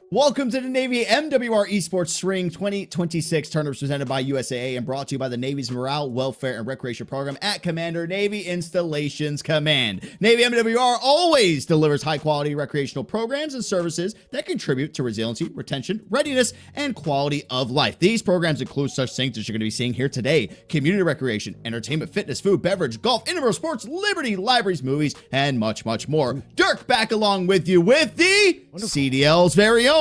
Welcome to the Navy MWR Esports Spring 2026 tournaments presented by USAA and brought to you by the Navy's Morale, Welfare, and Recreation Program at Commander Navy Installations Command. Navy MWR always delivers high-quality recreational programs and services that contribute to resiliency, retention, readiness, and quality of life. These programs include such things as you're going to be seeing here today: community recreation, entertainment, fitness, food, beverage, golf, indoor sports, liberty, libraries, movies, and much, much more. Dirk back along with you with the CDL's very own.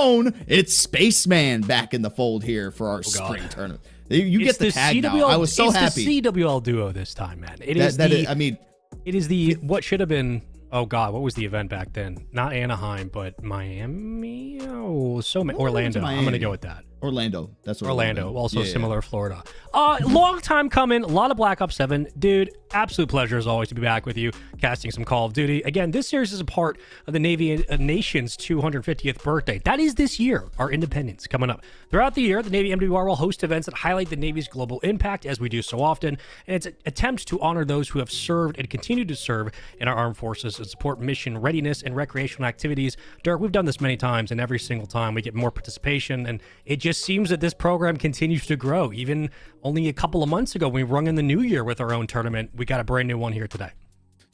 It's Spaceman back in the fold here for our spring tournament. You get the tag now. I was so happy. It's the CWL duo this time, man. It is what should have been. Oh God, what was the event back then? Not Anaheim, but Miami. Oh, Orlando. I'm gonna go with that. Orlando. That's what Orlando. Also similar Florida. Long time coming. A lot of Black Ops 7. Dude, absolute pleasure as always to be back with you, casting some Call of Duty. Again, this series is a part of the Navy Nation's 250th birthday. That is this year, our independence coming up. Throughout the year, the Navy MWR will host events that highlight the Navy's global impact, as we do so often, and it's an attempt to honor those who have served and continue to serve in our armed forces and support mission readiness and recreational activities. Dirk, we've done this many times, and every single time we get more participation, and it just seems that this program continues to grow. Even only a couple of months ago, when we rung in the new year with our own tournament, we got a brand new one here today.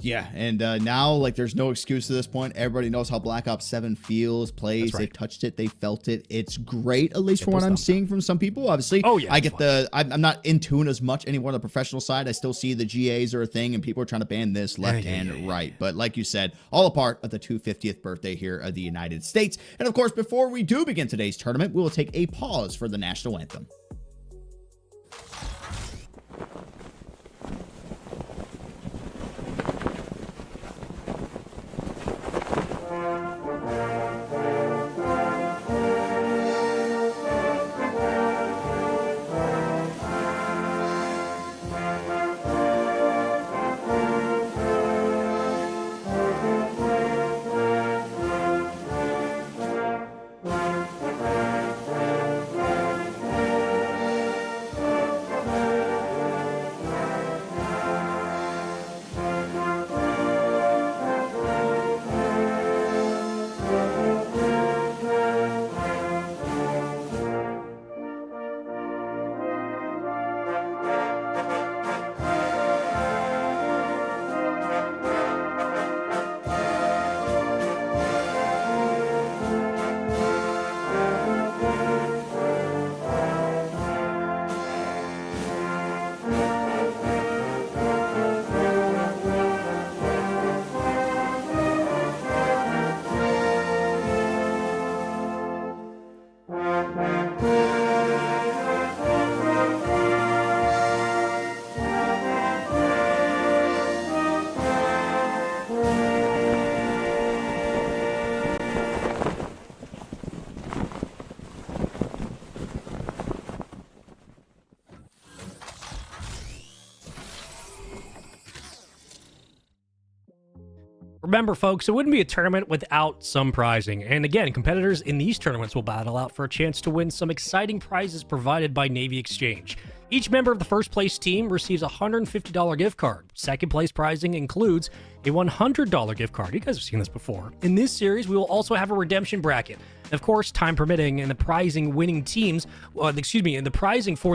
Yeah, and now, like, there's no excuse to this point. Everybody knows how Black Ops 7 feels, plays. Right. They've touched it. They felt it. It's great, at least from what I'm seeing from some people. Obviously, I get I'm not in tune as much anymore on the professional side. I still see the GAs are a thing, and people are trying to ban this left and right. But like you said, all a part of the 250th birthday here of the United States. And of course, before we do begin today's tournament, we will take a pause for the national anthem. Remember, folks, it wouldn't be a tournament without some prizing. And again, competitors in these tournaments will battle out for a chance to win some exciting prizes provided by Navy Exchange. Each member of the first place team receives a $150 gift card. Second place prizing includes a $100 gift card. You guys have seen this before. In this series, we will also have a redemption bracket. Of course, time permitting, and the prizing for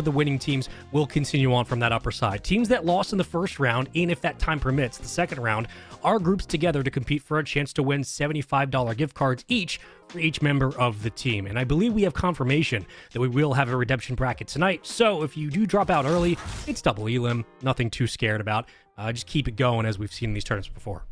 the winning teams will continue on from that upper side. Teams that lost in the first round, and if that time permits, the second round, are grouped together to compete for a chance to win $75 gift cards each for each member of the team. And I believe we have confirmation that we will have a redemption bracket tonight. So if you do drop out early, it's double elim, nothing too scared about. Just keep it going as we've seen in these tournaments before.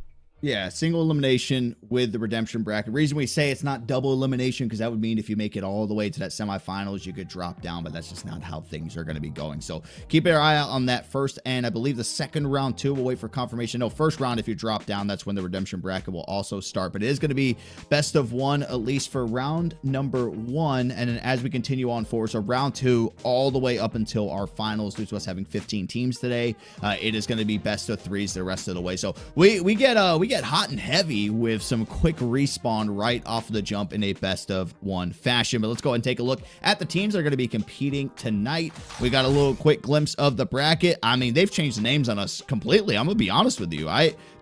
Yeah, single elimination with the redemption bracket. The reason we say it's not double elimination, because that would mean if you make it all the way to that semifinals, you could drop down, but that's just not how things are going to be going. So keep your eye out on that first, and I believe the second round too. We'll wait for confirmation. No, first round, if you drop down, that's when the redemption bracket will also start. But it is going to be best of one, at least for round number one. And then as we continue on forward, so round two all the way up until our finals, due to us having 15 teams today, it is going to be best of threes the rest of the way. So we get we get hot and heavy with some quick respawn right off the jump in a best of one fashion. But let's go ahead and take a look at the teams that are going to be competing tonight. We got a little quick glimpse of the bracket. I mean, they've changed the names on us completely. I'm gonna be honest with you.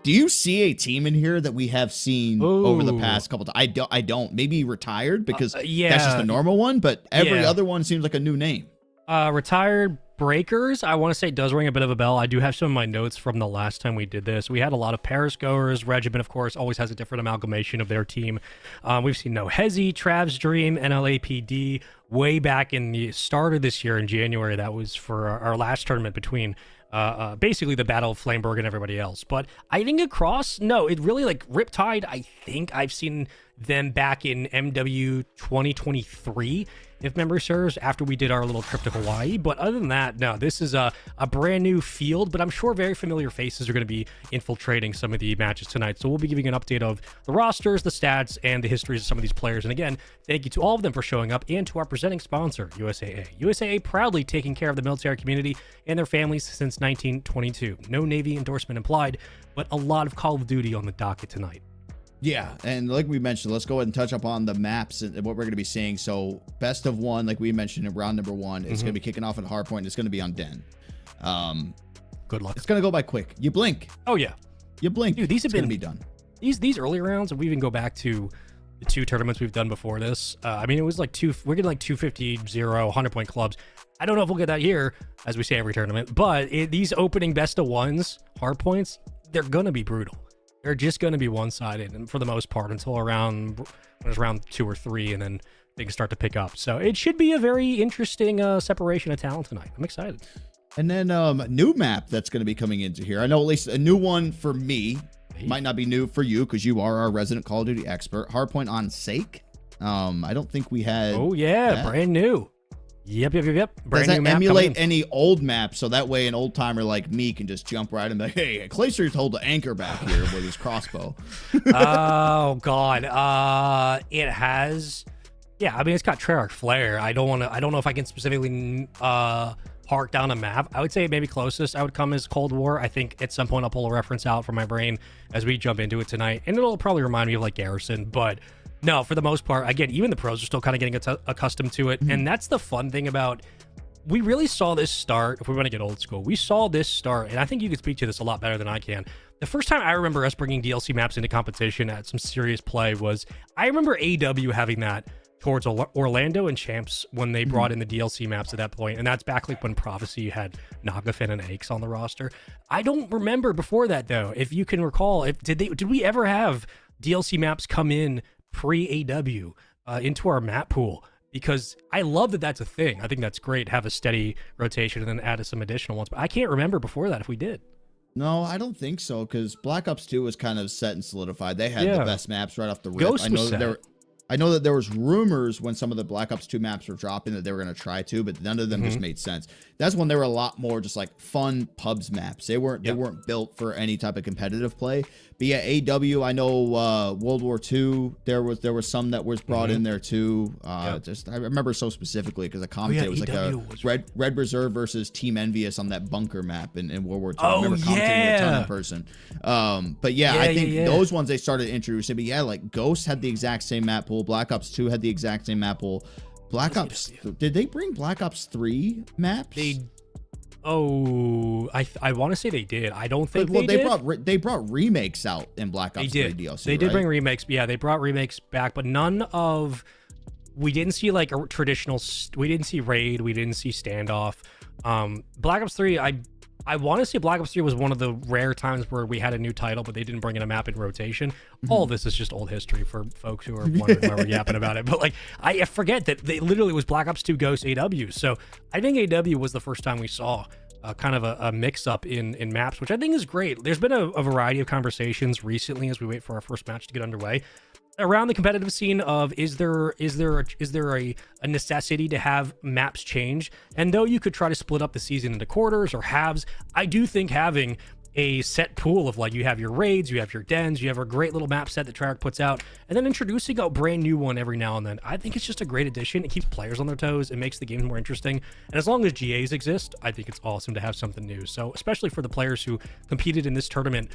Do you see a team in here that we have seen over the past couple times? I don't. Maybe retired, because that's just a normal one, but every other one seems like a new name. Retired Breakers, I want to say, does ring a bit of a bell. I do have some of my notes from the last time we did this. We had a lot of Paris goers. Regiment, of course, always has a different amalgamation of their team. We've seen No Hezi, Trav's Dream, NLAPD way back in the start of this year in January. That was for our last tournament between basically the Battle of Flameburg and everybody else. But I think across, no, it really, like, Riptide, I think I've seen them back in MW 2023, if memory serves, after we did our little trip to Hawaii. But other than that, no, this is a brand new field, but I'm sure very familiar faces are going to be infiltrating some of the matches tonight. So we'll be giving an update of the rosters, the stats, and the histories of some of these players. And again, thank you to all of them for showing up, and to our presenting sponsor, USAA. USAA proudly taking care of the military community and their families since 1922. No Navy endorsement implied, but a lot of Call of Duty on the docket tonight. Yeah, and like we mentioned, let's go ahead and touch up on the maps and what we're going to be seeing. So best of one, like we mentioned in round number one, it's going to be kicking off at Hardpoint. It's going to be on Den. Good luck. It's going to go by quick. You blink. Oh yeah, you blink. Dude, these have been be done. These early rounds, if we even go back to the two tournaments we've done before this, I mean, it was like we're getting like 250, 0, 100-point clubs. I don't know if we'll get that here, as we say every tournament, but these opening best of ones, Hardpoints, they're going to be brutal. They're just going to be one-sided, and for the most part, until around when it's round 2 or 3, and then things start to pick up. So it should be a very interesting separation of talent tonight. I'm excited. And then new map that's going to be coming into here. I know at least a new one for me. Might not be new for you, because you are our resident Call of Duty expert. Hardpoint on Sake. I don't think we had. Oh yeah, that. Brand new. Yep. Does that emulate any old map, so that way an old timer like me can just jump right and be like, hey, Clayster's hold the anchor back here with his crossbow? Oh god, it has. Yeah, I mean, it's got Treyarch flair. I don't know if I can specifically hark down a map. I would say maybe closest I would come is Cold War. I think at some point I'll pull a reference out from my brain as we jump into it tonight, and it'll probably remind me of like Garrison, but. No, for the most part, again, even the pros are still kind of getting accustomed to it. And that's the fun thing about, we really saw this start, if we want to get old school, we saw this start, and I think you could speak to this a lot better than I can. The first time I remember us bringing DLC maps into competition at some serious play was, I remember AW having that towards Orlando and Champs when they brought in the DLC maps at that point. And that's back like when Prophecy had Nagafin and Aches on the roster. I don't remember before that, though. If you can recall, did we ever have DLC maps come in pre-AW into our map pool? Because I love that that's a thing. I think that's great. Have a steady rotation and then add some additional ones. But I can't remember before that if we did. No, I don't think so, because Black Ops 2 was kind of set and solidified. They had the best maps right off the rip. Ghost was set. I know that there was rumors when some of the Black Ops 2 maps were dropping that they were going to try to, but none of them just made sense. That's when they were a lot more just like fun pubs maps. They weren't built for any type of competitive play. But yeah, AW, I know World War II, there was some that was brought in there too. Just I remember so specifically because I commented it was like a Red Reserve versus Team Envious on that bunker map in World War II. I remember commenting with a ton in person. But yeah, I think those ones they started introducing. But yeah, like Ghost had the exact same map pool. Black Ops 2 had the exact same map pool. Black Ops, did they bring Black Ops 3 maps? I want to say they did. I don't think they did. They brought remakes out in Black Ops 3 DLC. They did bring remakes. Yeah, they brought remakes back, but none of. We didn't see like a traditional. We didn't see raid. We didn't see standoff. Black Ops 3. I want to say Black Ops 3 was one of the rare times where we had a new title, but they didn't bring in a map in rotation. All this is just old history for folks who are wondering why we're yapping about it. But like, I forget that they literally was Black Ops 2 Ghost AW. So I think AW was the first time we saw kind of a mix-up in maps, which I think is great. There's been a variety of conversations recently as we wait for our first match to get underway around the competitive scene of is there a necessity to have maps change? And though you could try to split up the season into quarters or halves, I do think having a set pool of like, you have your raids, you have your dens, you have a great little map set that Treyarch puts out, and then introducing a brand new one every now and then. I think it's just a great addition. It keeps players on their toes. It makes the game more interesting. And as long as GAs exist, I think it's awesome to have something new. So especially for the players who competed in this tournament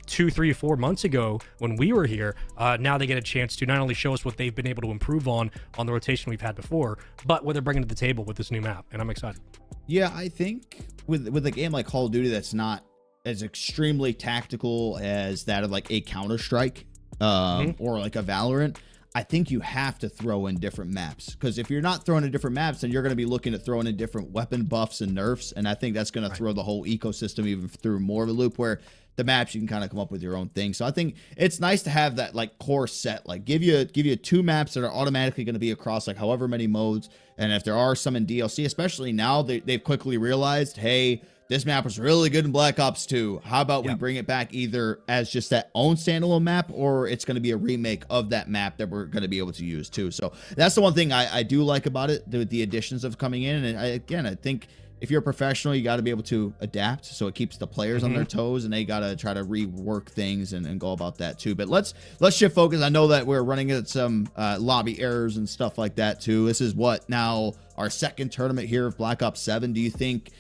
2, 3, 4 months ago when we were here, now they get a chance to not only show us what they've been able to improve on the rotation we've had before, but what they're bringing to the table with this new map. And I'm excited. Yeah, I think with a game like Call of Duty that's not as extremely tactical as that of like a Counter-Strike or like a Valorant, I think you have to throw in different maps, because if you're not throwing in different maps, then you're going to be looking at throwing in different weapon buffs and nerfs, and I think that's going to throw the whole ecosystem even through more of a loop, where the maps you can kind of come up with your own thing. So I think it's nice to have that like core set, like give you 2 maps that are automatically going to be across like however many modes, and if there are some in DLC, especially now they've quickly realized, hey, this map was really good in Black Ops 2. How about we bring it back either as just that own standalone map, or it's going to be a remake of that map that we're going to be able to use too. So that's the one thing I do like about it, the additions of coming in. And I think if you're a professional, you got to be able to adapt, so it keeps the players on their toes, and they got to try to rework things and go about that too. But let's shift focus. I know that we're running into some lobby errors and stuff like that too. This is what, now our second tournament here of Black Ops 7. Do you think,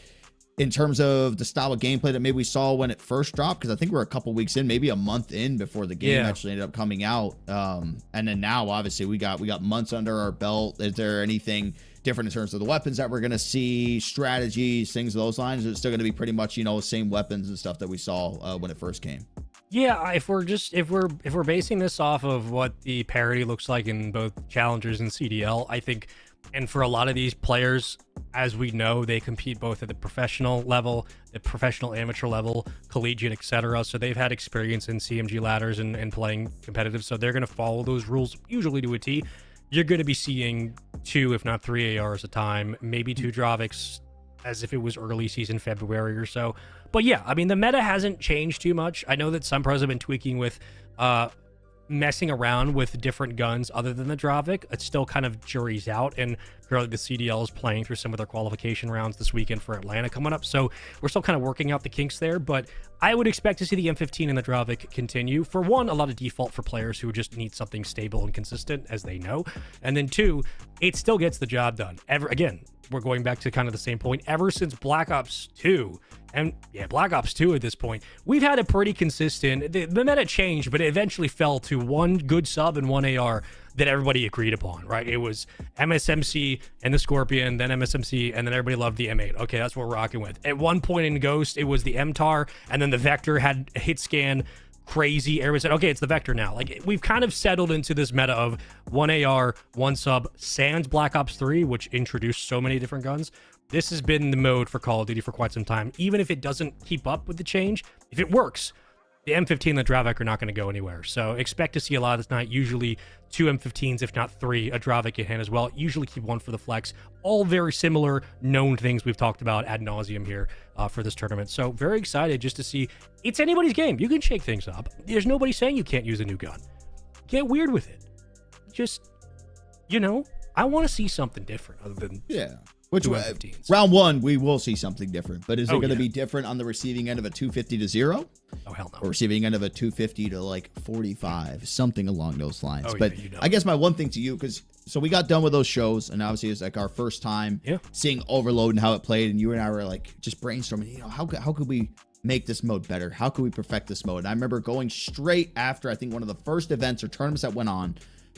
in terms of the style of gameplay that maybe we saw when it first dropped, because I think we're a couple weeks in, maybe a month in before the game actually ended up coming out, and then now obviously we got months under our belt, is there anything different in terms of the weapons that we're going to see, strategies, things of those lines? It's still going to be pretty much, same weapons and stuff that we saw when it first came? Yeah, if we're basing this off of what the parity looks like in both challengers and CDL, I think, and for a lot of these players, as we know, they compete both at the professional level, the professional amateur level, collegiate, etc. So they've had experience in CMG ladders and playing competitive. So they're going to follow those rules usually to a T. You're going to be seeing 2, if not 3 ARs a time, maybe 2 Draviks, as if it was early season February or so. But yeah, I mean, the meta hasn't changed too much. I know that some pros have been tweaking with messing around with different guns other than the Dravik. It still kind of jury's out, and apparently the CDL is playing through some of their qualification rounds this weekend for Atlanta coming up, so we're still kind of working out the kinks there. But I would expect to see the M15 and the Dravik continue. For one, a lot of default for players who just need something stable and consistent, as they know, and then 2, it still gets the job done. Again, we're going back to kind of the same point. Ever since Black Ops 2, and yeah, Black Ops 2 at this point, we've had a pretty consistent, the meta changed, but it eventually fell to 1 good sub and 1 AR that everybody agreed upon, right? It was MSMC and the Scorpion, then MSMC, and then everybody loved the M8. Okay, that's what we're rocking with. At one point in Ghost, it was the MTAR, and then the Vector had a hit scan, crazy. Everyone said, okay, it's the Vector now. Like, we've kind of settled into this meta of 1 AR, 1 sub, sans Black Ops 3, which introduced so many different guns. This has been the mode for Call of Duty for quite some time. Even if it doesn't keep up with the change, if it works, the M15 and the Dravik are not going to go anywhere. So expect to see a lot of this night, usually 2 M15s, if not 3, a Dravik in hand as well. Usually keep 1 for the flex. All very similar known things we've talked about ad nauseum here for this tournament. So very excited just to see. It's anybody's game. You can shake things up. There's nobody saying you can't use a new gun. Get weird with it. Just, I want to see something different other than Which round 1 we will see something different, but is it going to be different on the receiving end of a 250 to 0? Oh hell no. Or receiving end of a 250 to like 45, something along those lines. But I guess my one thing to you, because so we got done with those shows, and obviously it's like our first time seeing Overload and how it played, and you and I were like just brainstorming, how could we make this mode better? How could we perfect this mode? And I remember going straight after, I think, one of the first events or tournaments that went on,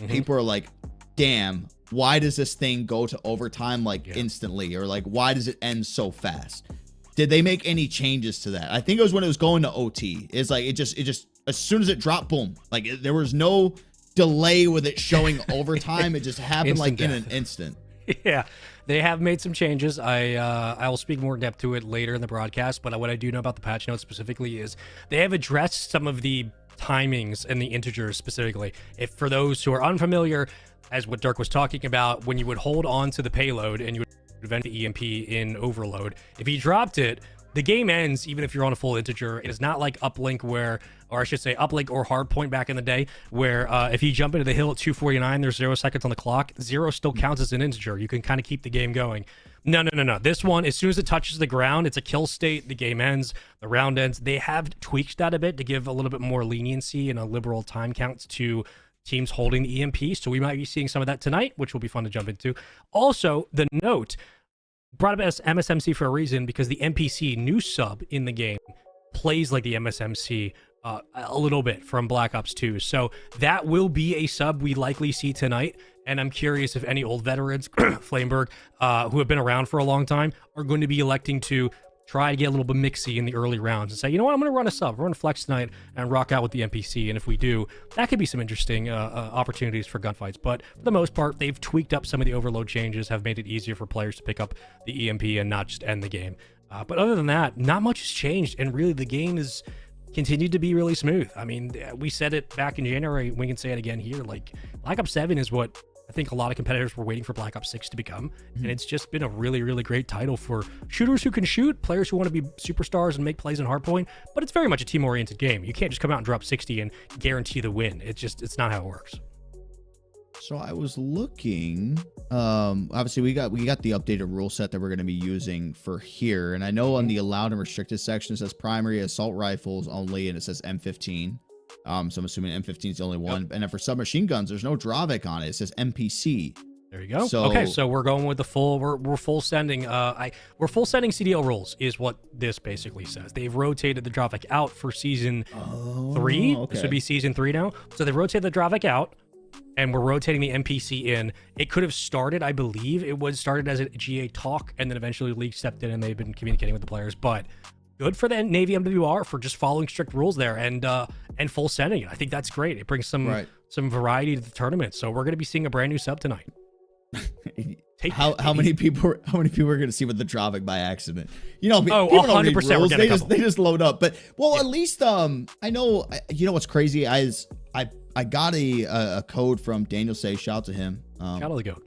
people were like, damn, why does this thing go to overtime like instantly, or like why does it end so fast? Did they make any changes to that? I think it was when it was going to OT. It's like it just as soon as it dropped, boom, like there was no delay with it showing overtime. It just happened like in an instant. Yeah, they have made some changes. I will speak more in depth to it later in the broadcast, but what I do know about the patch notes specifically is they have addressed some of the timings and the integers specifically. If for those who are unfamiliar, as what Dirk was talking about, when you would hold on to the payload and you would event the EMP in Overload, if he dropped it, the game ends even if you're on a full integer. It is not like uplink where or I should say uplink or hardpoint back in the day, where if you jump into the hill at 2:49, there's 0 seconds on the clock. 0 still counts as an integer. You can kind of keep the game going. No. This one, as soon as it touches the ground, it's a kill state. The game ends. The round ends. They have tweaked that a bit to give a little bit more leniency and a liberal time count to teams holding the EMP. So we might be seeing some of that tonight, which will be fun to jump into. Also, the note brought up as MSMC for a reason, because the NPC new sub in the game plays like the MSMC a little bit from Black Ops 2. So that will be a sub we likely see tonight. And I'm curious if any old veterans, Flameberg, who have been around for a long time, are going to be electing to try to get a little bit mixy in the early rounds and say, you know what, I'm going to run a sub, run a flex tonight, and rock out with the NPC. And if we do, that could be some interesting opportunities for gunfights. But for the most part, they've tweaked up some of the overload changes, have made it easier for players to pick up the EMP and not just end the game. But other than that, not much has changed. And really, the game has continued to be really smooth. I mean, we said it back in January. We can say it again here. Like, Black Ops 7 is what I think a lot of competitors were waiting for Black Ops 6 to become. And it's just been a really, really great title for shooters who can shoot, players who want to be superstars and make plays in hardpoint. But it's very much a team-oriented game. You can't just come out and drop 60 and guarantee the win. It's not how it works. So I was looking, obviously we got the updated rule set that we're going to be using for here. And I know on the allowed and restricted section, it says primary assault rifles only, and it says M15. So I'm assuming M15 is the only one. Yep. And then for submachine guns, there's no Dravik on it. It says MPC. There you go. Okay, so we're going with the full. We're full sending. We're full sending CDL rules is what this basically says. They've rotated the Dravik out for season 3. Okay. This would be season 3 now. So they've rotated the Dravik out, and we're rotating the NPC in. It could have started, I believe, it was started as a GA talk, and then eventually League stepped in, and they've been communicating with the players. But good for the Navy MWR for just following strict rules there and full sending it. I think that's great. It brings some variety to the tournament. So we're going to be seeing a brand new sub tonight. How many people are going to see with the Dravik by accident? You know, people 100%. don't read rules. They just load up. But at least I know. You know what's crazy? I got a code from Daniel Say. Shout out to him. Shout out to the goat.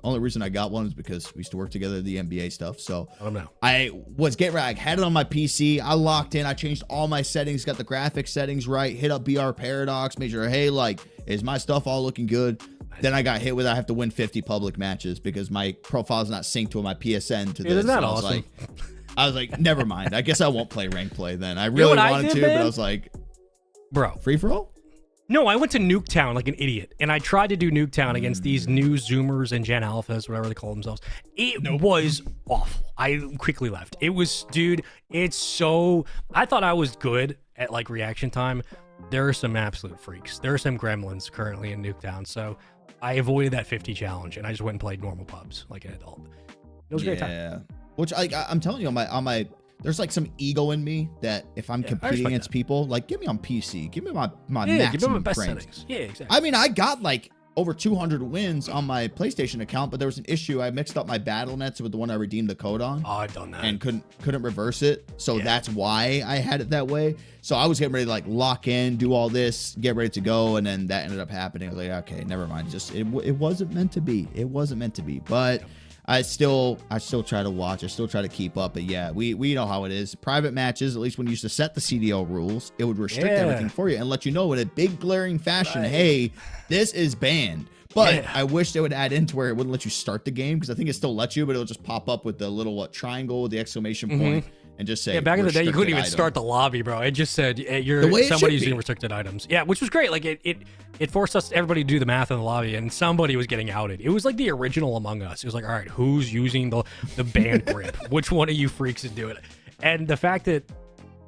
Only reason I got one is because we used to work together, the NBA stuff. So I don't know. I was getting ready. I had it on my PC. I locked in. I changed all my settings, got the graphics settings right, hit up BR Paradox, made sure, hey, like, is my stuff all looking good? Then I got hit with I have to win 50 public matches because my profile's not synced with my PSN to this. Isn't that awesome? I was like, never mind. I guess I won't play rank play then. I really wanted to, but I was like, bro, free for all? No, I went to Nuketown like an idiot, and I tried to do Nuketown against these new Zoomers and Gen Alphas, whatever they call themselves. It was awful. I quickly left. It was, dude, it's so... I thought I was good at, like, reaction time. There are some absolute freaks. There are some gremlins currently in Nuketown, so I avoided that 50 challenge, and I just went and played normal pubs like an adult. It was a great time. Yeah, which I'm telling you, on my there's like some ego in me that if I'm competing against people, like, give me on PC, give me my maximum best frames. settings. Yeah, exactly. I mean, I got like over 200 wins on my PlayStation account, but there was an issue. I mixed up my battle nets with the one I redeemed the code on. Oh, I've done that. And couldn't reverse it. So that's why I had it that way. So I was getting ready to like lock in, do all this, get ready to go. And then that ended up happening. I was like, okay, never mind. Just, it wasn't meant to be. It wasn't meant to be. But I still try to watch. I still try to keep up. But yeah, we know how it is. Private matches, at least when you used to set the CDL rules, it would restrict everything for you and let you know in a big glaring fashion, hey, this is banned. But I wish they would add into where it wouldn't let you start the game, because I think it still lets you, but it'll just pop up with the little triangle with the exclamation point and just say, back in the day, you couldn't even start the lobby, bro. It just said you're somebody using restricted items. Yeah, which was great. Like it forced everybody to do the math in the lobby, and somebody was getting outed. It was like the original Among Us. It was like, all right, who's using the band grip? Which one of you freaks is doing it? And the fact that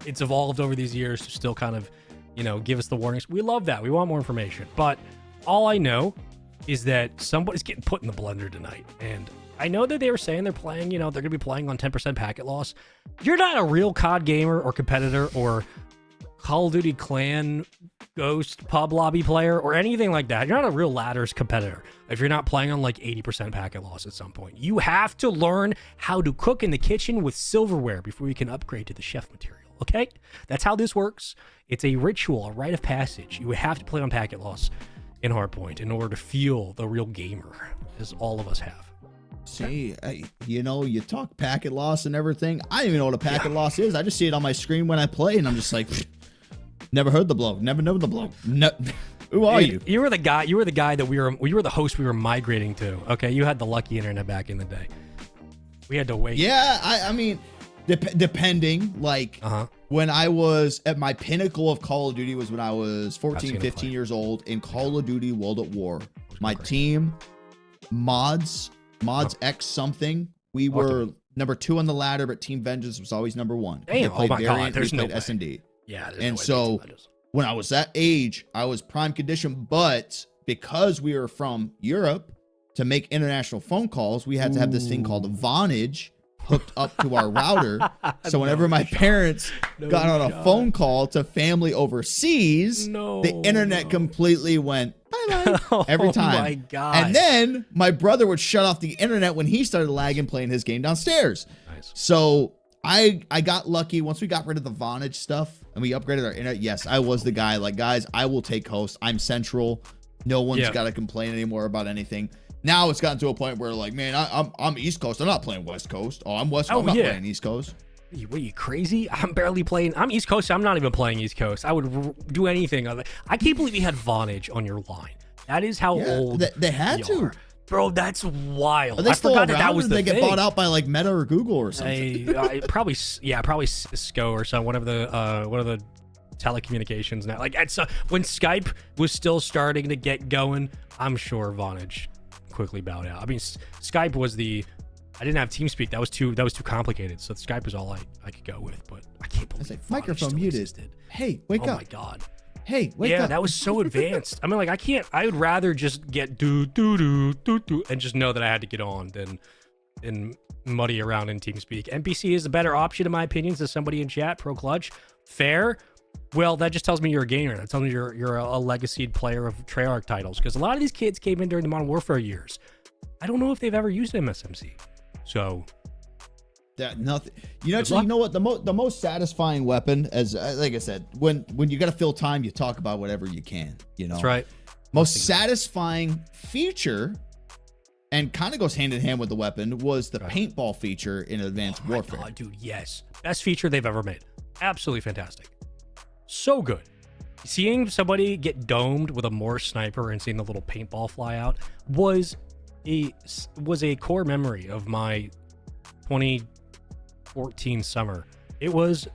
it's evolved over these years to still kind of, give us the warnings. We love that. We want more information. But all I know is that somebody's getting put in the blender tonight. And I know that they were saying they're playing, they're going to be playing on 10% packet loss. You're not a real COD gamer or competitor or Call of Duty Clan Ghost pub lobby player or anything like that. You're not a real ladders competitor if you're not playing on like 80% packet loss at some point. You have to learn how to cook in the kitchen with silverware before you can upgrade to the chef material, okay? That's how this works. It's a ritual, a rite of passage. You have to play on packet loss in Hardpoint in order to feel the real gamer, as all of us have. See, you talk packet loss and everything. I don't even know what a packet loss is. I just see it on my screen when I play, and I'm just like, Never heard the blow. Never know the blow. No. Who are you? You were the guy. You were the guy that you were the host we were migrating to. Okay, you had the lucky internet back in the day. We had to wait. Yeah, I mean, depending. Like when I was at my pinnacle of Call of Duty was when I was 14, 15 years old in Call of Duty World at War. My team, mods X something. We were number 2 on the ladder, but Team Vengeance was always number 1. Damn, oh my God, there's no way. S&D. Yeah, and so when I was that age, I was prime condition, but because we were from Europe, to make international phone calls, we had to have this thing called a Vonage hooked up to our router. So whenever my parents got on a phone call to family overseas, the internet completely went bye-bye every time. Oh my God. And then my brother would shut off the internet when he started lagging playing his game downstairs. Nice. So I got lucky once we got rid of the Vonage stuff and we upgraded our internet. Yes, I was the guy like, guys, I will take host. I'm central. No one's got to complain anymore about anything. Now it's gotten to a point where like, man, I'm East Coast. I'm not playing West Coast. Oh, I'm West Coast. I'm not playing East Coast. What, are you crazy? I'm barely playing. I'm East Coast. I'm not even playing East Coast. I would do anything. I can't believe you had Vonage on your line. That is how old they had to. Bro, that's wild. I forgot that was the thing. They get bought out by like Meta or Google or something. Probably Cisco or some one of the telecommunications now. Like when Skype was still starting to get going, I'm sure Vonage quickly bowed out. I mean, Skype was I didn't have TeamSpeak. That was too complicated. So Skype was all I could go with. But I can't believe microphone muted. Existed. Hey, wake up! Oh my God. Hey, wake up! Yeah, that was so advanced. I mean, like I would rather just get do and just know that I had to get on than muddy around in TeamSpeak. NPC is a better option in my opinion. Says somebody in chat. Pro Clutch, fair. Well, that just tells me you're a gamer. That tells me you're a legacied player of Treyarch titles. Because a lot of these kids came in during the Modern Warfare years. I don't know if they've ever used MSMC. So that nothing. You know what? The most satisfying weapon, as like I said, when you got to fill time, you talk about whatever you can. You know, that's right. Most satisfying feature, and kind of goes hand in hand with the weapon, was the paintball feature in Advanced Warfare. God, dude, yes, best feature they've ever made. Absolutely fantastic. So good. Seeing somebody get domed with a Morse sniper and seeing the little paintball fly out was a core memory of my 2014 summer. It was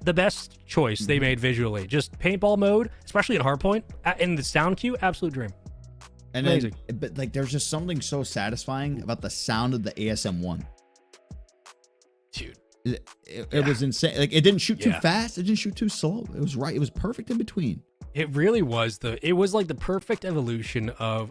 the best choice they made visually. Just paintball mode, especially in Hardpoint, in the sound queue, absolute dream. And amazing. But like, there's just something so satisfying about the sound of the ASM-1. Dude. It was insane. Like, it didn't shoot too fast. It didn't shoot too slow. It was right. It was perfect in between. It really was. It was like the perfect evolution of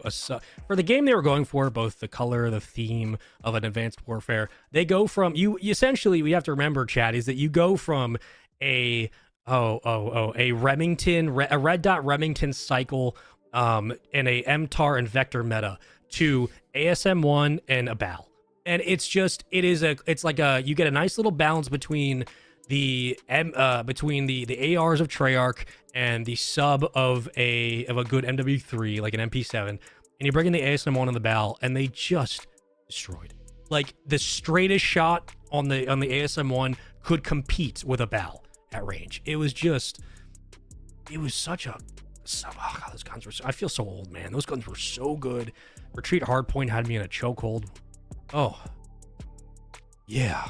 for the game they were going for, both the color, the theme of an Advanced Warfare. They go from essentially, we have to remember, Chad, is that you go from a Remington, a red dot Remington cycle, and a MTAR and Vector meta to ASM-1 and a BAL. And it's like you get a nice little balance between the ARs of Treyarch and the sub of a good MW3, like an MP7, and you bring in the ASM-1 and the BAL, and they just destroyed. Like, the straightest shot on the ASM-1 could compete with a BAL at range. It was such a oh God, those guns were I feel so old, man. Those guns were so good. Retreat Hardpoint had me in a chokehold. Oh, yeah.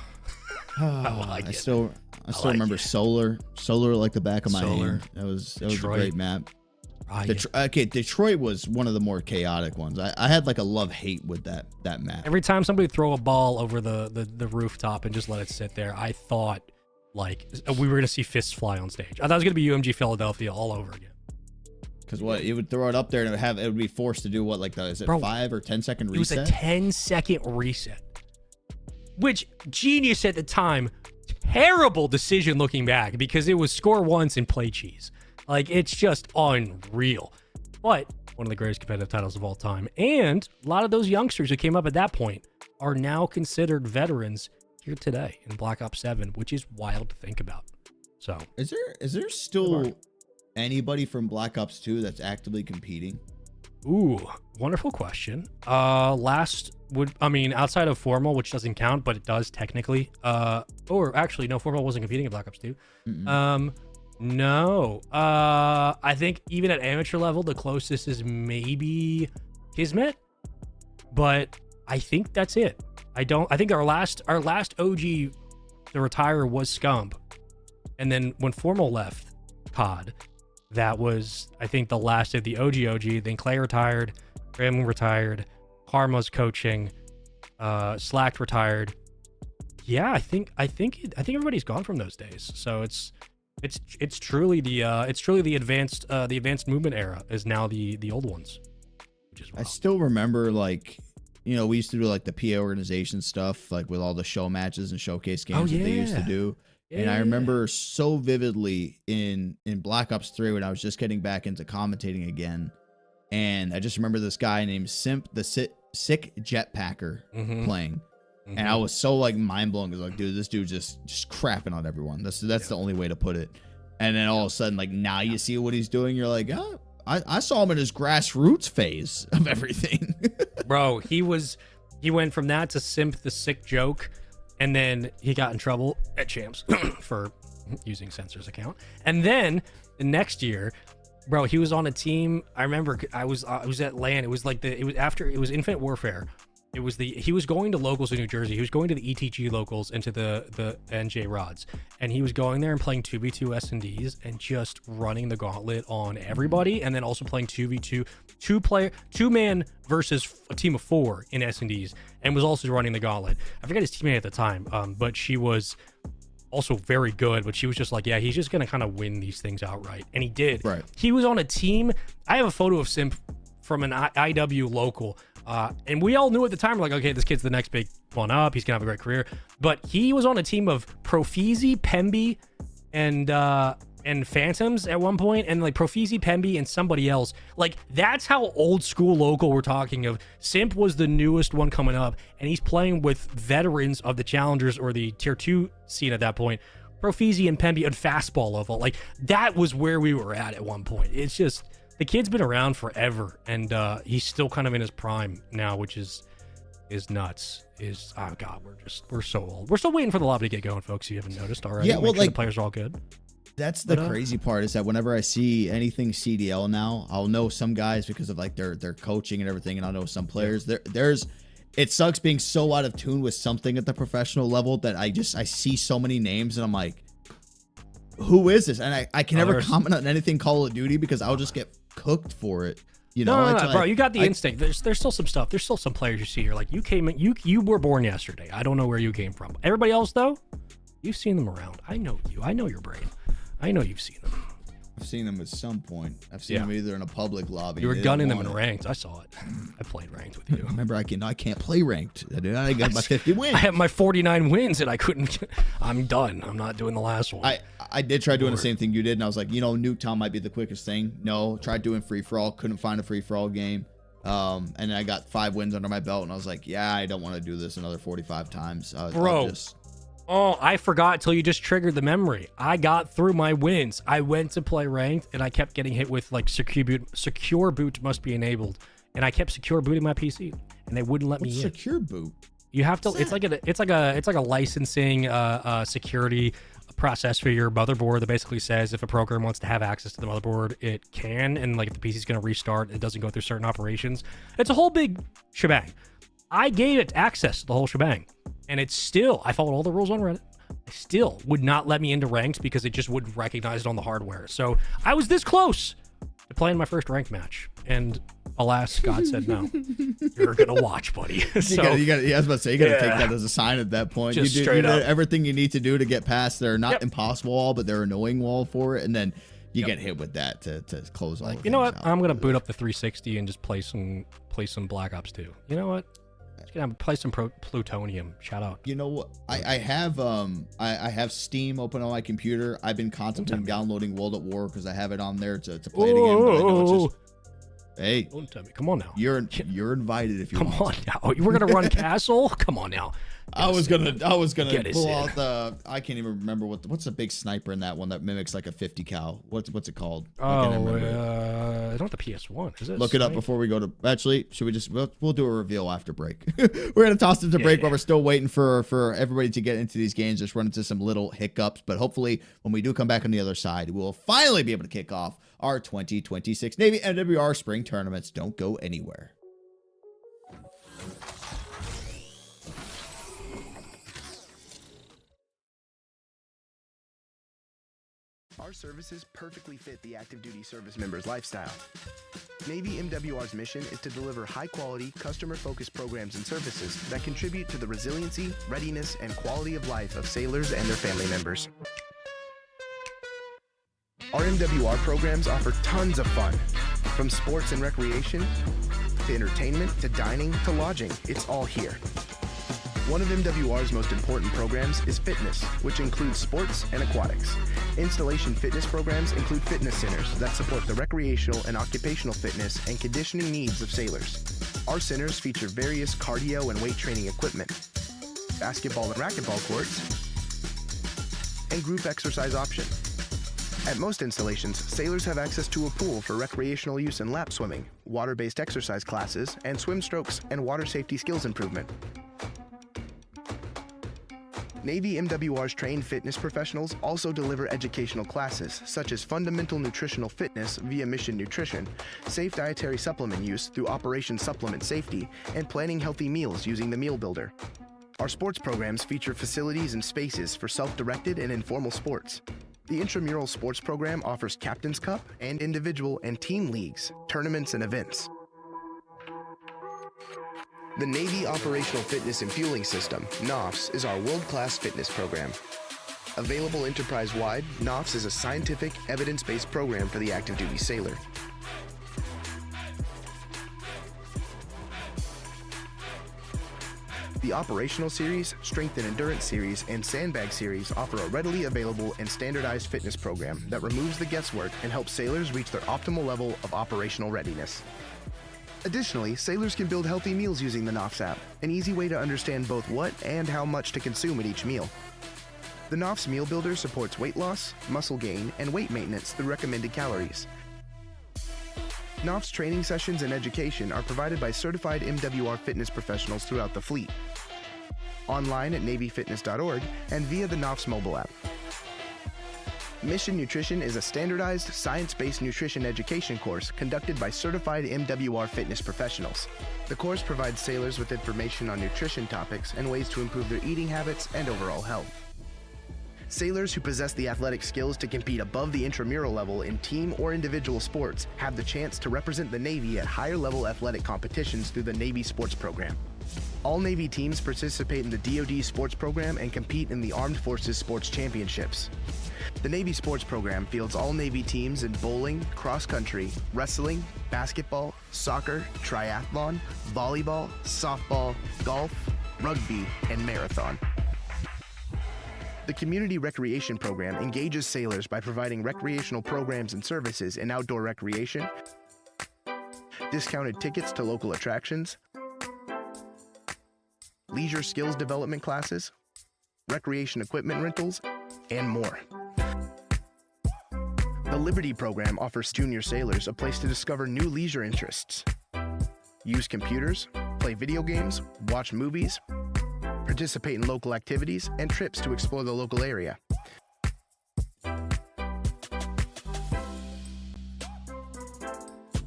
I still remember Solar like the back of my hand. That was a great map. Detroit was one of the more chaotic ones. I had like a love-hate with that map. Every time somebody would throw a ball over the rooftop and just let it sit there, I thought like we were gonna see fists fly on stage. I thought it was gonna be UMG Philadelphia all over again. Because what, you would throw it up there and it would be forced to do what, like, is it 5 or 10 second reset? It was a 10-second reset, which genius at the time. Terrible decision looking back, because it was score once and play cheese. Like, it's just unreal. But one of the greatest competitive titles of all time. And a lot of those youngsters who came up at that point are now considered veterans here today in Black Ops 7, which is wild to think about. So is there still anybody from Black Ops 2 that's actively competing? Ooh, wonderful question. Outside of Formal, which doesn't count, but it does technically. Or actually, no, Formal wasn't competing in Black Ops 2. No. I think even at amateur level, the closest is maybe Kismet, but I think that's it. I think our last OG to retire was Scump. And then when Formal left COD, that was, I think, the last of the OG. Then Clay retired, Graham retired, Karma's coaching, Slack retired. Yeah, I think everybody's gone from those days. So it's truly the advanced movement era is now the old ones, which is wild. I still remember, like, you know, we used to do like the PA organization stuff, like with all the show matches and showcase games that they used to do. And I remember so vividly in Black Ops 3 when I was just getting back into commentating again. And I just remember this guy named Simp, the Sick Jetpacker, playing. And I was so like mind blown because like, dude, this dude just crapping on everyone. That's the only way to put it. And then all of a sudden, like, now you see what he's doing. You're like, oh, I saw him in his grassroots phase of everything. Bro, he went from that to Simp the Sick Joke, and then he got in trouble at Champs for using Censor's account. And then the next year, bro, he was on a team. I remember I was at LAN. It was Infinite Warfare. He was going to locals in New Jersey. He was going to the ETG locals and to the NJ Rods. And he was going there and playing 2v2 S&Ds and just running the gauntlet on everybody. And then also playing 2v2, two man versus a team of 4 in S&Ds, and was also running the gauntlet. I forget his teammate at the time, but she was also very good, but she was just like, yeah, he's just going to kind of win these things outright. And he did. Right. He was on a team. I have a photo of Simp from an IW local. And we all knew at the time, like, okay, this kid's the next big one up. He's gonna have a great career. But he was on a team of Profizi, Pemby, and Phantoms at one point, and like Profizi, Pemby, and somebody else. Like, that's how old school local we're talking of. Simp was the newest one coming up, and he's playing with veterans of the challengers or the tier 2 scene at that point. Profizi and Pemby at fastball level. Like, that was where we were at one point. It's just, the kid's been around forever, and he's still kind of in his prime now, which is nuts. Oh god, we're so old. We're still waiting for the lobby to get going, folks. If you haven't noticed already. Yeah, well, Make sure the players are all good. That's the crazy part, is that whenever I see anything CDL now, I'll know some guys because of like their coaching and everything, and I'll know some players. It sucks being so out of tune with something at the professional level that I see so many names and I'm like, who is this? And I can never comment on anything Call of Duty because I'll just get cooked for it. You know, no, bro, you got the instinct. There's still some stuff. There's still some players you see. You're like, you were born yesterday. I don't know where you came from. Everybody else though, you've seen them around. I know you. I know your brain. I know you've seen them. I've seen them at some point. I've seen them either in a public lobby. You were gunning them in ranked. I saw it. I played ranked with you. Remember, I can't play ranked. I got my 50 wins. I have my 49 wins, and I couldn't. I'm done. I'm not doing the last one. I did try doing the same thing you did, and I was like, Nuketown might be the quickest thing. No, tried doing free for all. Couldn't find a free for all game. And then I got 5 wins under my belt, and I was like, yeah, I don't want to do this another 45 times. Bro. Oh, I forgot till you just triggered the memory. I got through my wins. I went to play ranked, and I kept getting hit with like secure boot must be enabled, and I kept secure booting my PC, and they wouldn't let me in. Secure boot? You have to. It's like a licensing security process for your motherboard that basically says if a program wants to have access to the motherboard, it can, and like if the PC is going to restart, it doesn't go through certain operations. It's a whole big shebang. I gave it access to the whole shebang. And it's still, I followed all the rules on Reddit. I still would not let me into ranked because it just wouldn't recognize it on the hardware. So I was this close to playing my first ranked match. And alas, God said no. You're going to watch, buddy. So, I was about to say, you got to take that as a sign at that point. Just you straight did up. Everything you need to do to get past their not impossible wall, but their annoying wall for it. And then you get hit with that to close all like, the you know what? out. I'm going to boot up the 360 and just play some Black Ops 2. You know what? Gonna play some plutonium. Shout out. You know what? I have Steam open on my computer. I've been contemplating downloading World at War because I have it on there to play it again. But I know it's just, hey, don't tell me. Come on now. You're invited if you come on now. We're gonna run castle. Come on now. I was gonna Get us pull in. out the. I can't even remember what's the big sniper in that one that mimics like a 50 cal. What's it called? I can't remember. It's not the PS1, is it? Look it up before we go to. Actually, should we just? We'll do a reveal after break. We're gonna toss it to break while we're still waiting for everybody to get into these games. Just run into some little hiccups, but hopefully when we do come back on the other side, we'll finally be able to kick off our 2026 Navy MWR Spring Tournaments. Don't go anywhere. Our services perfectly fit the active duty service member's lifestyle. Navy MWR's mission is to deliver high-quality, customer-focused programs and services that contribute to the resiliency, readiness, and quality of life of sailors and their family members. Our MWR programs offer tons of fun, from sports and recreation, to entertainment, to dining, to lodging. It's all here. One of MWR's most important programs is fitness, which includes sports and aquatics. Installation fitness programs include fitness centers that support the recreational and occupational fitness and conditioning needs of sailors. Our centers feature various cardio and weight training equipment, basketball and racquetball courts, and group exercise option. At most installations, sailors have access to a pool for recreational use in lap swimming, water-based exercise classes, and swim strokes and water safety skills improvement. Navy MWR's trained fitness professionals also deliver educational classes, such as fundamental nutritional fitness via Mission Nutrition, safe dietary supplement use through Operation Supplement Safety, and planning healthy meals using the Meal Builder. Our sports programs feature facilities and spaces for self-directed and informal sports. The Intramural Sports Program offers Captain's Cup and individual and team leagues, tournaments, and events. The Navy Operational Fitness and Fueling System, NOFS, is our world-class fitness program. Available enterprise-wide, NOFS is a scientific, evidence-based program for the active duty sailor. The Operational Series, Strength and Endurance Series, and Sandbag Series offer a readily available and standardized fitness program that removes the guesswork and helps sailors reach their optimal level of operational readiness. Additionally, sailors can build healthy meals using the NOFS app, an easy way to understand both what and how much to consume at each meal. The NOFS Meal Builder supports weight loss, muscle gain, and weight maintenance through recommended calories. NOFS training sessions and education are provided by certified MWR fitness professionals throughout the fleet, online at navyfitness.org and via the NOFS mobile app. Mission Nutrition is a standardized, science-based nutrition education course conducted by certified MWR fitness professionals. The course provides sailors with information on nutrition topics and ways to improve their eating habits and overall health. Sailors who possess the athletic skills to compete above the intramural level in team or individual sports have the chance to represent the Navy at higher-level athletic competitions through the Navy Sports Program. All Navy teams participate in the DoD Sports Program and compete in the Armed Forces Sports Championships. The Navy Sports Program fields all Navy teams in bowling, cross-country, wrestling, basketball, soccer, triathlon, volleyball, softball, golf, rugby, and marathon. The Community Recreation Program engages sailors by providing recreational programs and services in outdoor recreation, discounted tickets to local attractions, leisure skills development classes, recreation equipment rentals, and more. The Liberty Program offers junior sailors a place to discover new leisure interests, use computers, play video games, watch movies, participate in local activities, and trips to explore the local area.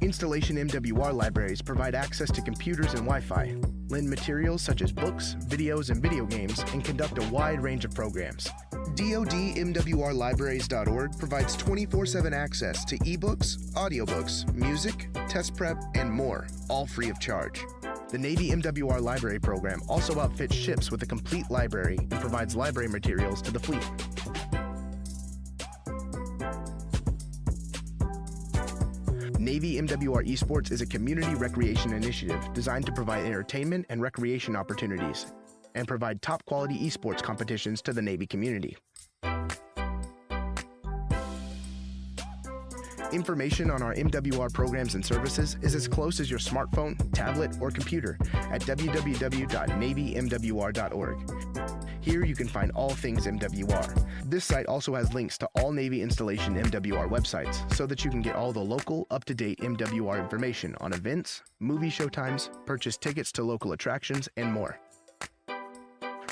Installation MWR libraries provide access to computers and Wi-Fi, lend materials such as books, videos, and video games, and conduct a wide range of programs. DoDMWRlibraries.org provides 24/7 access to ebooks, audiobooks, music, test prep, and more, all free of charge. The Navy MWR Library Program also outfits ships with a complete library and provides library materials to the fleet. Navy MWR Esports is a community recreation initiative designed to provide entertainment and recreation opportunities and provide top-quality esports competitions to the Navy community. Information on our MWR programs and services is as close as your smartphone, tablet, or computer at www.navymwr.org. Here you can find all things MWR. This site also has links to all Navy installation MWR websites so that you can get all the local, up-to-date MWR information on events, movie showtimes, purchase tickets to local attractions, and more.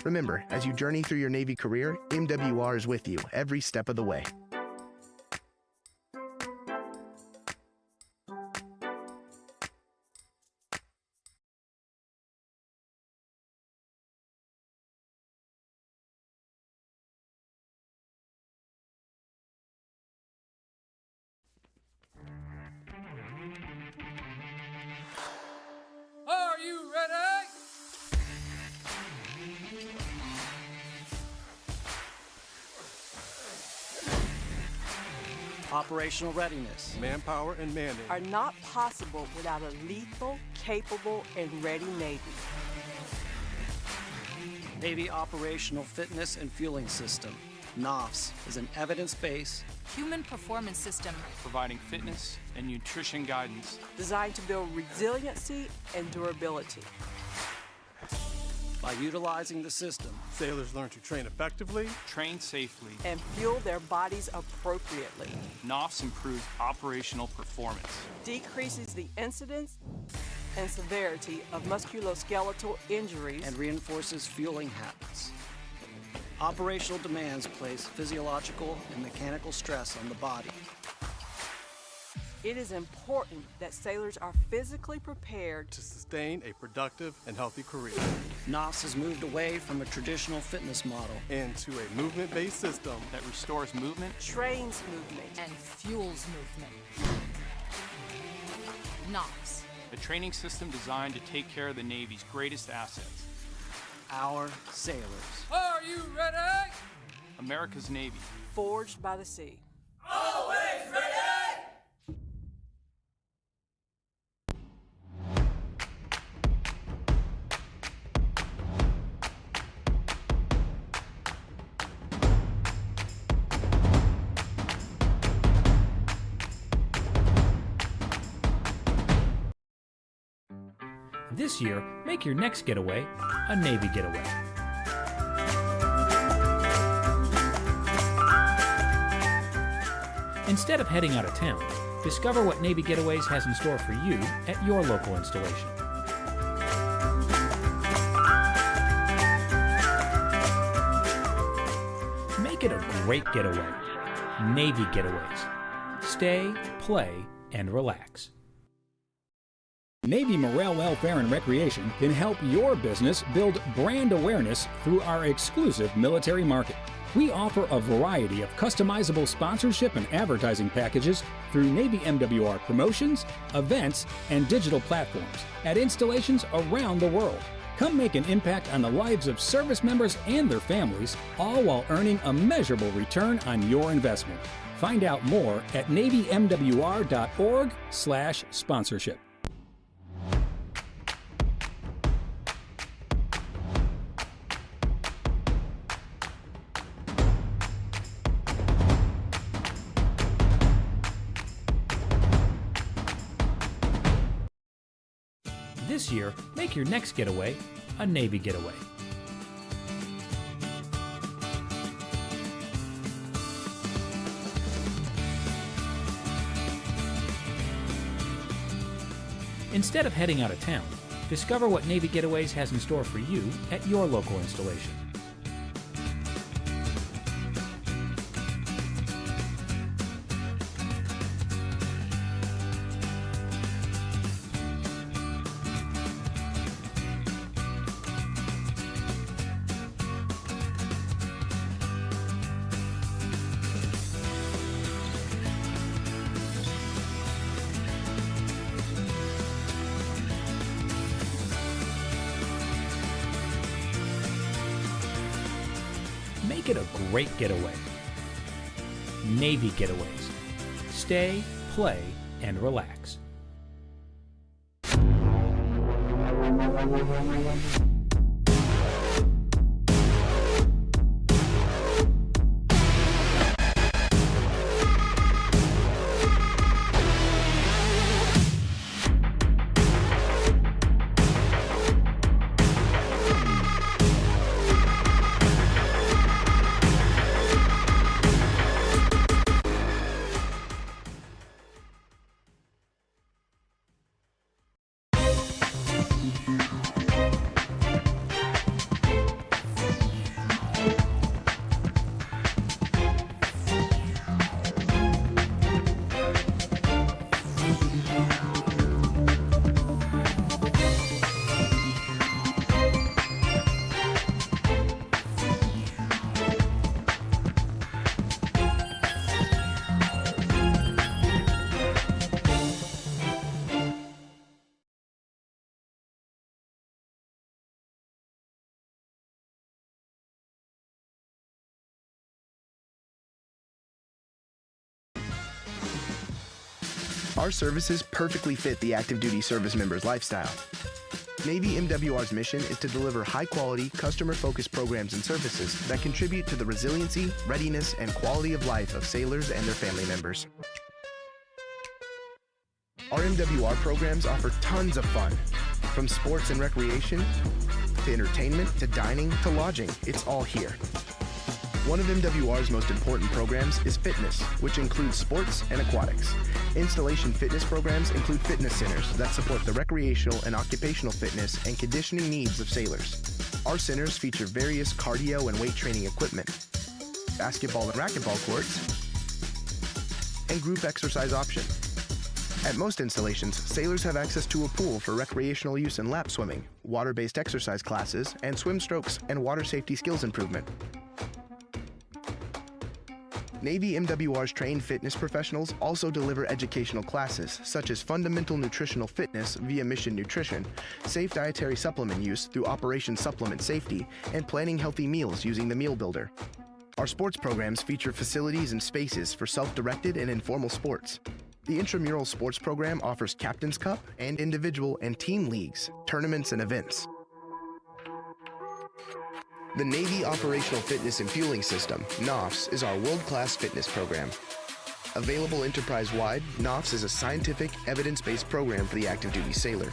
Remember, as you journey through your Navy career, MWR is with you every step of the way. Are you ready? Operational readiness Manpower and manning. are not possible without a lethal, capable, and ready Navy. Navy Operational Fitness and Fueling System. NOFS is an evidence-based, Human Performance System. Providing fitness and nutrition guidance. Designed to build resiliency and durability. by utilizing the system. Sailors learn to train effectively, Train safely. and fuel their bodies appropriately. NOFS improves operational performance. Decreases the incidence and severity of musculoskeletal injuries And reinforces fueling habits. Operational demands place physiological and mechanical stress on the body. It is important that sailors are physically prepared to sustain a productive and healthy career, NOFS has moved away from a traditional fitness model and to a movement-based system That restores movement. trains movement, And fuels movement. NOFS. A training system designed to take care of the Navy's greatest assets. our sailors. Are you ready? America's Navy. forged by the sea. This year, make your next getaway a Navy getaway. Instead of heading out of town, discover what Navy Getaways has in store for you at your local installation. Make it a great getaway. Navy Getaways. Stay, play, and relax. Navy Morale, Welfare, and Recreation can help your business build brand awareness through our exclusive military market. We offer a variety of customizable sponsorship and advertising packages through Navy MWR promotions, events, and digital platforms at installations around the world. Come make an impact on the lives of service members and their families, all while earning a measurable return on your investment. Find out more at navymwr.org/sponsorship. This year, make your next getaway a Navy getaway. Instead of heading out of town, discover what Navy Getaways has in store for you at your local installation. Make it a great getaway. Navy Getaways. Stay, play, and relax. Our services perfectly fit the active duty service member's lifestyle. Navy MWR's mission is to deliver high-quality, customer-focused programs and services that contribute to the resiliency, readiness, and quality of life of sailors and their family members. Our MWR programs offer tons of fun, from sports and recreation, to entertainment, to dining, to lodging. It's all here. One of MWR's most important programs is fitness, which includes sports and aquatics. Installation fitness programs include fitness centers that support the recreational and occupational fitness and conditioning needs of sailors. Our centers feature various cardio and weight training equipment, basketball and racquetball courts, and group exercise options. At most installations, sailors have access to a pool for recreational use in lap swimming, water-based exercise classes, and swim strokes and water safety skills improvement. Navy MWR's trained fitness professionals also deliver educational classes such as fundamental nutritional fitness via Mission Nutrition, safe dietary supplement use through Operation Supplement Safety, and planning healthy meals using the Meal Builder. Our sports programs feature facilities and spaces for self-directed and informal sports. The intramural sports program offers Captain's Cup and individual and team leagues, tournaments, and events. The Navy Operational Fitness and Fueling System, NOFS, is our world-class fitness program. Available enterprise-wide, NOFS is a scientific, evidence-based program for the active duty sailor.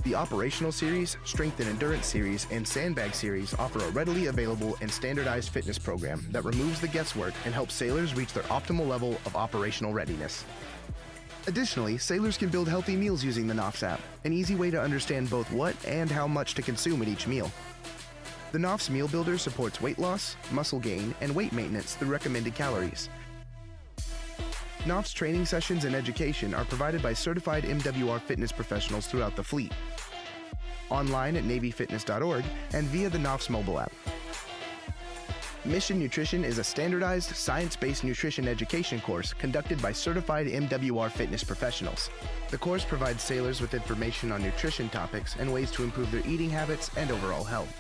The Operational Series, Strength and Endurance Series, and Sandbag Series offer a readily available and standardized fitness program that removes the guesswork and helps sailors reach their optimal level of operational readiness. Additionally, sailors can build healthy meals using the NOFS app, an easy way to understand both what and how much to consume at each meal. The NOFS Meal Builder supports weight loss, muscle gain, and weight maintenance through recommended calories. NOFS training sessions and education are provided by certified MWR fitness professionals throughout the fleet, online at NavyFitness.org and via the NOFS mobile app. Mission Nutrition is a standardized, science-based nutrition education course conducted by certified MWR fitness professionals. The course provides sailors with information on nutrition topics and ways to improve their eating habits and overall health.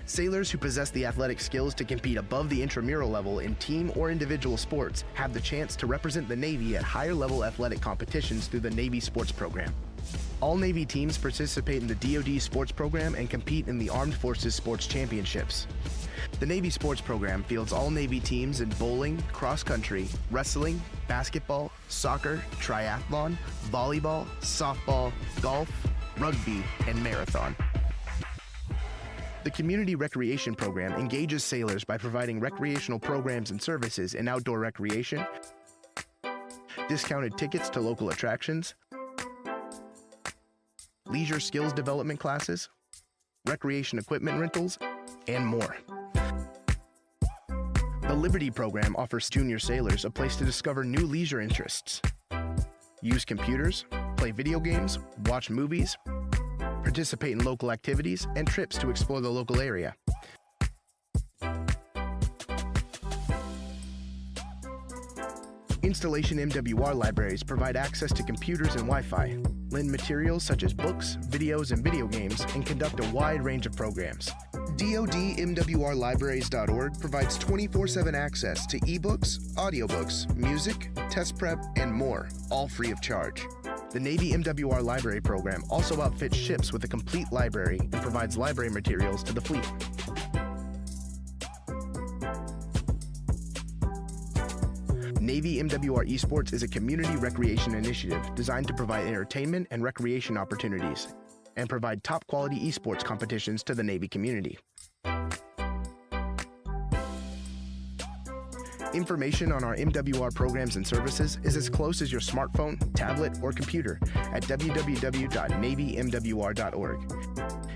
Sailors who possess the athletic skills to compete above the intramural level in team or individual sports have the chance to represent the Navy at higher-level athletic competitions through the Navy Sports Program. All Navy teams participate in the DoD Sports Program and compete in the Armed Forces Sports Championships. The Navy Sports Program fields all Navy teams in bowling, cross-country, wrestling, basketball, soccer, triathlon, volleyball, softball, golf, rugby, and marathon. The Community Recreation Program engages sailors by providing recreational programs and services in outdoor recreation, discounted tickets to local attractions, leisure skills development classes, recreation equipment rentals, and more. The Liberty Program offers junior sailors a place to discover new leisure interests, use computers, play video games, watch movies, participate in local activities, and trips to explore the local area. Installation MWR libraries provide access to computers and Wi-Fi, lend materials such as books, videos, and video games, and conduct a wide range of programs. DoDMWRlibraries.org provides 24/7 access to ebooks, audiobooks, music, test prep, and more, all free of charge. The Navy MWR Library Program also outfits ships with a complete library and provides library materials to the fleet. Navy MWR Esports is a community recreation initiative designed to provide entertainment and recreation opportunities and provide top-quality esports competitions to the Navy community. Information on our MWR programs and services is as close as your smartphone, tablet, or computer at www.navymwr.org.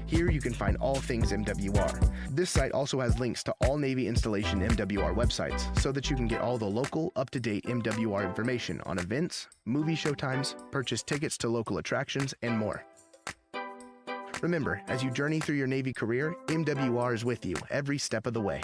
Here you can find all things MWR. This site also has links to all Navy installation MWR websites so that you can get all the local, up-to-date MWR information on events, movie showtimes, purchase tickets to local attractions, and more. Remember, as you journey through your Navy career, MWR is with you every step of the way.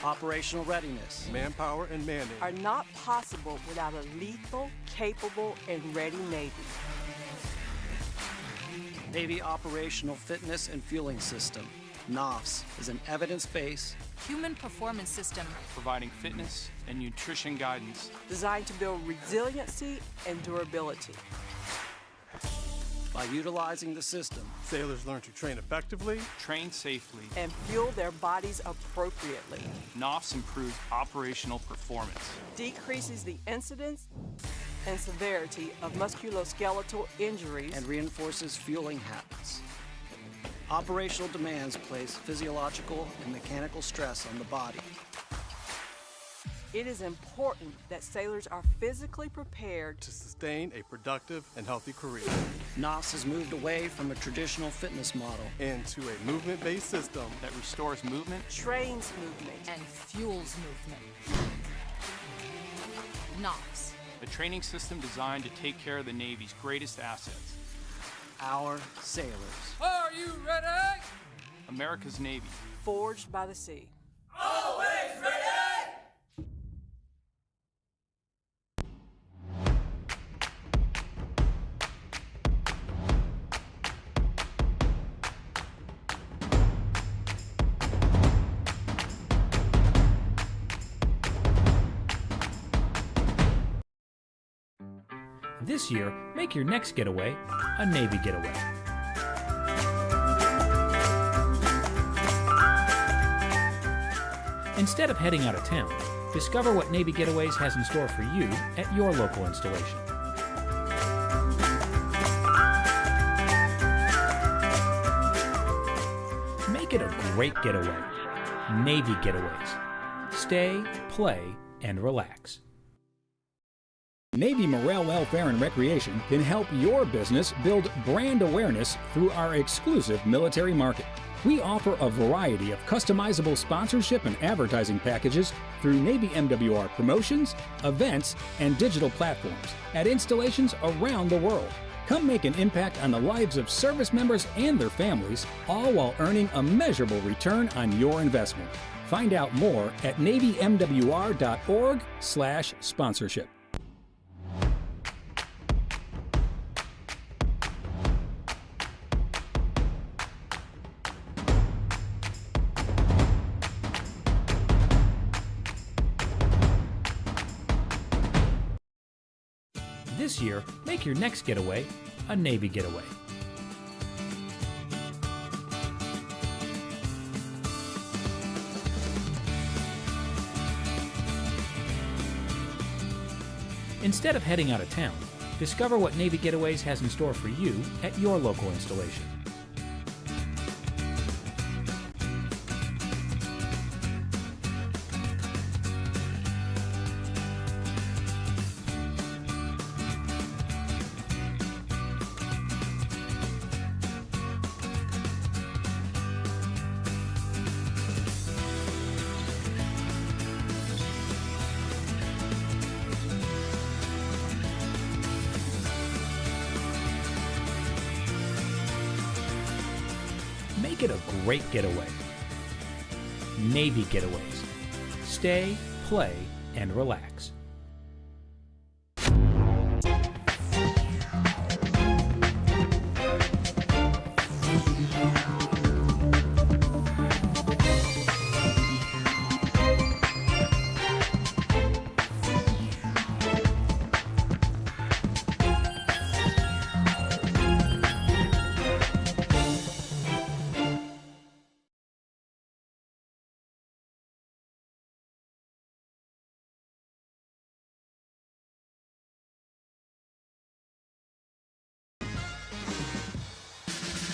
Operational readiness. Manpower and manning. are not possible without a lethal, capable, and ready Navy. Navy Operational Fitness and Fueling System. NOFS is an evidence-based, Human performance system. providing fitness and nutrition guidance. Designed to build resiliency and durability. by utilizing the system. Sailors learn to train effectively, train safely, and fuel their bodies appropriately. NOFS improves operational performance. Decreases the incidence and severity of musculoskeletal injuries and reinforces fueling habits. Operational demands place physiological and mechanical stress on the body. It is important that sailors are physically prepared to sustain a productive and healthy career. NOFS has moved away from a traditional fitness model into a movement-based system that restores movement, trains movement, and fuels movement. NOFS. A training system designed to take care of the Navy's greatest assets. Our sailors. Are you ready? America's Navy. Forged by the sea. Always ready! This year, make your next getaway a Navy getaway. Instead of heading out of town, discover what Navy Getaways has in store for you at your local installation. Make it a great getaway. Navy Getaways. Stay, play, and relax. Navy Morale, Welfare, and Recreation can help your business build brand awareness through our exclusive military market. We offer a variety of customizable sponsorship and advertising packages through Navy MWR promotions, events, and digital platforms at installations around the world. Come make an impact on the lives of service members and their families, all while earning a measurable return on your investment. Find out more at navymwr.org/sponsorship. This year, make your next getaway a Navy getaway. Instead of heading out of town, discover what Navy Getaways has in store for you at your local installation. Make it a great getaway. Navy Getaways. Stay, play, and relax.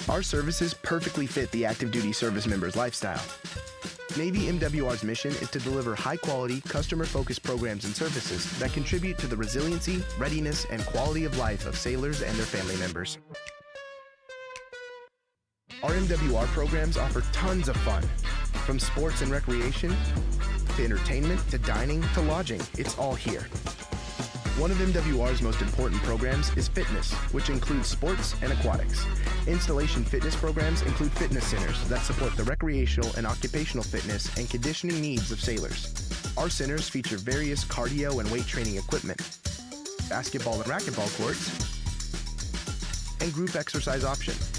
Our services perfectly fit the active duty service member's lifestyle. Navy MWR's mission is to deliver high-quality, customer-focused programs and services that contribute to the resiliency, readiness, and quality of life of sailors and their family members. Our MWR programs offer tons of fun, from sports and recreation, to entertainment, to dining, to lodging. It's all here. One of MWR's most important programs is fitness, which includes sports and aquatics. Installation fitness programs include fitness centers that support the recreational and occupational fitness and conditioning needs of sailors. Our centers feature various cardio and weight training equipment, basketball and racquetball courts, and group exercise options.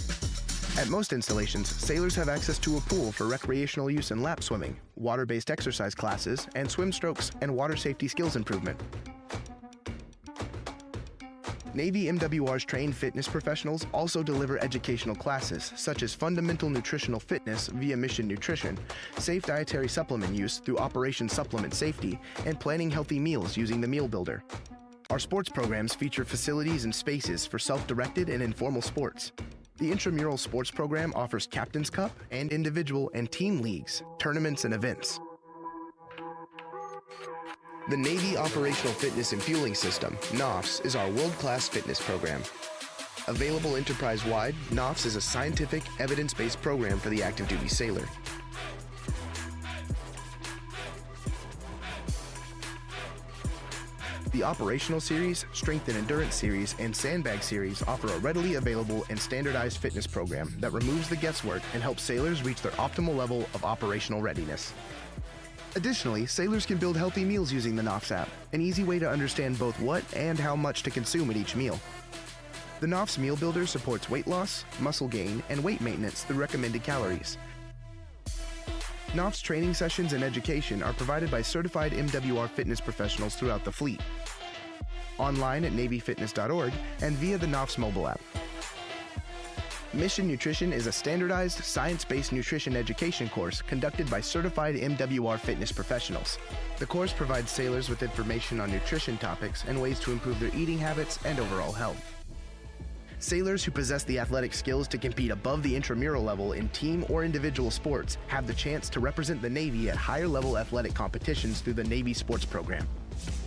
At most installations, sailors have access to a pool for recreational use in lap swimming, water-based exercise classes, and swim strokes and water safety skills improvement. Navy MWR's trained fitness professionals also deliver educational classes such as fundamental nutritional fitness via Mission Nutrition, safe dietary supplement use through Operation Supplement Safety, and planning healthy meals using the Meal Builder. Our sports programs feature facilities and spaces for self-directed and informal sports. The intramural sports program offers Captain's Cup and individual and team leagues, tournaments, and events. The Navy Operational Fitness and Fueling System, NOFS, is our world-class fitness program. Available enterprise-wide, NOFS is a scientific, evidence-based program for the active duty sailor. The Operational Series, Strength and Endurance Series, and Sandbag Series offer a readily available and standardized fitness program that removes the guesswork and helps sailors reach their optimal level of operational readiness. Additionally, sailors can build healthy meals using the NOFS app, an easy way to understand both what and how much to consume at each meal. The NOFS Meal Builder supports weight loss, muscle gain, and weight maintenance through recommended calories. NOFS training sessions and education are provided by certified MWR fitness professionals throughout the fleet, online at NavyFitness.org and via the NOFS mobile app. Mission Nutrition is a standardized, science-based nutrition education course conducted by certified MWR fitness professionals. The course provides sailors with information on nutrition topics and ways to improve their eating habits and overall health. Sailors who possess the athletic skills to compete above the intramural level in team or individual sports have the chance to represent the Navy at higher-level athletic competitions through the Navy Sports Program.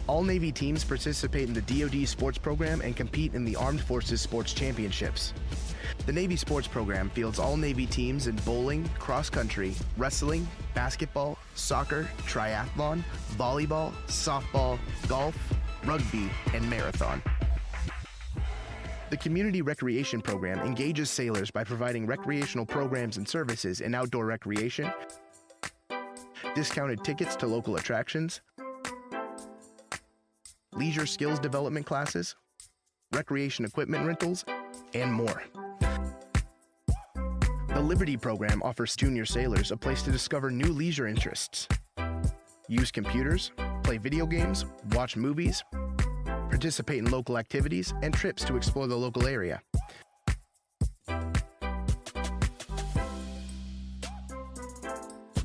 All Navy teams participate in the DoD Sports Program and compete in the Armed Forces Sports Championships. The Navy Sports Program fields all Navy teams in bowling, cross-country, wrestling, basketball, soccer, triathlon, volleyball, softball, golf, rugby, and marathon. The Community Recreation Program engages sailors by providing recreational programs and services in outdoor recreation, discounted tickets to local attractions, leisure skills development classes, recreation equipment rentals, and more. The Liberty Program offers junior sailors a place to discover new leisure interests, use computers, play video games, watch movies, participate in local activities, and trips to explore the local area.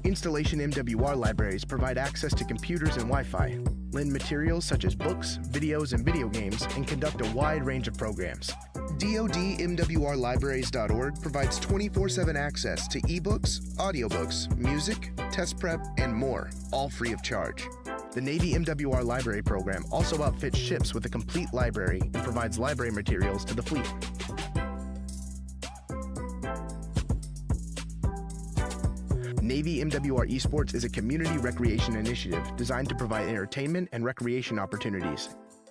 Installation MWR libraries provide access to computers and Wi-Fi, lend materials such as books, videos, and video games, and conduct a wide range of programs. DoDMWRlibraries.org provides 24/7 access to ebooks, audiobooks, music, test prep, and more, all free of charge. The Navy MWR Library Program also outfits ships with a complete library and provides library materials to the fleet. Navy MWR Esports is a community recreation initiative designed to provide entertainment and recreation opportunities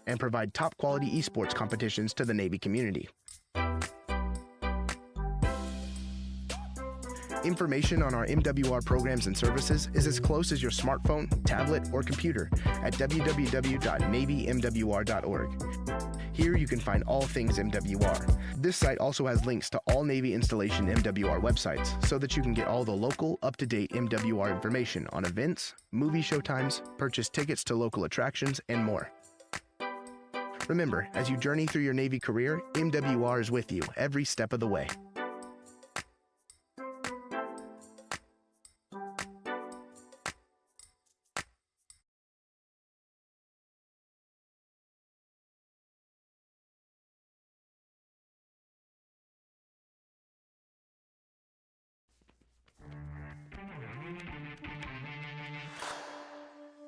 and provide top-quality esports competitions to the Navy community. Information on our MWR programs and services is as close as your smartphone, tablet, or computer at www.navymwr.org. Here you can find all things MWR. This site also has links to all Navy installation MWR websites so that you can get all the local, up-to-date MWR information on events, movie showtimes, purchase tickets to local attractions, and more. Remember, as you journey through your Navy career, MWR is with you every step of the way.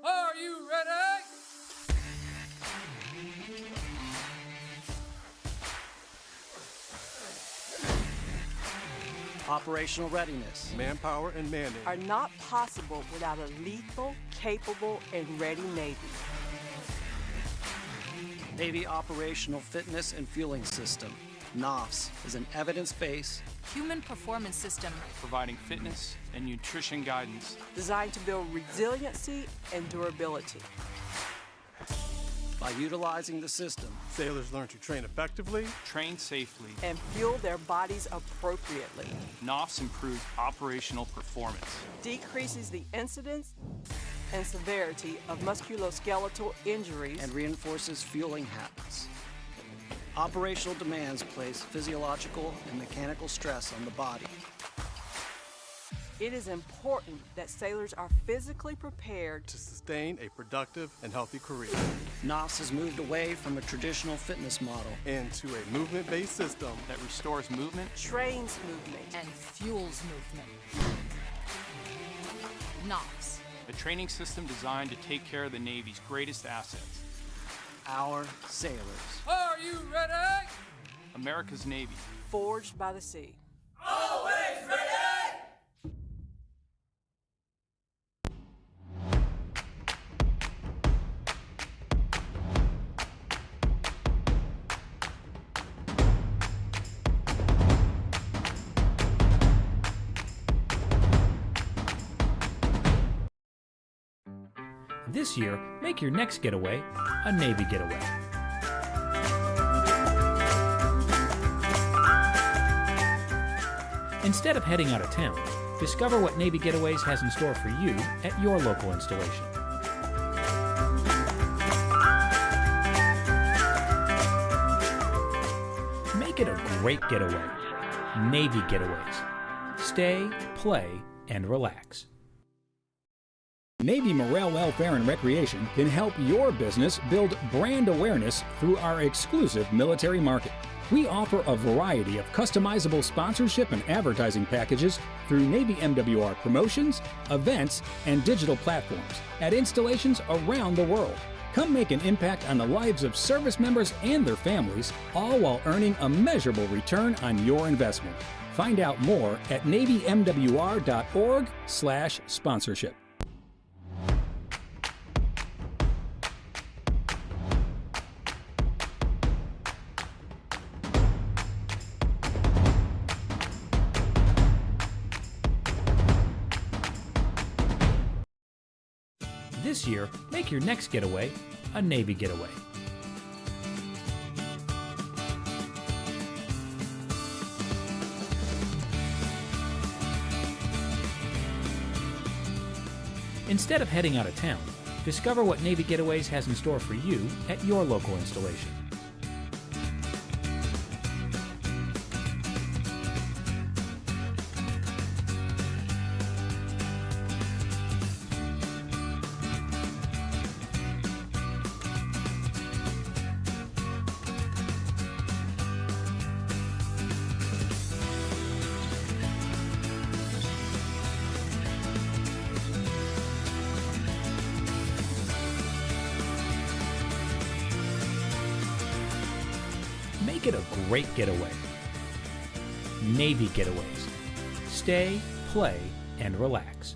Are you ready? Operational readiness. Manpower and mandate. Are not possible without a lethal, capable, and ready Navy. Navy Operational Fitness and Fueling System, NOFS, is an evidence-based Human performance system providing fitness and nutrition guidance designed to build resiliency and durability. by utilizing the system. Sailors learn to train effectively, train safely, and fuel their bodies appropriately. NOFS improves operational performance, Decreases the incidence and severity of musculoskeletal injuries and reinforces fueling habits. Operational demands place physiological and mechanical stress on the body. It is important that sailors are physically prepared to sustain a productive and healthy career. NOFS has moved away from a traditional fitness model into a movement-based system that restores movement, trains movement, and fuels movement. NOFS. a training system designed to take care of the Navy's greatest assets. our sailors. Are you ready? America's Navy. forged by the sea. Always ready! This year, make your next getaway a Navy getaway. Instead of heading out of town, discover what Navy Getaways has in store for you at your local installation. Make it a great getaway. Navy Getaways. Stay, play, and relax. Navy Morale, Welfare, and Recreation can help your business build brand awareness through our exclusive military market. We offer a variety of customizable sponsorship and advertising packages through Navy MWR promotions, events, and digital platforms at installations around the world. Come make an impact on the lives of service members and their families, all while earning a measurable return on your investment. Find out more at navymwr.org/sponsorship. This year, make your next getaway a Navy getaway. Instead of heading out of town, discover what Navy Getaways has in store for you at your local installation. Make it a great getaway. Navy Getaways. Stay, play, and relax.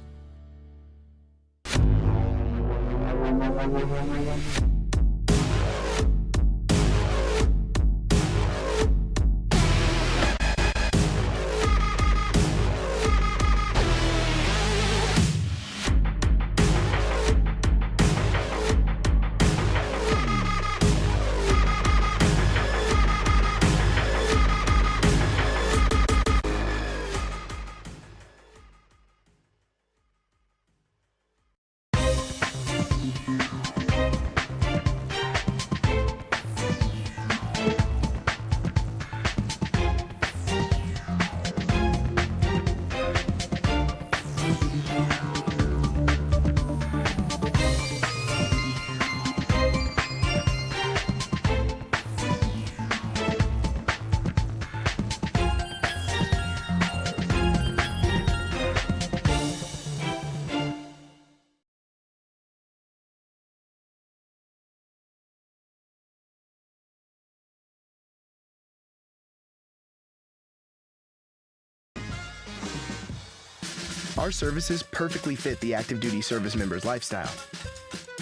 Our services perfectly fit the active duty service member's lifestyle.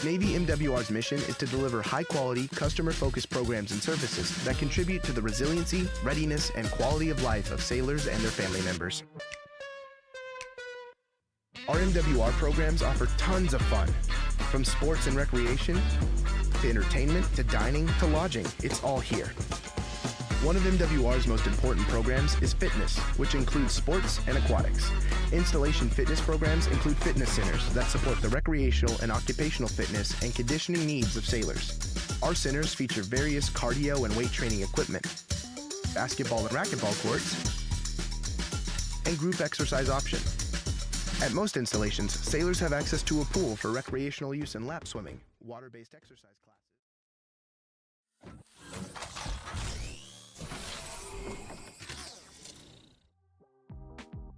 Navy MWR's mission is to deliver high-quality, customer-focused programs and services that contribute to the resiliency, readiness, and quality of life of sailors and their family members. Our MWR programs offer tons of fun, from sports and recreation, to entertainment, to dining, to lodging. It's all here. One of MWR's most important programs is fitness, which includes sports and aquatics. Installation fitness programs include fitness centers that support the recreational and occupational fitness and conditioning needs of sailors. Our centers feature various cardio and weight training equipment, basketball and racquetball courts, and group exercise options. At most installations, sailors have access to a pool for recreational use in lap swimming, water-based exercise classes.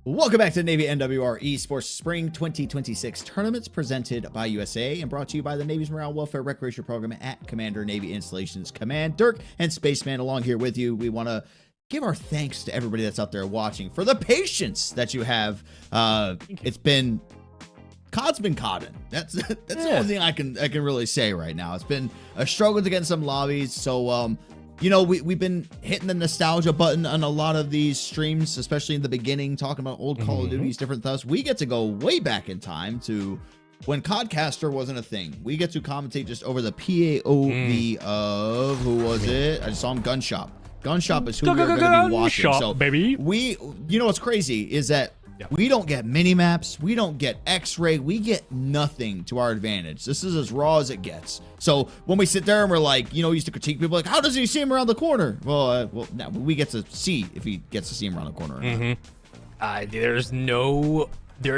Welcome back to the Navy MWR Esports Spring 2026 tournaments presented by USA and brought to you by the Navy's Morale Welfare Recreation Program at Commander Navy Installations Command. Dirk and Spaceman along here with you. We want to give our thanks to everybody that's out there watching for the patience that you have. It's been COD's been CODing. That's the only thing I can really say right now. It's been a struggle to get in some lobbies. So you know, we've been hitting the nostalgia button on a lot of these streams, especially in the beginning, talking about old Call of Duties, different stuff. We get to go way back in time to when CODcaster wasn't a thing. We get to commentate just over the PAOV of, who was it? I just saw him, Gun Shop. Gun Shop is who we're going to be watching. So baby. You know what's crazy is that we don't get mini maps, we don't get X-ray, we get nothing to our advantage. This is as raw as it gets. So when we sit there and we're like, you know, we used to critique people like, how does he see him around the corner? Well, now we get to see if he gets to see him around the corner or not. There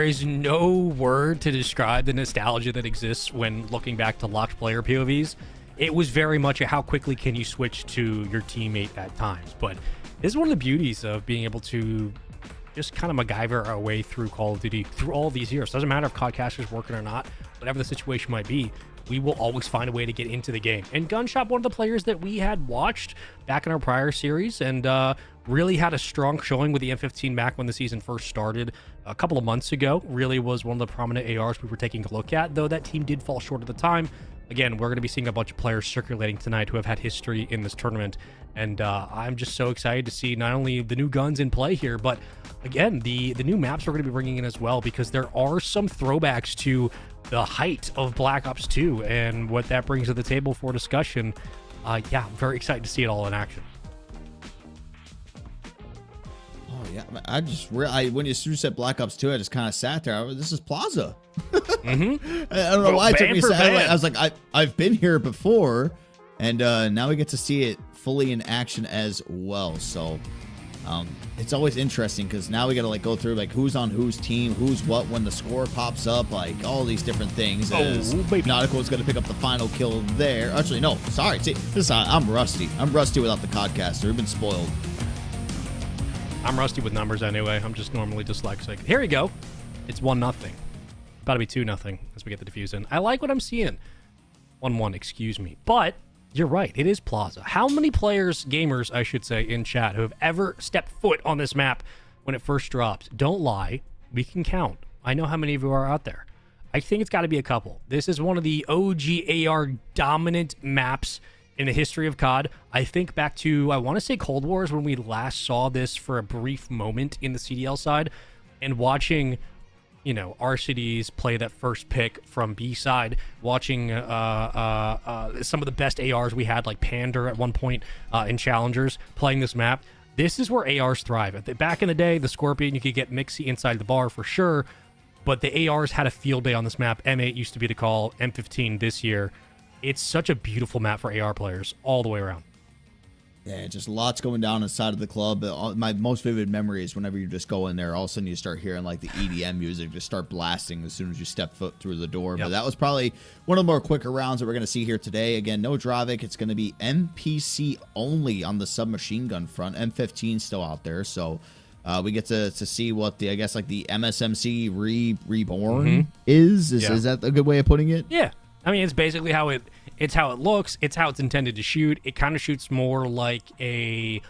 is no word to describe the nostalgia that exists when looking back to locked player POVs. It was very much a how quickly can you switch to your teammate at times. But this is one of the beauties of being able to just kind of MacGyver our way through Call of Duty through all these years. Doesn't matter if CODcaster's working or not, whatever the situation might be, we will always find a way to get into the game. And Gunshop, one of the players that we had watched back in our prior series and really had a strong showing with the M15 back when the season first started a couple of months ago, really was one of the prominent ARs we were taking a look at, though that team did fall short at the time. Again, we're going to be seeing a bunch of players circulating tonight who have had history in this tournament, and I'm just so excited to see not only the new guns in play here, but again, the new maps we're going to be bringing in as well, because there are some throwbacks to the height of Black Ops 2 and what that brings to the table for discussion. Yeah, I'm very excited to see it all in action. Oh yeah, I just when you said Black Ops 2, I just kind of sat there. This is Plaza. I don't know why it took me a second. I was like, I've been here before, and now we get to see it fully in action as well. So it's always interesting because now we got to like go through like who's on whose team, who's what when the score pops up, like all these different things. Nautical is going to pick up the final kill there. Actually, no, sorry. See, I'm rusty. I'm rusty without the CODcaster. We've been spoiled. I'm rusty with numbers anyway. I'm just normally dyslexic. Here we go. It's 1-0. About to be 2-0 as we get the defuse in. I like what I'm seeing. 1-1, excuse me. But you're right. It is Plaza. How many players, gamers, I should say, in chat who have ever stepped foot on this map when it first dropped? Don't lie. We can count. I know how many of you are out there. I think it's got to be a couple. This is one of the OG AR dominant maps in the history of COD. I think back to, I want to say Cold Wars when we last saw this for a brief moment in the CDL side, and watching, you know, RCDs play that first pick from B side, watching some of the best ARs we had, like Pander at one point in Challengers, playing this map. This is where ARs thrive. Back in the day, the Scorpion, you could get Mixie inside the bar for sure, but the ARs had a field day on this map. M8 used to be to call, M15 this year. It's such a beautiful map for AR players all the way around. Yeah, just lots going down inside of the club. My most vivid memory is whenever you just go in there, all of a sudden you start hearing like the EDM music just start blasting as soon as you step foot through the door. But that was probably one of the more quicker rounds that we're going to see here today. Again, no Dravik. It's going to be MPC only on the submachine gun front. M15 still out there. So we get to see what the, I guess, like the MSMC reborn is. Is that a good way of putting it? Yeah. I mean, it's basically how it looks. It's how it's intended to shoot. It kind of shoots more like a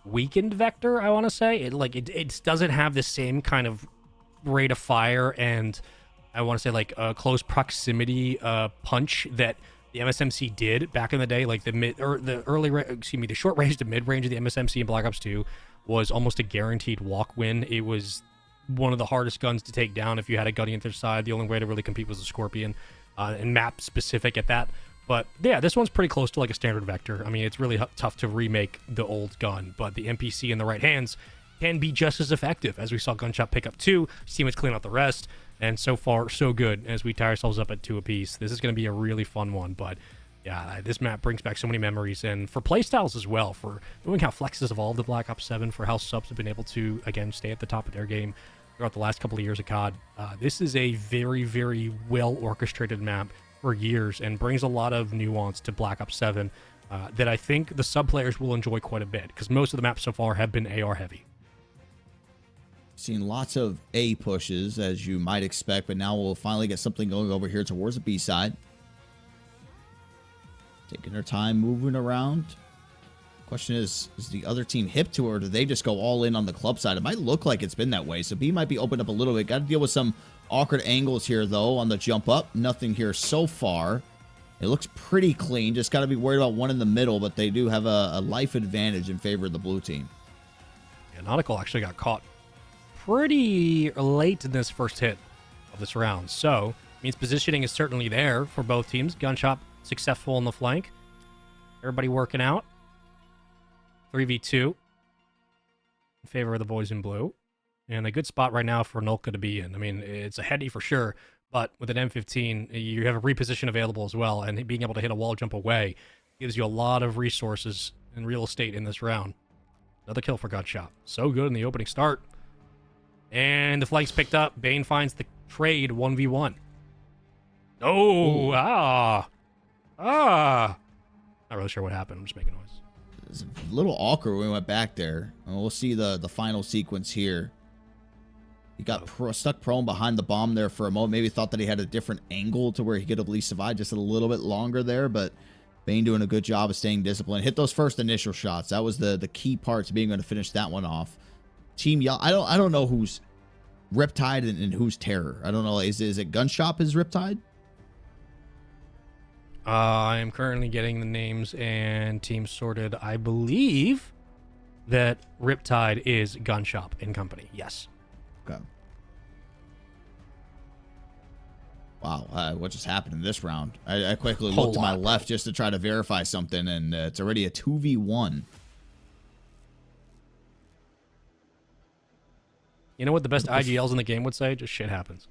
weakened Vector, I want to say. It doesn't have the same kind of rate of fire and I want to say like a close proximity punch that the MSMC did back in the day, like the short range to mid range of the MSMC in Black Ops 2 was almost a guaranteed walk win. It was one of the hardest guns to take down if you had a gunny on their side. The only way to really compete was the Scorpion, and map specific at that. But yeah, this one's pretty close to like a standard vector. I mean, it's really tough to remake the old gun, but the NPC in the right hands can be just as effective, as we saw Gunshot pick up 2. Teammates clean out the rest, and so far so good as we tie ourselves up at 2 apiece. This is going to be a really fun one, but yeah, this map brings back so many memories, and for playstyles as well, for knowing how Flex has evolved in Black Ops 7, for how subs have been able to, again, stay at the top of their game throughout the last couple of years of COD. This is a very, very well-orchestrated map for years and brings a lot of nuance to Black Ops 7 that I think the sub players will enjoy quite a bit, because most of the maps so far have been AR heavy. Seen lots of A pushes, as you might expect, but now we'll finally get something going over here towards the B side. Taking their time, moving around. Question is the other team hip to her, or do they just go all in on the club side? It might look like it's been that way, so B might be opened up a little bit. Got to deal with some awkward angles here, though, on the jump up. Nothing here so far. It looks pretty clean. Just got to be worried about one in the middle, but they do have a life advantage in favor of the blue team. Yeah, Nautical actually got caught pretty late in this first hit of this round, so means positioning is certainly there for both teams. Gunshot successful on the flank. Everybody working out. 3v2 in favor of the boys in blue. And a good spot right now for Nolka to be in. I mean, it's a heady for sure, but with an M15, you have a reposition available as well, and being able to hit a wall jump away gives you a lot of resources and real estate in this round. Another kill for Gunshot. So good in the opening start. And the flank's picked up. Bane finds the trade 1v1. Oh, not really sure what happened. I'm just making noise. It's a little awkward when we went back there. And we'll see the final sequence here. He got stuck prone behind the bomb there for a moment. Maybe thought that he had a different angle to where he could at least survive just a little bit longer there. But Bane doing a good job of staying disciplined. Hit those first initial shots. That was the key part to being able to finish that one off. Team Yell. I don't know who's Riptide and who's Terror. I don't know. Is it Gunshop is Riptide? I am currently getting the names and teams sorted. I believe that Riptide is Gunshop and company. Yes. Okay. Wow, what just happened in this round? I quickly looked to my left just to try to verify something, and it's already a 2v1. You know what the best IGLs in the game would say? Just shit happens.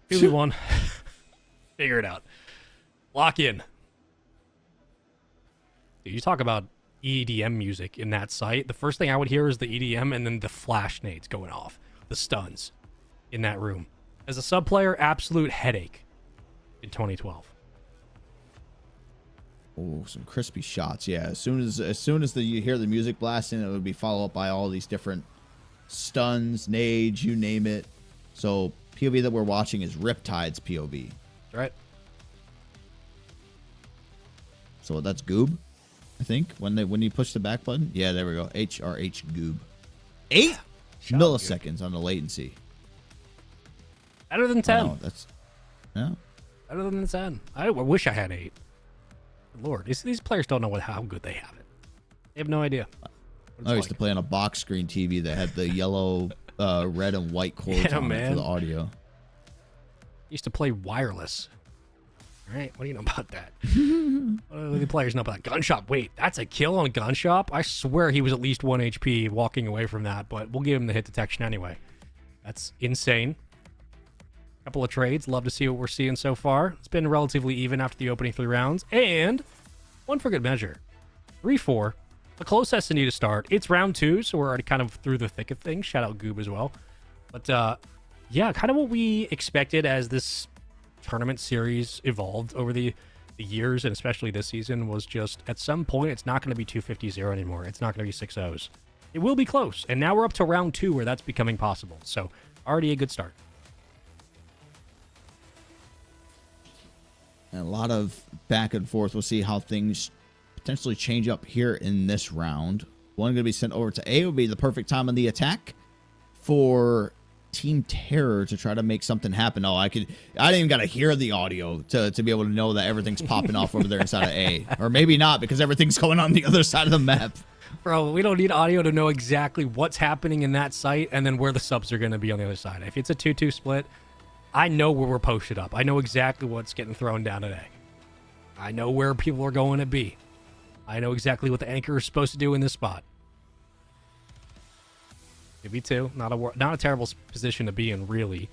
2v1. Figure it out. Lock in. Dude, you talk about EDM music in that site. The first thing I would hear is the EDM and then the flash nades going off. The stuns in that room. As a sub player, absolute headache in 2012. Oh, some crispy shots. Yeah, as soon as you hear the music blasting, it would be followed up by all these different stuns, nades, you name it. So POV that we're watching is Riptide's POV. That's right. So that's Goob, I think, when you push the back button. Yeah, there we go. HRH Goob. 8 milliseconds on the latency. Better than 10. That's yeah. Better than 10. I wish I had 8. Lord, these players don't know how good they have it. They have no idea. I used to play on a box screen TV that had the yellow, red, and white cords on it for the audio. Used to play wireless. All right, what do you know about that? What do the players know about that? Gunshop. Wait, that's a kill on Gunshop? I swear he was at least 1 HP walking away from that, but we'll give him the hit detection anyway. That's insane. Couple of trades. Love to see what we're seeing so far. It's been relatively even after the opening 3 rounds. And one for good measure. 3-4. A close S&D to start. It's round 2, so we're already kind of through the thick of things. Shout out Goob as well. But yeah, kind of what we expected as this tournament series evolved over the years, and especially this season, was just at some point it's not going to be 250-0 anymore. It's not going to be 6-0s. It will be close. And now we're up to round 2 where that's becoming possible. So already a good start. And a lot of back and forth. We'll see how things potentially change up here in this round. One going to be sent over to A. Will be the perfect time on the attack for Team Terror to try to make something happen. Oh, I didn't even got to hear the audio to be able to know that everything's popping off over there inside of A. Or maybe not, because everything's going on the other side of the map. Bro, we don't need audio to know exactly what's happening in that site and then where the subs are going to be on the other side. If it's a 2-2 split, I know where we're posted up. I know exactly what's getting thrown down today. I know where people are going to be. I know exactly what the anchor is supposed to do in this spot. 2v2, not a terrible position to be in, really.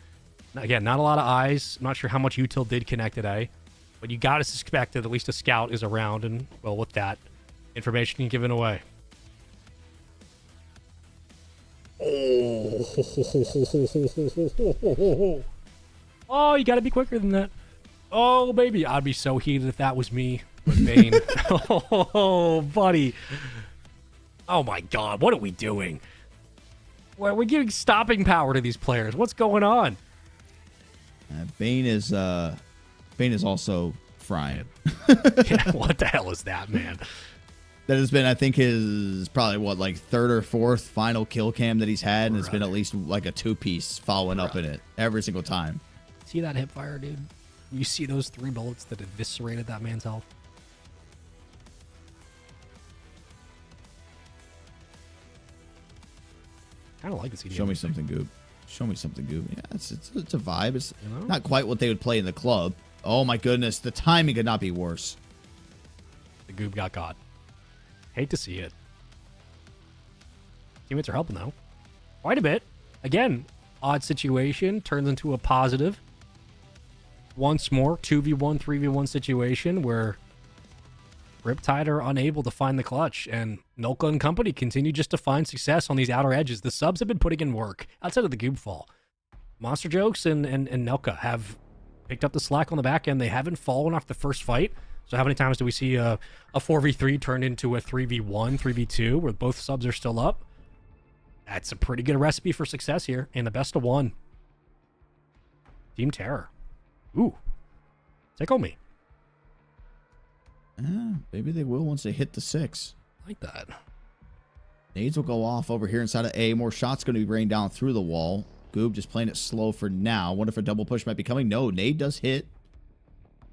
Again, not a lot of eyes. I'm not sure how much util did connect today, but you got to suspect that at least a scout is around, and, well, with that information given away. Oh, you got to be quicker than that. Oh, baby. I'd be so heated if that was me with Bane. Oh, buddy. Oh, my God. What are we doing? We're giving stopping power to these players. What's going on? Bane is also frying. Yeah, what the hell is that, man? That has been, I think, his probably like third or fourth final kill cam that he's had, and it's been at least like a 2-piece following up in it every single time. See that hip fire, dude? You see those 3 bullets that eviscerated that man's health? Kind of like this. Show me something, Goob. Show me something, Goob. Yeah, it's a vibe. It's not quite what they would play in the club. Oh my goodness, the timing could not be worse. The Goob got caught. Hate to see it. Teammates are helping, though. Quite a bit. Again, odd situation turns into a positive. Once more, 2v1, 3v1 situation where Riptide are unable to find the clutch, and Nolka and company continue just to find success on these outer edges. The subs have been putting in work outside of the Goob fall. Monster Jokes and Nelka have picked up the slack on the back end. They haven't fallen off the first fight. So how many times do we see a 4v3 turned into a 3v1, 3v2, where both subs are still up? That's a pretty good recipe for success here, and the best of one. Team Terror. Ooh. Tickle me. Maybe they will once they hit the 6. I like that. Nades will go off over here inside of A. More shots going to be rained down through the wall. Goob just playing it slow for now. Wonder if a double push might be coming. No, Nade does hit.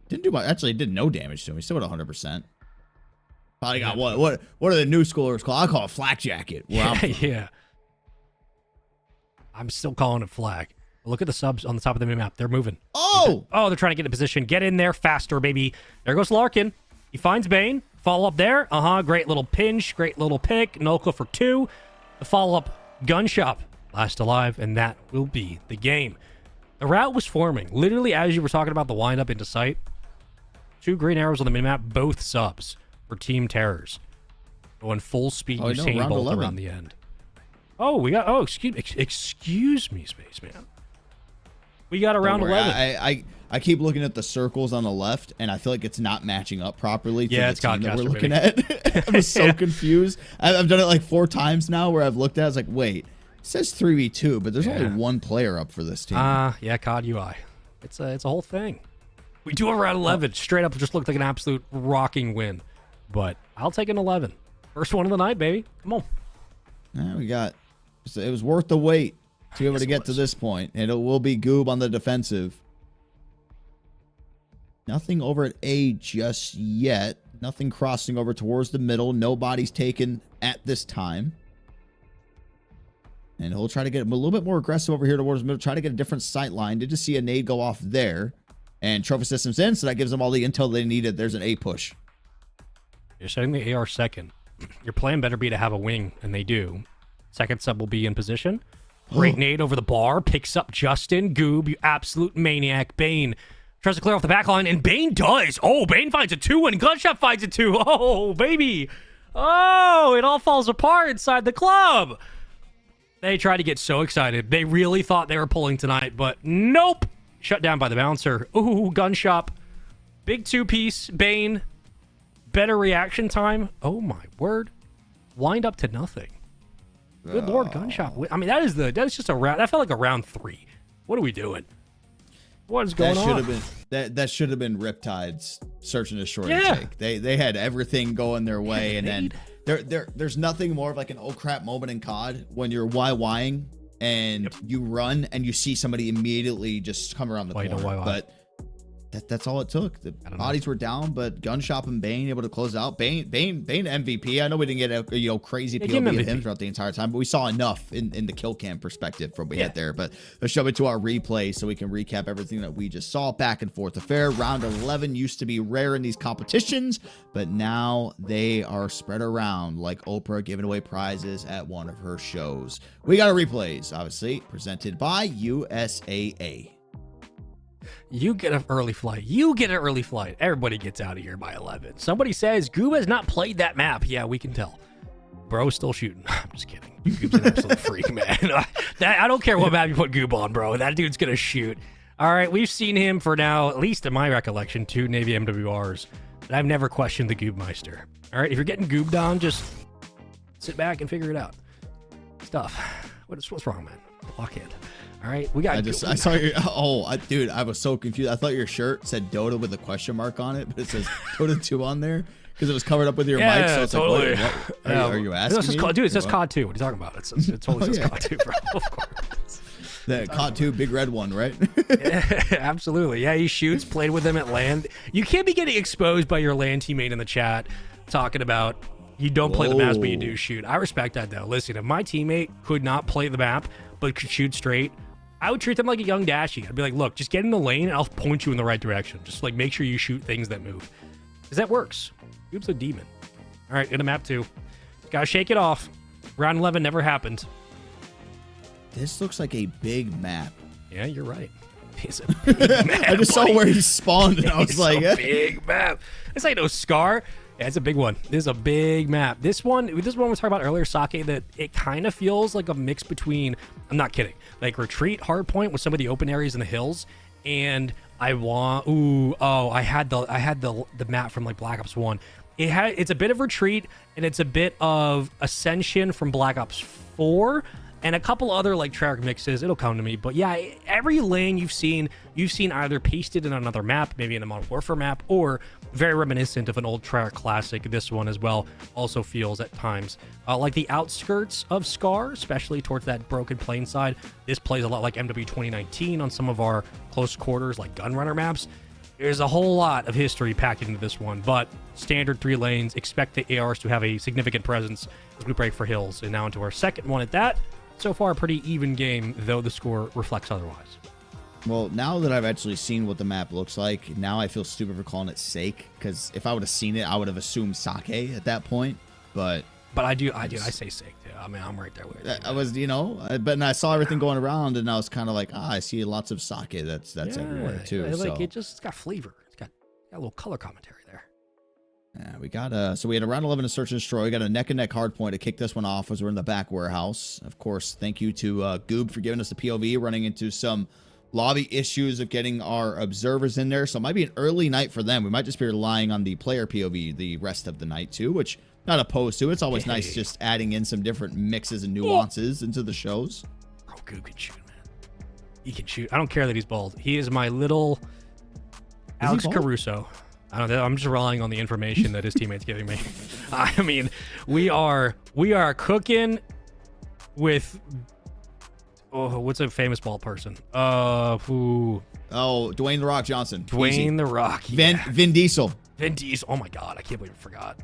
Didn't do much. Actually, did no damage to him. He's still at 100%. Probably got what are the new schoolers call? I call it flak jacket. Yeah. I'm still calling it flag. Look at the subs on the top of the map. They're moving. Oh, they're trying to get in position. Get in there faster, baby. There goes Larkin. He finds Bane. Follow up there. Great little pinch. Great little pick. Nolka for 2. The follow-up gun shop. Last alive, and that will be the game. The route was forming. Literally, as you were talking about the wind-up into sight, 2 green arrows on the minimap, both subs for Team Terrors. Going full speed, Usain Bolt around the end. Excuse me, Spaceman. We got around 11. I keep looking at the circles on the left, and I feel like it's not matching up properly to the team that we're looking at. I'm so confused. I've done it like 4 times now where I've looked at it. I was like, wait, it says 3v2, but there's only 1 player up for this team. Yeah, COD UI. It's a whole thing. We do around 11. Straight up, just looked like an absolute rocking win. But I'll take an 11. First one of the night, baby. Come on. We got. It was worth the wait to be able to get to this point, and it will be Goob on the defensive. Nothing over at A just yet. Nothing crossing over towards the middle. Nobody's taken at this time. And he'll try to get a little bit more aggressive over here towards the middle. Try to get a different sight line. Did just see a nade go off there. And Trophy Systems in, so that gives them all the intel they needed. There's an A push. You're setting the AR second. Your plan better be to have a wing, and they do. Second sub will be in position. Great nade over the bar. Picks up Justin. Goob, you absolute maniac. Bane tries to clear off the back line, and Bane does. Oh, Bane finds a 2, and Gunshot finds a 2. Oh, baby. Oh, it all falls apart inside the club. They tried to get so excited. They really thought they were pulling tonight, but nope. Shut down by the bouncer. Ooh, gun shop. Big 2-piece. Bane. Better reaction time. Oh, my word. Wind up to nothing. Good Lord, gun shop. I mean, that's just a round. That felt like a round 3. What are we doing? What is going on? That should have been Riptide's search and destroy take. They had everything going their way, and then there's nothing more of like an oh crap moment in COD when you're YYing and you run and you see somebody immediately just come around the corner. But that's all it took. The bodies were down, but Gunshop and Bane able to close out. Bane MVP. I know we didn't get a crazy POV of him throughout the entire time, but we saw enough in the kill cam perspective from we had there. But let's show it to our replay so we can recap everything that we just saw. Back and forth affair. Round 11 used to be rare in these competitions, but now they are spread around like Oprah giving away prizes at one of her shows. We got our replays, obviously, presented by USAA. You get an early flight. You get an early flight. Everybody gets out of here by 11. Somebody says, Goob has not played that map. Yeah, we can tell. Bro's still shooting. I'm just kidding. Goob's an absolute freak, man. I don't care what map you put Goob on, bro. That dude's going to shoot. All right, we've seen him for now, at least in my recollection, 2 Navy MWRs. But I've never questioned the Goobmeister. All right, if you're getting Goobed on, just sit back and figure it out. Stuff. What's wrong, man? Blockhead. All right, we got. I saw your. Dude, I was so confused. I thought your shirt said Dota with a question mark on it, but it says Dota 2 on there because it was covered up with your mic. So it's totally. Like, what are you asking me? Dude, it says COD 2. What are you talking about? It totally says COD 2, bro. Of course. The COD 2, big red one, right? Yeah, absolutely. Yeah, he shoots. Played with them at LAN. You can't be getting exposed by your LAN teammate in the chat talking about you don't play the maps, but you do shoot. I respect that though. Listen, if my teammate could not play the map but could shoot straight, I would treat them like a young Dashie. I'd be like, look, just get in the lane and I'll point you in the right direction. Just like make sure you shoot things that move. Because that works. Goob's a demon. All right, into map 2. Gotta shake it off. Round 11 never happened. This looks like a big map. Yeah, you're right. It's a big map. I just saw where he spawned and I was like, a big map. It's like no Scar. Yeah, it's a big one. This is a big map. This one we talked about earlier, Sake, that it kind of feels like a mix between, I'm not kidding, like Retreat, Hardpoint with some of the open areas in the hills, and I had the map from like Black Ops 1. It's a bit of Retreat and it's a bit of Ascension from Black Ops 4. And a couple other like Treyarch mixes, it'll come to me. But yeah, every lane you've seen either pasted in another map, maybe in a Modern Warfare map, or very reminiscent of an old Treyarch classic. This one as well also feels at times like the outskirts of Scar, especially towards that Broken Plain side. This plays a lot like MW 2019 on some of our close quarters, like Gunrunner maps. There's a whole lot of history packed into this one, but standard 3 lanes. Expect the ARs to have a significant presence as we break for hills. And now into our second one at that. So far, a pretty even game, though the score reflects otherwise. Well, now that I've actually seen what the map looks like, now I feel stupid for calling it Sake, because if I would have seen it, I would have assumed Sake at that point. But I say Sake too. I mean, I'm right there with you. I was, but I saw everything going around, and I was kind of like, I see lots of Sake. That's everywhere too. Like it's got flavor. It's got a little color commentary there. Yeah, we got so we had a round 11 to search and destroy. We got a neck and neck hard point to kick this one off as we're in the back warehouse. Of course, thank you to Goob for giving us the POV, running into some lobby issues of getting our observers in there. So it might be an early night for them. We might just be relying on the player POV the rest of the night too, which not opposed to. It's always nice just adding in some different mixes and nuances into the shows. Bro, Goob can shoot, man. He can shoot. I don't care that he's bald. He is my little Alex Caruso. I don't know. I'm just relying on the information that his teammates giving me. I mean, we are cooking with what's a famous bald person? Dwayne The Rock Johnson. Dwayne The Rock. Yeah. Vin Diesel. Vin Diesel. Oh my God, I can't believe I forgot.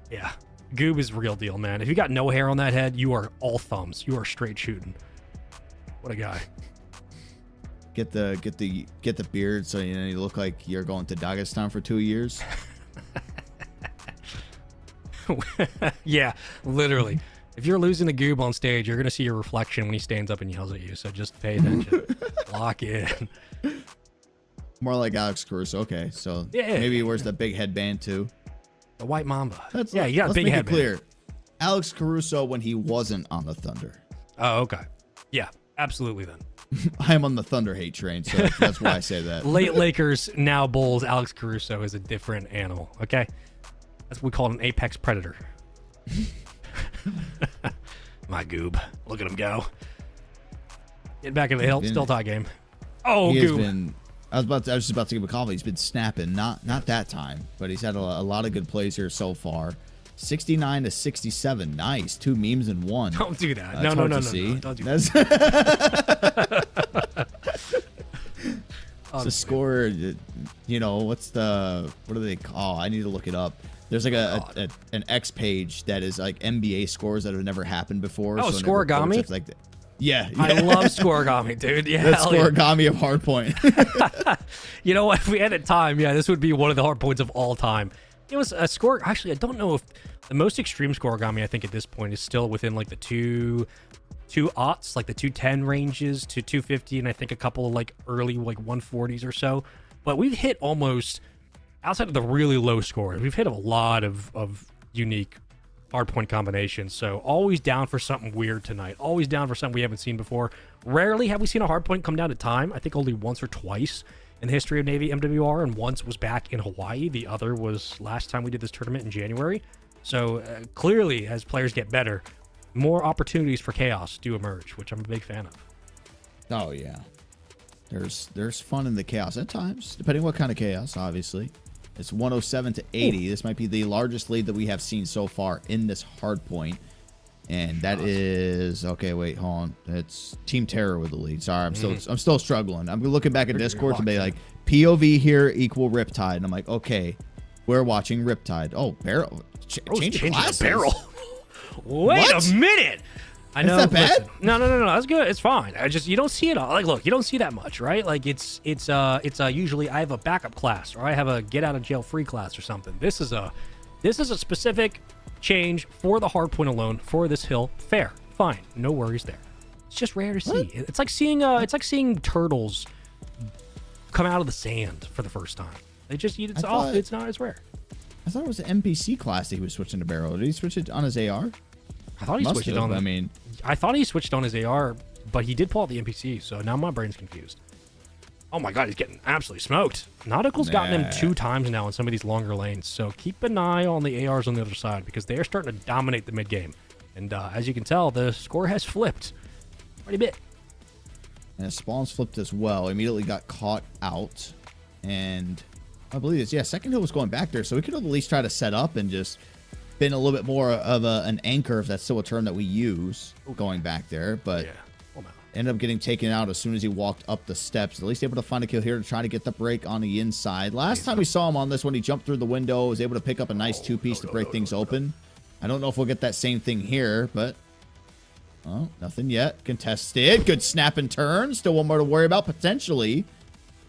Yeah, Goob is real deal, man. If you got no hair on that head, you are all thumbs. You are straight shooting. What a guy. Get the beard so you look like you're going to Dagestan for 2 years. Yeah, literally. If you're losing the Goob on stage, you're gonna see your reflection when he stands up and yells at you. So just pay attention. Lock in. More like Alex Caruso. Okay, so maybe he wears the big headband too. The white mamba. You got a big headband. Clear. Alex Caruso when he wasn't on the Thunder. Oh, okay. Yeah, absolutely then. I am on the Thunder hate train, so that's why I say that. Late Lakers, now Bulls. Alex Caruso is a different animal. Okay, that's what we call an apex predator. My Goob, look at him go. Get back in the hill. Still tie game. Oh, Goob. I was just about to give a call. He's been snapping. Not that time, but he's had a lot of good plays here so far. 69 to 67. Nice. 2 memes in one. Don't do that. That's No, hard no, to no, see. no. Don't do That's that. The score, you know, what do they call? I need to look it up. There's like an X page that is like NBA scores that have never happened before. Oh, so scoregami? It's like yeah. I love scoregami, dude. Yeah, that's scoregami of hardpoint. You know what? If we had a time, yeah, this would be one of the hard points of all time. It was a score. Actually, I don't know if the most extreme scoregami, I think at this point, is still within like the two aughts, like the 210 ranges to 250, and I think a couple of like early like 140s or so. But we've hit almost, outside of the really low scores, we've hit a lot of unique hardpoint combinations. So always down for something weird tonight. Always down for something we haven't seen before. Rarely have we seen a hardpoint come down to time. I think only once or twice in the history of Navy MWR, and once was back in Hawaii. The other was last time we did this tournament in January. So clearly, as players get better, more opportunities for chaos do emerge, which I'm a big fan of. Oh yeah, there's fun in the chaos at times, depending what kind of chaos. Obviously, it's 107 to 80. This might be the largest lead that we have seen so far in this hard point, and that is okay. Wait, hold on. It's Team Terror with the lead. Sorry, I'm still struggling. I'm looking back at Discord and be like, POV here equal Riptide, and I'm like, okay, we're watching Riptide. Oh, barrel. Change classes. Barrel. Wait a minute. I know. Is that bad? No. That's good. It's fine. You don't see it all. Like, look, you don't see that much, right? Like, it's usually I have a backup class or I have a get out of jail free class or something. This is a specific change for the hard point alone for this hill. Fair, fine, no worries there. It's just rare to see. It's like seeing turtles come out of the sand for the first time. They just eat it off. It's not as rare. I thought it was an NPC class that he was switching to barrel. Did he switch it on his AR? I thought he switched it on. I thought he switched on his AR, but he did pull out the NPC. So now my brain's confused. Oh my god, he's getting absolutely smoked. Nautical's gotten him 2 times now in some of these longer lanes. So keep an eye on the ARs on the other side because they are starting to dominate the mid game. And as you can tell, the score has flipped quite a bit. And Spawn's flipped as well. Immediately got caught out, and I believe it's second hill was going back there, so we could at least try to set up and just been a little bit more of an anchor, if that's still a term that we use, going back there. But ended up getting taken out as soon as he walked up the steps. At least able to find a kill here to try to get the break on the inside. Last time we saw him on this one, he jumped through the window, was able to pick up a nice 2-piece to break things open. I don't know if we'll get that same thing here, but oh, nothing yet. Contested. Good snap and turn. Still one more to worry about potentially.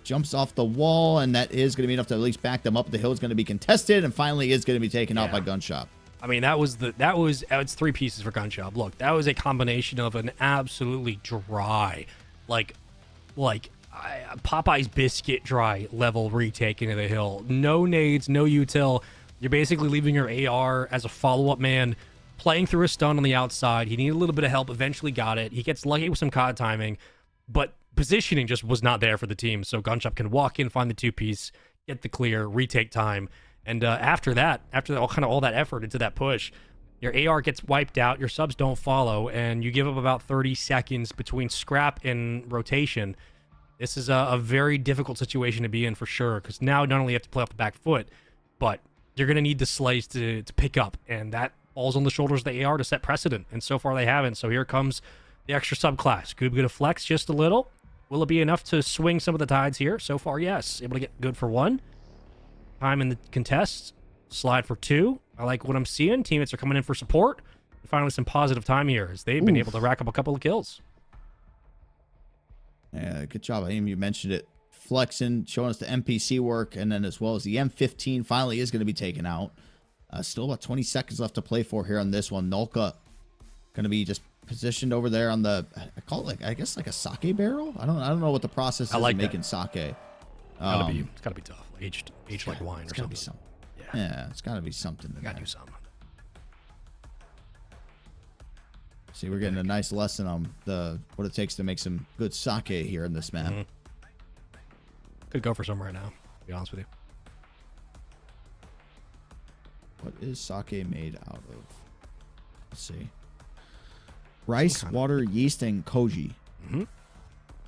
Jumps off the wall, and that is going to be enough to at least back them up. The hill is going to be contested, and finally is going to be taken out by Gunshop. I mean, it's 3 pieces for Gunshop. Look, that was a combination of an absolutely dry, like Popeye's biscuit dry level retake into the hill. No nades, no util. You're basically leaving your AR as a follow-up man, playing through a stun on the outside. He needed a little bit of help, eventually got it. He gets lucky with some COD timing, but positioning just was not there for the team. So Gunshop can walk in, find the 2-piece, get the clear, retake time. And after all that effort into that push, your AR gets wiped out, your subs don't follow, and you give up about 30 seconds between scrap and rotation. This is a very difficult situation to be in for sure, because now not only you have to play off the back foot, but you're going to need the slays to pick up, and that falls on the shoulders of the AR to set precedent, and so far they haven't. So here comes the extra subclass. Goob gonna flex just a little. Will it be enough to swing some of the tides here? So far, yes. Able to get good for 1. Time in the contests. Slide for 2. I like what I'm seeing. Teammates are coming in for support. And finally, some positive time here as they've been able to rack up a couple of kills. Yeah, good job, Aim. You mentioned it. Flexing, showing us the NPC work, and then as well as the M15 finally is going to be taken out. Still about 20 seconds left to play for here on this one. Nolka going to be just positioned over there on the, I call it, I guess like a sake barrel. I don't know what the process is of making sake. It's gotta be tough. Aged like wine or something. Yeah, it's gotta be something. Gotta do something. See, we're getting a nice lesson on what it takes to make some good sake here in this map. Could go for some right now, to be honest with you. What is sake made out of? Let's see. Rice, water, yeast, and koji.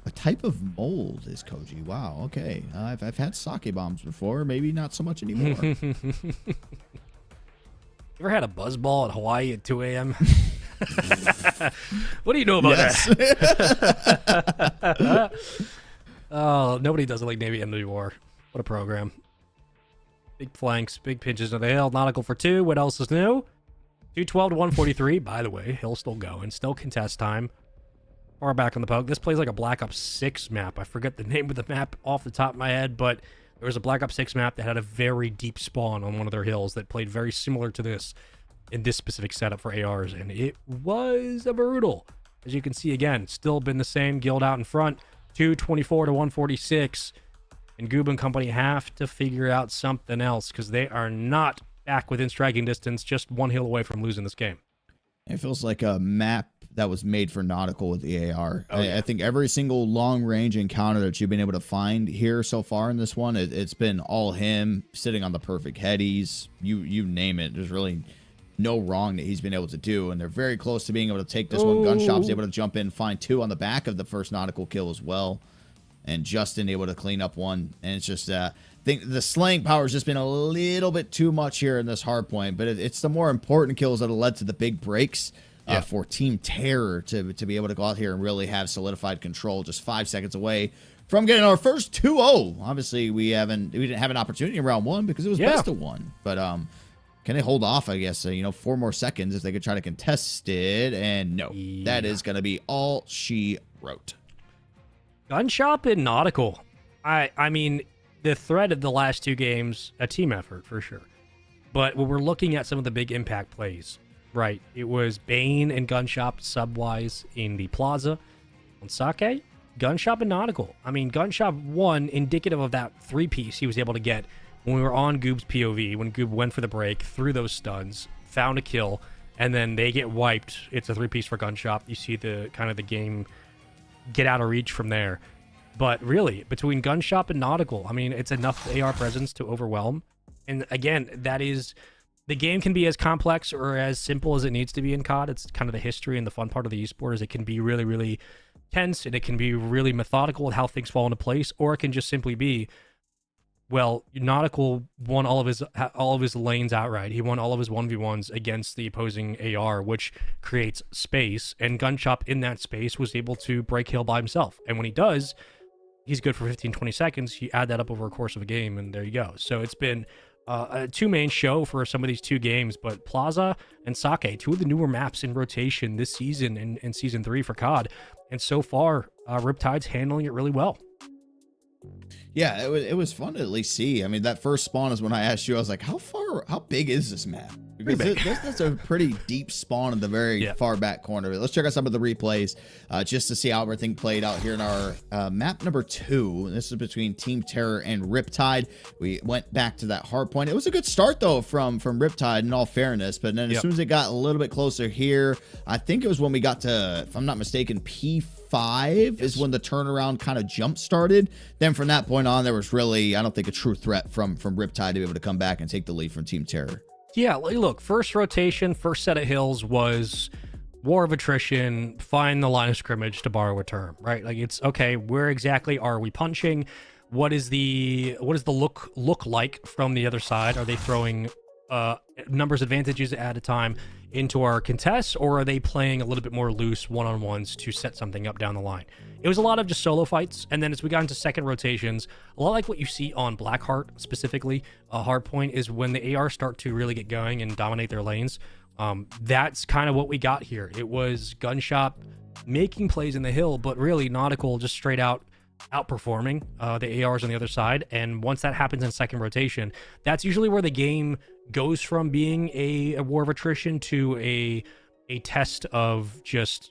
A type of mold is koji. Wow, okay. I've had sake bombs before. Maybe not so much anymore. Ever had a buzz ball at Hawaii at 2 a.m.? What do you know about that? Oh, nobody does it like Navy MWR. What a program. Big flanks, big pinches to the hill. Nautical for 2. What else is new? 212 to 143. By the way, Hill's still going. Still contest time. Far back on the poke. This plays like a Black Ops 6 map. I forget the name of the map off the top of my head, but there was a Black Ops 6 map that had a very deep spawn on one of their hills that played very similar to this in this specific setup for ARs, and it was a brutal. As you can see, again, still been the same. Guild out in front, 224 to 146. And Goob and company have to figure out something else because they are not back within striking distance, just one hill away from losing this game. It feels like a map that was made for Nautical with the AR. Oh, yeah. I think every single long-range encounter that you've been able to find here so far in this one, it's been all him sitting on the perfect headies. You name it. There's really no wrong that he's been able to do, and they're very close to being able to take this one. Gunshop's able to jump in, find 2 on the back of the first Nautical kill as well, and Justin able to clean up 1. And it's just I think the slaying power has just been a little bit too much here in this hard point, but it's the more important kills that have led to the big breaks. For Team Terror to be able to go out here and really have solidified control, just 5 seconds away from getting our first 2-0. Obviously, we didn't have an opportunity in round 1 because it was best of 1. But can they hold off? I guess 4 more seconds if they could try to contest it. And no, that is going to be all she wrote. Gunshop and Nautical. I mean, the threat of the last 2 games, a team effort for sure. But when we're looking at some of the big impact plays. Right. It was Bane and Gunshop sub-wise in the Plaza. On Sake, Gunshop and Nautical. I mean, Gunshop won, indicative of that 3-piece he was able to get when we were on Goob's POV, when Goob went for the break, threw those stuns, found a kill, and then they get wiped. It's a 3-piece for Gunshop. You see the kind of the game get out of reach from there. But really, between Gunshop and Nautical, I mean, it's enough AR presence to overwhelm. And again, that is... The game can be as complex or as simple as it needs to be in COD. It's kind of the history and the fun part of the esport is it can be really, really tense and it can be really methodical with how things fall into place, or it can just simply be, well, Nautical won all of his lanes outright. He won all of his 1v1s against the opposing AR, which creates space, and Gunshop in that space was able to break hill by himself. And when he does, he's good for 15, 20 seconds. You add that up over a course of a game, and there you go. So it's been a 2-main show for some of these 2 games, but Plaza and Sake, 2 of the newer maps in rotation this season and Season 3 for COD. And so far, Riptide's handling it really well. Yeah, it was fun to at least see. I mean, that first spawn is when I asked you, I was like, how big is this map? Because that's a pretty deep spawn in the very far back corner. Let's check out some of the replays just to see how everything played out here in our map number 2. This is between Team Terror and Riptide. We went back to that hard point. It was a good start, though, from Riptide, in all fairness. But then as soon as it got a little bit closer here, I think it was when we got to, if I'm not mistaken, P5 is when the turnaround kind of jump started. Then from that point on, there was really, I don't think, a true threat from Riptide to be able to come back and take the lead from Team Terror. Yeah, look, first rotation, first set of hills was war of attrition, find the line of scrimmage, to borrow a term, right? Like, it's okay, where exactly are we punching? What is the look like from the other side? Are they throwing numbers advantages at a time into our contests, or are they playing a little bit more loose one-on-ones to set something up down the line? It was a lot of just solo fights, and then as we got into second rotations, a lot like what you see on Blackheart specifically, a hardpoint is when the AR start to really get going and dominate their lanes. That's kind of what we got here. It was Gunshop making plays in the hill, but really Nautical just straight out outperforming the ARs on the other side. And once that happens in second rotation, that's usually where the game goes from being a war of attrition to a test of just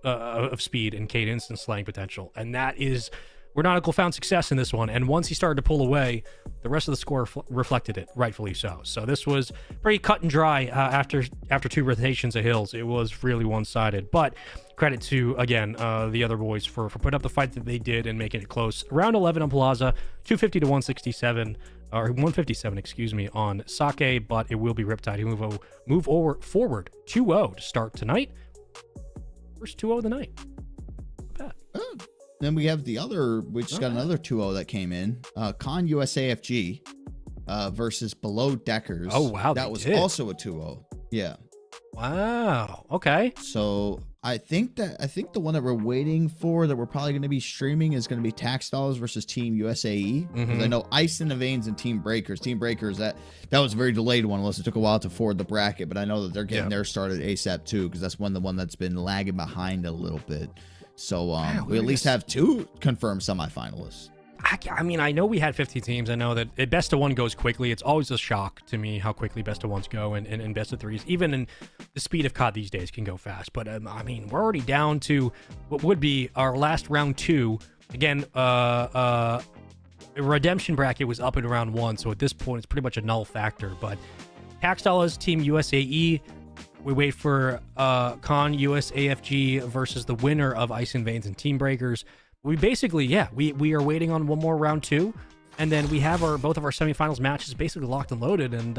of speed and cadence and slaying potential. And that is where Nautical found success in this one. And once he started to pull away, the rest of the score reflected it, rightfully so. So this was pretty cut and dry after 2 rotations of hills. It was really one-sided. But credit to, again, the other boys for putting up the fight that they did and making it close. Round 11 on Plaza, 250 to 167, or 157, excuse me, on Sake, but it will be Riptide who move forward 2-0 to start tonight. First 2-0 of the night. Not bad. Then we have the other, we just got another 2-0 that came in. Con USAFG versus Below Deckers. Oh, wow, that they was did. also a 2-0. Yeah. Wow. Okay. So I think the one that we're waiting for that we're probably going to be streaming is going to be Tax Dollars versus Team USAE. Because I know Ice in the Veins and Team Breakers. Team Breakers, that was a very delayed one, unless it took a while to forward the bracket. But I know that they're getting theirs started ASAP too, because that's the one that's been lagging behind a little bit. So we at least have 2 confirmed semifinalists. I mean, I know we had 15 teams. I know that best of 1 goes quickly. It's always a shock to me how quickly best of 1s go, and best of 3s, even in the speed of COD these days, can go fast. But I mean, we're already down to what would be our last round 2. Again, redemption bracket was up in round 1, so at this point, it's pretty much a null factor. But Tax Dollars, Team USAE. We wait for Con USAFG versus the winner of Ice and Veins and Team Breakers. We basically, we are waiting on one more round 2, and then we have both of our semifinals matches basically locked and loaded, and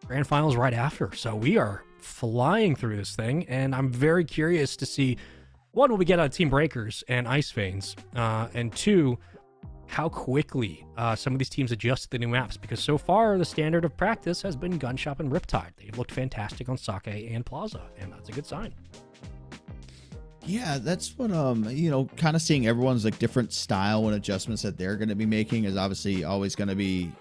grand finals right after. So we are flying through this thing, and I'm very curious to see, 1, what we get out of Team Breakers and Ice Veins, and 2, how quickly some of these teams adjust to the new maps, because so far the standard of practice has been Gunshop and Riptide. They've looked fantastic on Sake and Plaza, and that's a good sign. Yeah, that's what kind of seeing everyone's like different style and adjustments that they're going to be making is obviously always going to be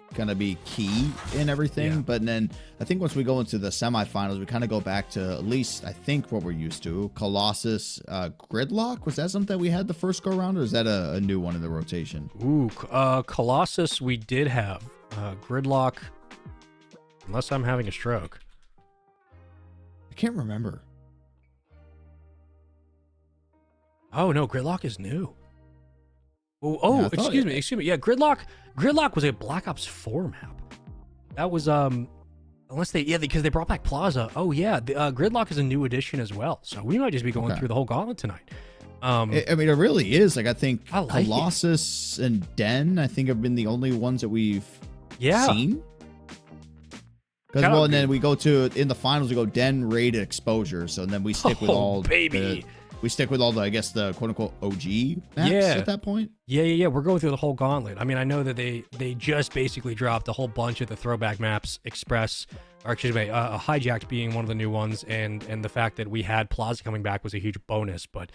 key in everything. Yeah. But then I think once we go into the semifinals, we kind of go back to at least I think what we're used to. Colossus, Gridlock, was that something that we had the first go around, or is that a new one in the rotation? Ooh, Colossus we did have. Gridlock, unless I'm having a stroke. I can't remember. Oh no, Gridlock is new. Oh, excuse me. Yeah, Gridlock was a Black Ops 4 map. That was because they brought back Plaza. Oh yeah, the Gridlock is a new addition as well. So we might just be going through the whole gauntlet tonight. I mean, it really is. Like I think Colossus and Den, I think have been the only ones that we've seen. Because and then we go to in the finals, we go Den, Raid, and Exposure. So then we stick with all we stick with all the, I guess, the quote-unquote OG maps at that point? Yeah. We're going through the whole gauntlet. I mean, I know that they just basically dropped a whole bunch of the throwback maps, Hijacked being one of the new ones, and the fact that we had Plaza coming back was a huge bonus. But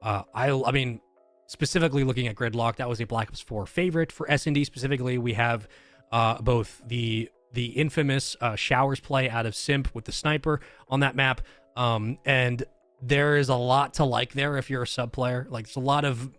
I mean, specifically looking at Gridlock, that was a Black Ops 4 favorite. For S&D specifically, we have both the infamous Showers play out of Simp with the sniper on that map, and there is a lot to like there if you're a sub player. Like there's a lot of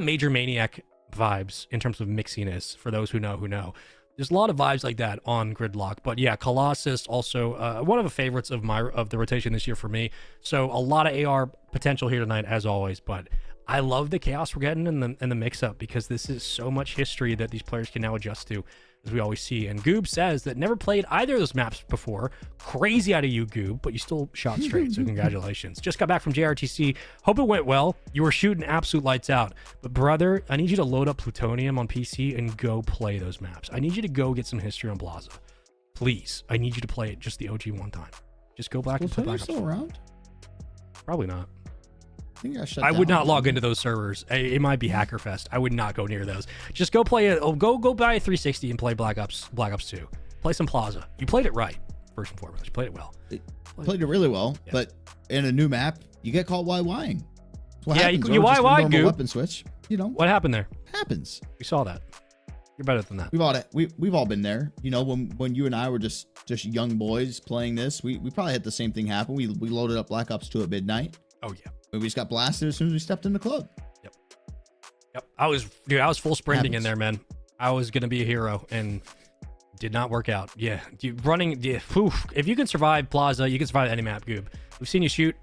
Major Maniac vibes in terms of mixiness for those who know. There's a lot of vibes like that on Gridlock. But yeah, Colossus also one of the favorites of the rotation this year for me. So a lot of AR potential here tonight as always. But I love the chaos we're getting in the mix up, because this is so much history that these players can now adjust to, as we always see. And Goob says that never played either of those maps before. Crazy out of you, Goob, but you still shot straight, so congratulations. Just got back from JRTC. Hope it went well. You were shooting absolute lights out. But brother, I need you to load up Plutonium on PC and go play those maps. I need you to go get some history on Plaza. Please, I need you to play it just the OG one time. Just go back and play Black Ops. Still around? Probably not. I would not log into those servers. It might be Hackerfest. I would not go near those. Just go play it. Go buy a 360 and play Black Ops 2. Play some Plaza. You played it right, first and foremost. You played it well. Played it really well, but in a new map, you get called YYing. Yeah, you YY, Goop. Weapon switch. You know what happened there? Happens. We saw that. You're better than that. We've all been there. You know, when you and I were just young boys playing this, we probably had the same thing happen. We loaded up Black Ops 2 at midnight. Oh yeah. We just got blasted as soon as we stepped in the club. Yep. I was full sprinting in there, man. I was gonna be a hero and did not work out. Yeah. If you can survive Plaza, you can survive any map, Goob. We've seen you shoot.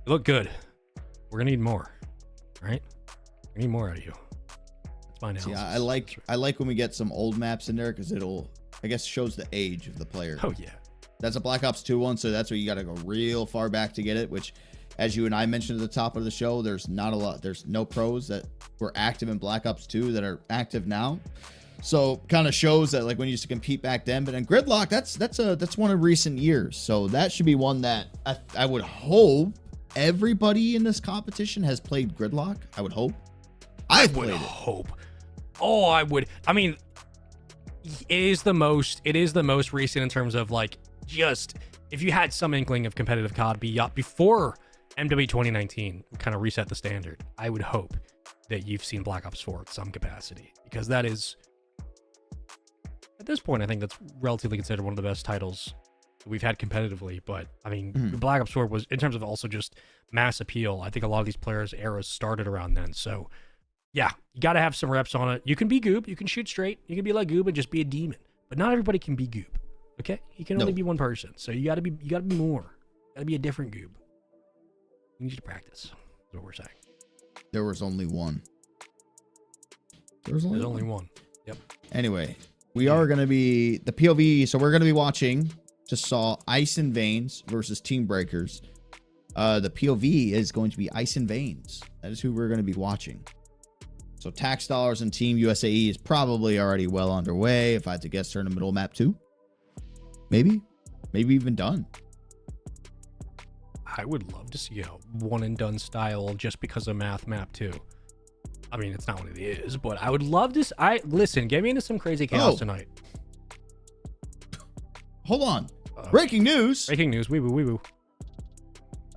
You look good. We're gonna need more. Right? We need more out of you. That's my analysis. Yeah, I like when we get some old maps in there, because it'll, I guess, shows the age of the player. Oh yeah. That's a Black Ops 2 one, so that's where you gotta go real far back to get it, which, as you and I mentioned at the top of the show, there's no pros that were active in Black Ops 2 that are active now. So kind of shows that like when you used to compete back then. But in Gridlock, that's one of recent years. So that should be one that I would hope everybody in this competition has played Gridlock. I would hope. I would hope. Oh, I would. I mean, It is the most recent in terms of like, just if you had some inkling of competitive COD before MW 2019 kind of reset the standard, I would hope that you've seen Black Ops 4 at some capacity, because that is, at this point, I think that's relatively considered one of the best titles we've had competitively. But I mean, Black Ops 4 was, in terms of also just mass appeal, I think a lot of these players' eras started around then. So yeah, you got to have some reps on it. You can be Goob, you can shoot straight, you can be like Goob and just be a demon, but not everybody can be Goob. Okay, you can only be one person, so you got to be more. Got to be a different Goob. You need to practice. Is what we're saying. There was only one. There's only one. Yep. Anyway, we are going to be the POV. So we're going to be watching. Just saw Ice and Veins versus Team Breakers. The POV is going to be Ice and Veins. That is who we're going to be watching. So Tax Dollars and Team USAE is probably already well underway. If I had to guess, they're in the middle map too. Maybe even done. I would love to see a one and done style just because of math map too. I mean, it's not what it is, but I would love this. Listen, get me into some crazy chaos tonight. Hold on. Breaking news. Breaking news. Wee woo.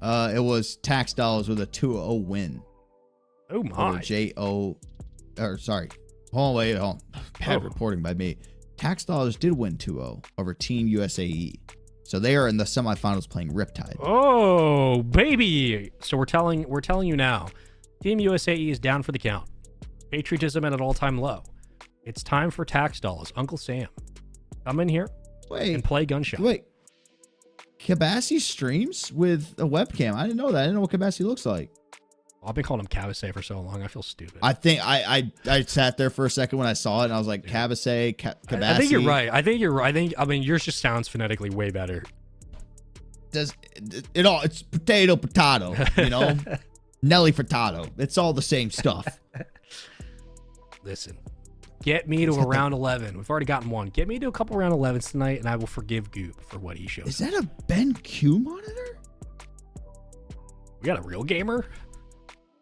It was Tax Dollars with a 2-0 win. Oh my. Sorry. Hold on. Bad reporting by me. Tax Dollars did win 2-0 over Team USAE. So they are in the semifinals playing Riptide. Oh, baby. So we're telling you now. Team USAE is down for the count. Patriotism at an all-time low. It's time for Tax Dollars. Uncle Sam, come in here and play Gunshot. Wait. Kabassi streams with a webcam. I didn't know that. I didn't know what Kabassi looks like. I've been calling him Cabasay for so long. I feel stupid. I think I sat there for a second when I saw it, and I was like, Cabasay, Kabassi. I think you're right. I mean, yours just sounds phonetically way better. Does it all? It's potato, you know? Nelly Furtado. It's all the same stuff. Listen, get me to a round 11. We've already gotten one. Get me to a couple round 11s tonight, and I will forgive Goop for what he showed. Is that a BenQ monitor? We got a real gamer?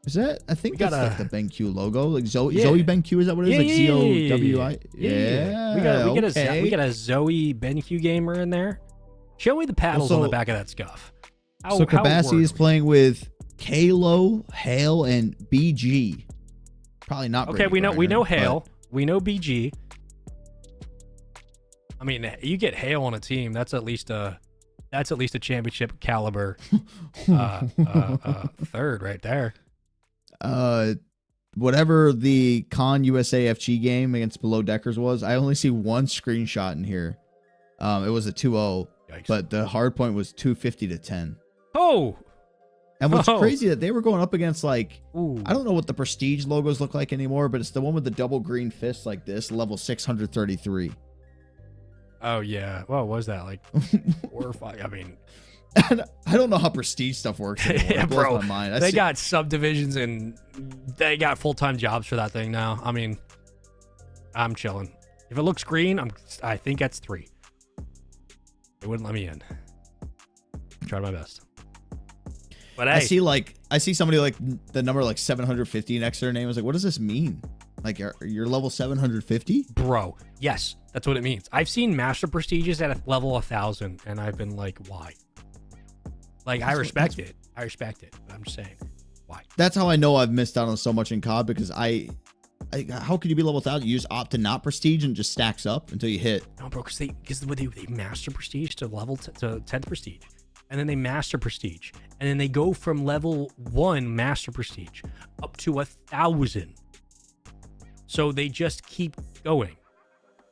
Is that? I think that's like the BenQ logo. Like Zoe BenQ, is that what it is? Like ZOWI? Yeah. We got a Zoe BenQ gamer in there. Show me the paddles on the back of that scuff. So Kabassi is playing with Kalo, Hale, and BG. Probably not. Okay, we know Hale. We know BG. I mean, you get Hale on a team. That's at least a championship caliber third right there. Whatever the Con USAFG game against Below Deckers was, I only see one screenshot in here. It was a 2-0, but the hard point was 250-10. Oh. And what's crazy that they were going up against, like, I don't know what the Prestige logos look like anymore, but it's the one with the double green fists like this, level 633. Oh yeah. Well, what was that, like 4 or 5? I mean, I don't know how Prestige stuff works anymore. Yeah, it blows bro. my mind. They got subdivisions and they got full-time jobs for that thing now. I mean, I'm chilling. If it looks green, I think that's 3. They wouldn't let me in. I tried my best. But hey, I see somebody like the number like 750 next to their name. I was like, what does this mean? Like you're level 750? Bro, yes, that's what it means. I've seen Master Prestiges at a level 1,000, and I've been like, why? Like, I respect it. I respect it. But I'm just saying, why? That's how I know I've missed out on so much in COD, because how could you be level 1,000? You just opt to not Prestige and just stacks up until you hit. No, bro, because they Master Prestige to level to 10th Prestige. And then they Master Prestige. And then they go from level 1 Master Prestige up to 1,000. So they just keep going.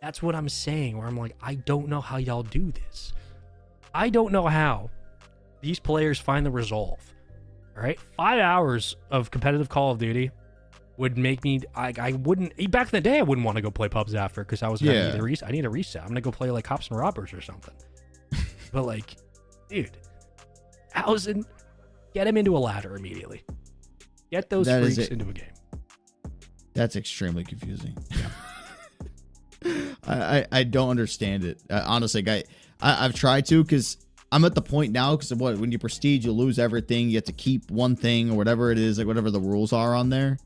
That's what I'm saying, where I'm like, I don't know how y'all do this. I don't know how these players find the resolve. All right? 5 hours of competitive Call of Duty would make me, I wouldn't, back in the day, I wouldn't want to go play pubs after, because I was going to I need a reset. I'm going to go play like Cops and Robbers or something. But like, dude, 1,000, get him into a ladder immediately. Get those freaks into a game. That's extremely confusing. I don't understand it. Honestly, I've tried to, because I'm at the point now, because when you Prestige, you lose everything. You have to keep one thing or whatever it is, like whatever the rules are on there.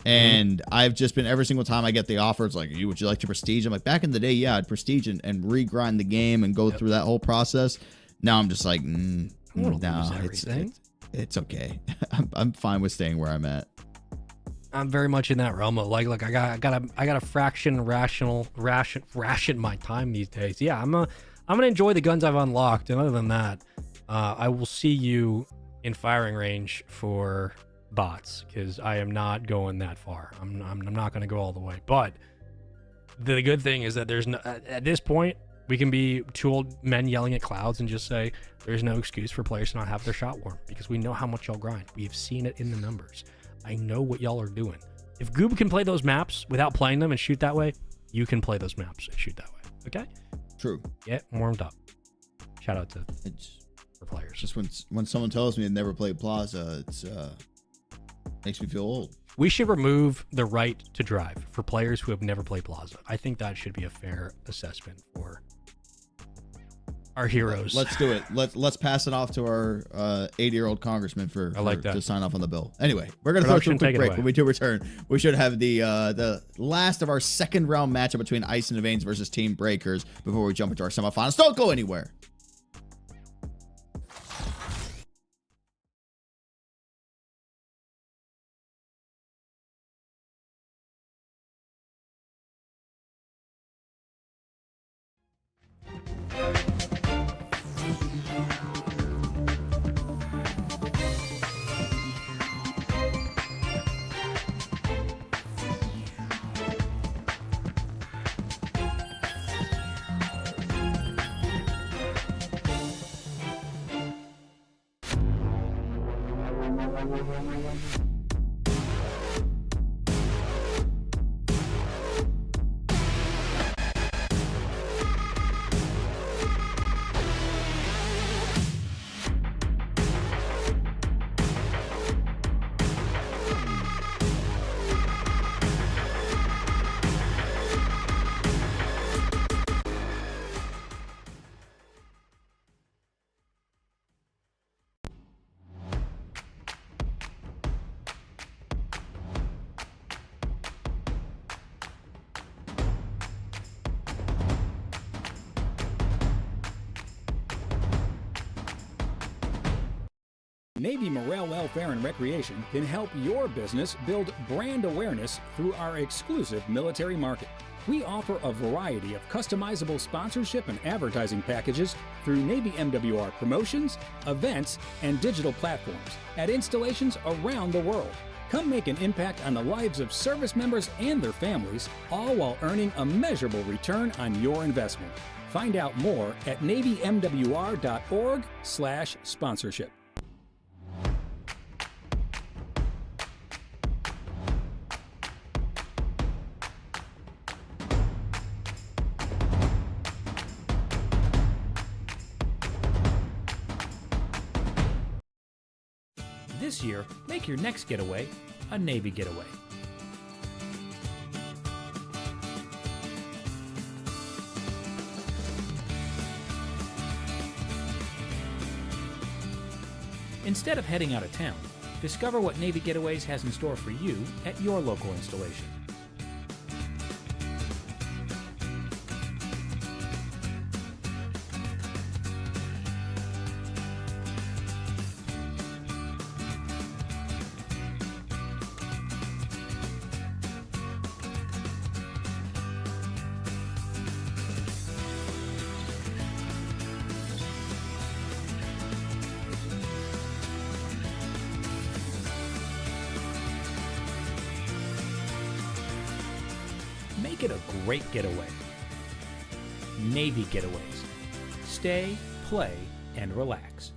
And I've just been, every single time I get the offer, it's like, would you like to prestige? I'm like, back in the day, yeah, I'd prestige and regrind the game and go through that whole process. Now I'm just like, no, it's okay. I'm fine with staying where I'm at. I'm very much in that realm of like I gotta ration my time these days. Yeah, I'm gonna enjoy the guns I've unlocked, and other than that, I will see you in firing range for bots, because I am not going that far. I'm not going to go all the way. But the good thing is that there's no, at this point, we can be two old men yelling at clouds and just say there's no excuse for players to not have their shot warm, because we know how much y'all grind. We have seen it in the numbers. I know what y'all are doing. If Goob can play those maps without playing them and shoot that way, you can play those maps and shoot that way. Okay? True. Get warmed up. Shout out to for players. Just when someone tells me they never played Plaza, it's makes me feel old. We should remove the right to drive for players who have never played Plaza. I think that should be a fair assessment for our heroes. Let's do it. Let's pass it off to our 80-year-old congressman to sign off on the bill. Anyway, we're gonna throw to a quick break. When we do return, we should have the last of our second round matchup between Ice and the Veins versus Team Breakers before we jump into our semifinals. Don't go anywhere. Navy Morale, Welfare, and Recreation can help your business build brand awareness through our exclusive military market. We offer a variety of customizable sponsorship and advertising packages through Navy MWR promotions, events, and digital platforms at installations around the world. Come make an impact on the lives of service members and their families, all while earning a measurable return on your investment. Find out more at navymwr.org/sponsorship. This year, make your next getaway a Navy getaway. Instead of heading out of town, discover what Navy Getaways has in store for you at your local installation. Make it a great getaway. Navy Getaways. Stay, play, and relax.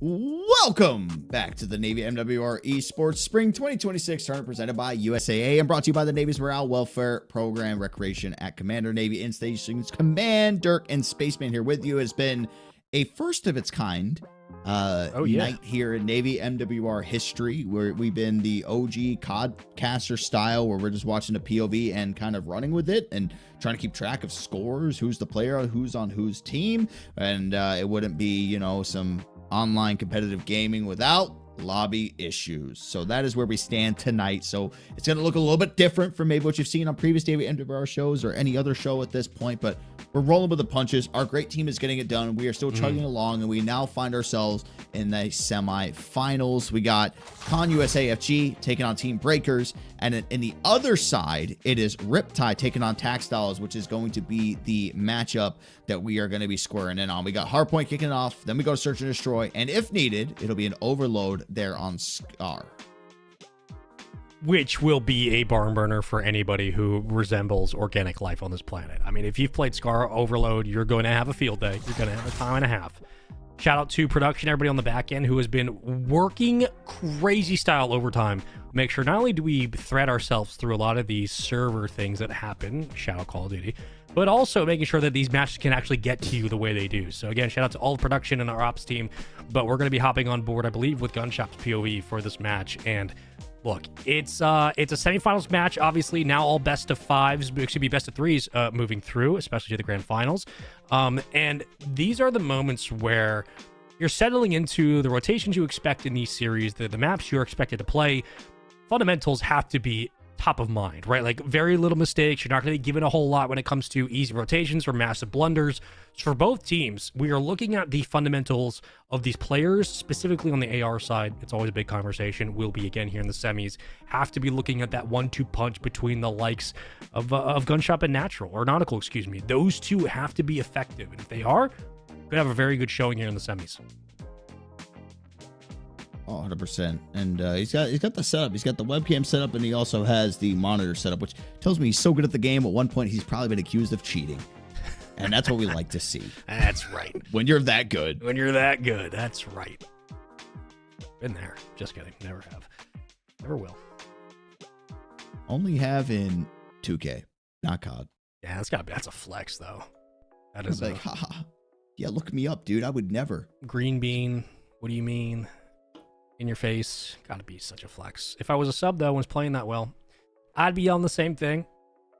Welcome back to the Navy MWR Esports Spring 2026 tournament presented by USAA and brought to you by the Navy's Morale, Welfare, Program, Recreation at Commander. Navy Installations Command, Dirk, and Spaceman here with you. It's been a first of its kind night here in Navy MWR history, where we've been the OG CODcaster style, where we're just watching the POV and kind of running with it and trying to keep track of scores, who's the player, who's on whose team, and it wouldn't be, you know, some online competitive gaming without lobby issues. So that is where we stand tonight. So it's going to look a little bit different from maybe what you've seen on previous Navy MWR shows or any other show at this point, but we're rolling with the punches. Our great team is getting it done. We are still chugging along, and we now find ourselves in the semi-finals. We got Con USAFG taking on Team Breakers, and then in the other side, it is Riptide taking on Taxtiles, which is going to be the matchup that we are going to be squaring in on. We got Hardpoint kicking off, then we go to Search and Destroy, and if needed, it'll be an overload there on Scar, which will be a barn burner for anybody who resembles organic life on this planet. I mean, if you've played Scar Overload, you're going to have a field day. You're going to have a time and a half. Shout out to production, everybody on the back end who has been working crazy style overtime. Make sure not only do we thread ourselves through a lot of these server things that happen, shout out Call of Duty, but also making sure that these matches can actually get to you the way they do. So again, shout out to all the production and our ops team, but we're going to be hopping on board, I believe, with Gunshop's POV for this match. And look, it's a semifinals match. Obviously, now all best of fives, it should be best of threes moving through, especially to the grand finals. And these are the moments where you're settling into the rotations you expect in these series, the maps you're expected to play. Fundamentals have to be top of mind, right? Like very little mistakes. You're not going to be given a whole lot when it comes to easy rotations or massive blunders. So for both teams, we are looking at the fundamentals of these players, specifically on the AR side. It's always a big conversation. We'll be again here in the semis. Have to be looking at that 1-2 punch between the likes of Gunshop and Natural, or Nautical, excuse me. Those two have to be effective, and if they are, could have a very good showing here in the semis. Oh, 100%. And he's got the setup. He's got the webcam set up, and he also has the monitor set up, which tells me he's so good at the game. At one point, he's probably been accused of cheating. And that's what we like to see. That's right. When you're that good. When you're that good. That's right. Been there. Just kidding. Never have. Never will. Only have in 2K, not COD. Yeah, that's a flex, though. That is like, haha. Yeah, look me up, dude. I would never. Green bean. What do you mean? In your face. Gotta be such a flex. If I was a sub, though, and was playing that well, I'd be yelling the same thing.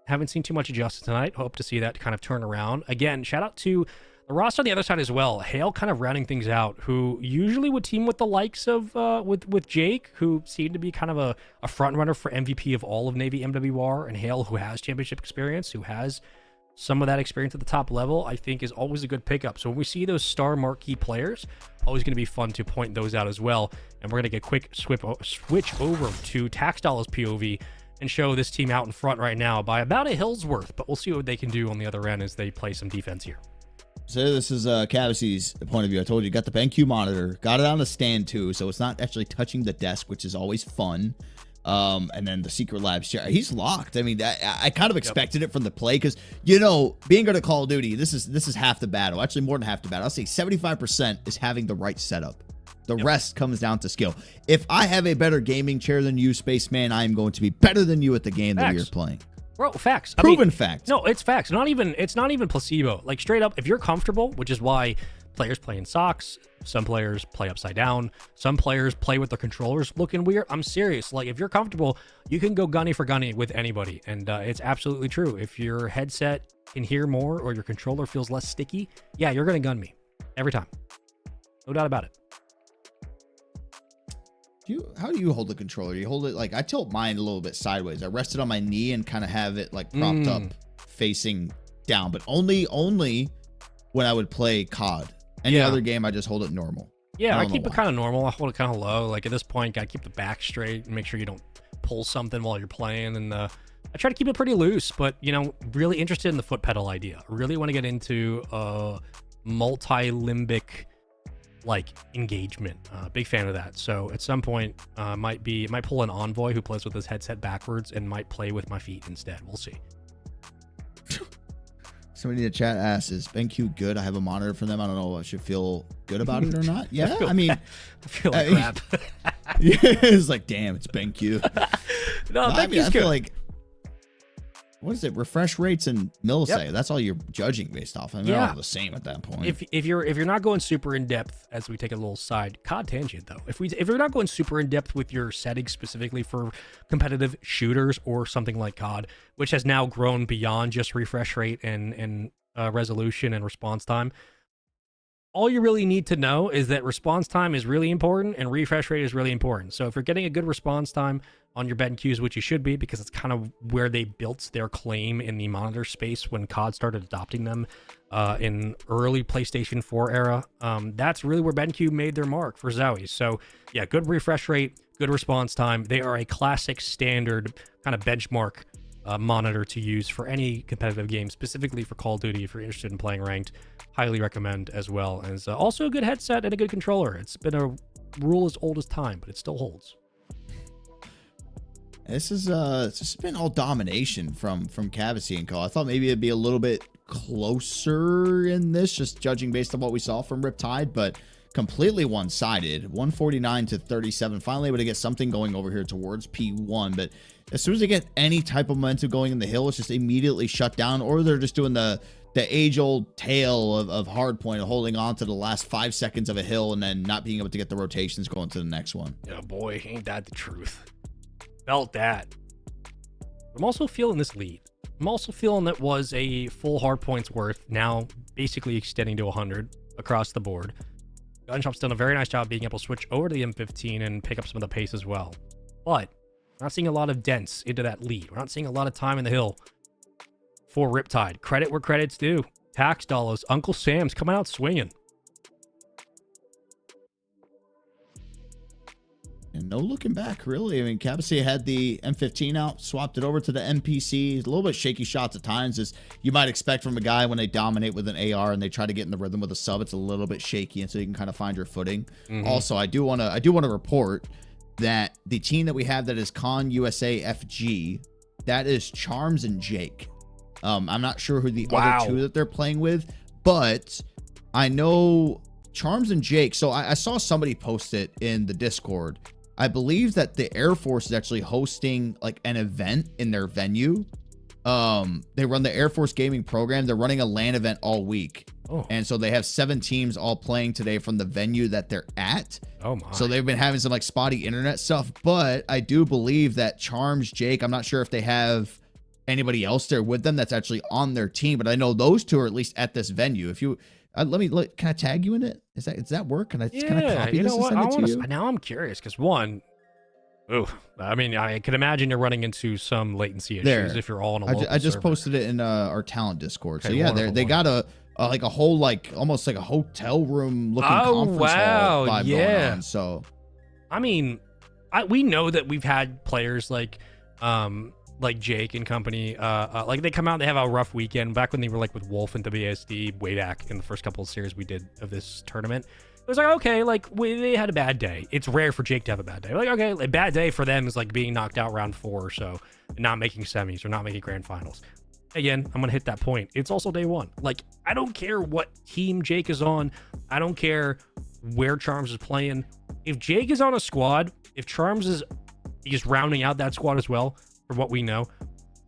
Haven't seen too much adjusted tonight. Hope to see that kind of turn around. Again, shout out to the roster on the other side as well. Hale kind of rounding things out, who usually would team with the likes of, with Jake, who seemed to be kind of a front runner for MVP of all of Navy MWR, and Hale, who has championship experience, who has some of that experience at the top level, I think is always a good pickup. So when we see those star marquee players, always going to be fun to point those out as well. And we're going to get a quick switch over to Taxtiles POV and show this team out in front right now by about a hill's worth, but we'll see what they can do on the other end as they play some defense here. So this is Cavasey's point of view. I told you, got the BenQ monitor, got it on the stand too, so it's not actually touching the desk, which is always fun. And then the Secret Labs chair, he's locked. I mean, I kind of expected it from the play because, you know, being good at Call of Duty, this is half the battle. Actually, more than half the battle. I'll say 75% is having the right setup. The rest comes down to skill. If I have a better gaming chair than you, Spaceman, I am going to be better than you at the game that you're playing. Bro, facts. Proven facts. No, it's facts. It's not even placebo. Like straight up, if you're comfortable, which is why players play in socks, some players play upside down, some players play with their controllers looking weird. I'm serious. Like if you're comfortable, you can go gunny for gunny with anybody. And it's absolutely true. If your headset can hear more or your controller feels less sticky, yeah, you're going to gun me every time. No doubt about it. How do you hold the controller? You hold it like I tilt mine a little bit sideways. I rest it on my knee and kind of have it like propped up facing down, but only when I would play COD. Any other game, I just hold it normal. Yeah, I keep it kind of normal. I hold it kind of low. Like at this point, gotta keep the back straight and make sure you don't pull something while you're playing. And I try to keep it pretty loose, but you know, really interested in the foot pedal idea. I really want to get into multi-limbic like engagement. Big fan of that. So at some point, might pull an Envoy who plays with his headset backwards and might play with my feet instead. We'll see. Somebody in the chat asks, is BenQ good? I have a monitor for them. I don't know if I should feel good about it or not. Yeah, I feel like crap. Yeah, it's like, damn, it's BenQ. No, BenQ's good. I feel like What is it? Refresh rates and millisecond. Yep. That's all you're judging based off. I mean, they're all the same at that point. If you're not going super in depth, as we take a little side COD tangent though, if you're not going super in depth with your settings specifically for competitive shooters or something like COD, which has now grown beyond just refresh rate and resolution and response time, all you really need to know is that response time is really important and refresh rate is really important. So if you're getting a good response time on your BenQs, which you should be, because it's kind of where they built their claim in the monitor space when COD started adopting them in early PlayStation 4 era, that's really where BenQ made their mark for Zowie. So yeah, good refresh rate, good response time. They are a classic standard kind of benchmark monitor to use for any competitive game, specifically for Call of Duty if you're interested in playing ranked. Highly recommend as well. And it's also a good headset and a good controller. It's been a rule as old as time, but it still holds. This is it's just been all domination from Cavasy and Co. I thought maybe it'd be a little bit closer in this, just judging based on what we saw from Riptide, but completely one-sided. 149 to 37. Finally able to get something going over here towards P1, but as soon as they get any type of momentum going in the hill, it's just immediately shut down, or they're just doing the age-old tale of Hardpoint, holding on to the last 5 seconds of a hill and then not being able to get the rotations going to the next one. Yeah, boy, ain't that the truth. Felt that. I'm also feeling this lead. I'm also feeling that was a full Hardpoint's worth, now basically extending to 100 across the board. Gunshop's done a very nice job being able to switch over to the M15 and pick up some of the pace as well. But we're not seeing a lot of dents into that lead. We're not seeing a lot of time in the hill for Riptide. Credit where credit's due. Tax dollars. Uncle Sam's coming out swinging. And no looking back, really. I mean, Cavasy had the M15 out, swapped it over to the MPC. A little bit shaky shots at times, as you might expect from a guy when they dominate with an AR and they try to get in the rhythm with a sub. It's a little bit shaky, and so you can kind of find your footing. Also, I do want to report that the team that we have that is Con USA FG, that is Charms and Jake. I'm not sure who the other two that they're playing with, but I know Charms and Jake. So I saw somebody post it in the Discord. I believe that the Air Force is actually hosting like an event in their venue. They run the Air Force gaming program. They're running a LAN event all week. And so they have 7 teams all playing today from the venue that they're at. Oh my. So they've been having some like spotty internet stuff, but I do believe that Charms, Jake, I'm not sure if they have anybody else there with them that's actually on their team, but I know those two are at least at this venue. If you can I tag you in it? Does that work? Can I copy this and send it to you? Now I'm curious because I mean, I can imagine you're running into some latency issues if you're all on a local I just server. posted it in our talent Discord. Okay, so yeah, they got a like a whole almost like a hotel room looking conference hall vibe going on. So I mean, we know that we've had players like Jake and company, like they come out, they have a rough weekend. Back when they were like with Wolf and WASD way back in the first couple of series we did of this tournament, it was like, okay, like they had a bad day. It's rare for Jake to have a bad day. Like, okay, a bad day for them is like being knocked out round 4 or so and not making semis or not making grand finals. Again, I'm gonna hit that point. It's also day 1. Like, I don't care what team Jake is on. I don't care where Charms is playing. If Jake is on a squad, if Charms is just rounding out that squad as well, from what we know,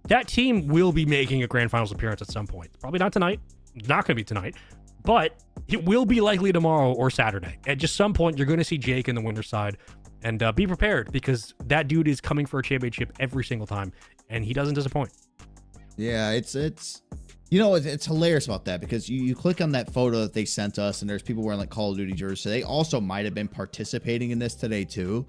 that team will be making a grand finals appearance at some point. Probably not tonight. It's not going to be tonight, but it will be likely tomorrow or Saturday. At just some point, you're going to see Jake in the winner's side, and be prepared because that dude is coming for a championship every single time, and he doesn't disappoint. yeah, it's it's hilarious about that because you click on that photo that they sent us and there's people wearing like Call of Duty jerseys. So they also might have been participating in this today too.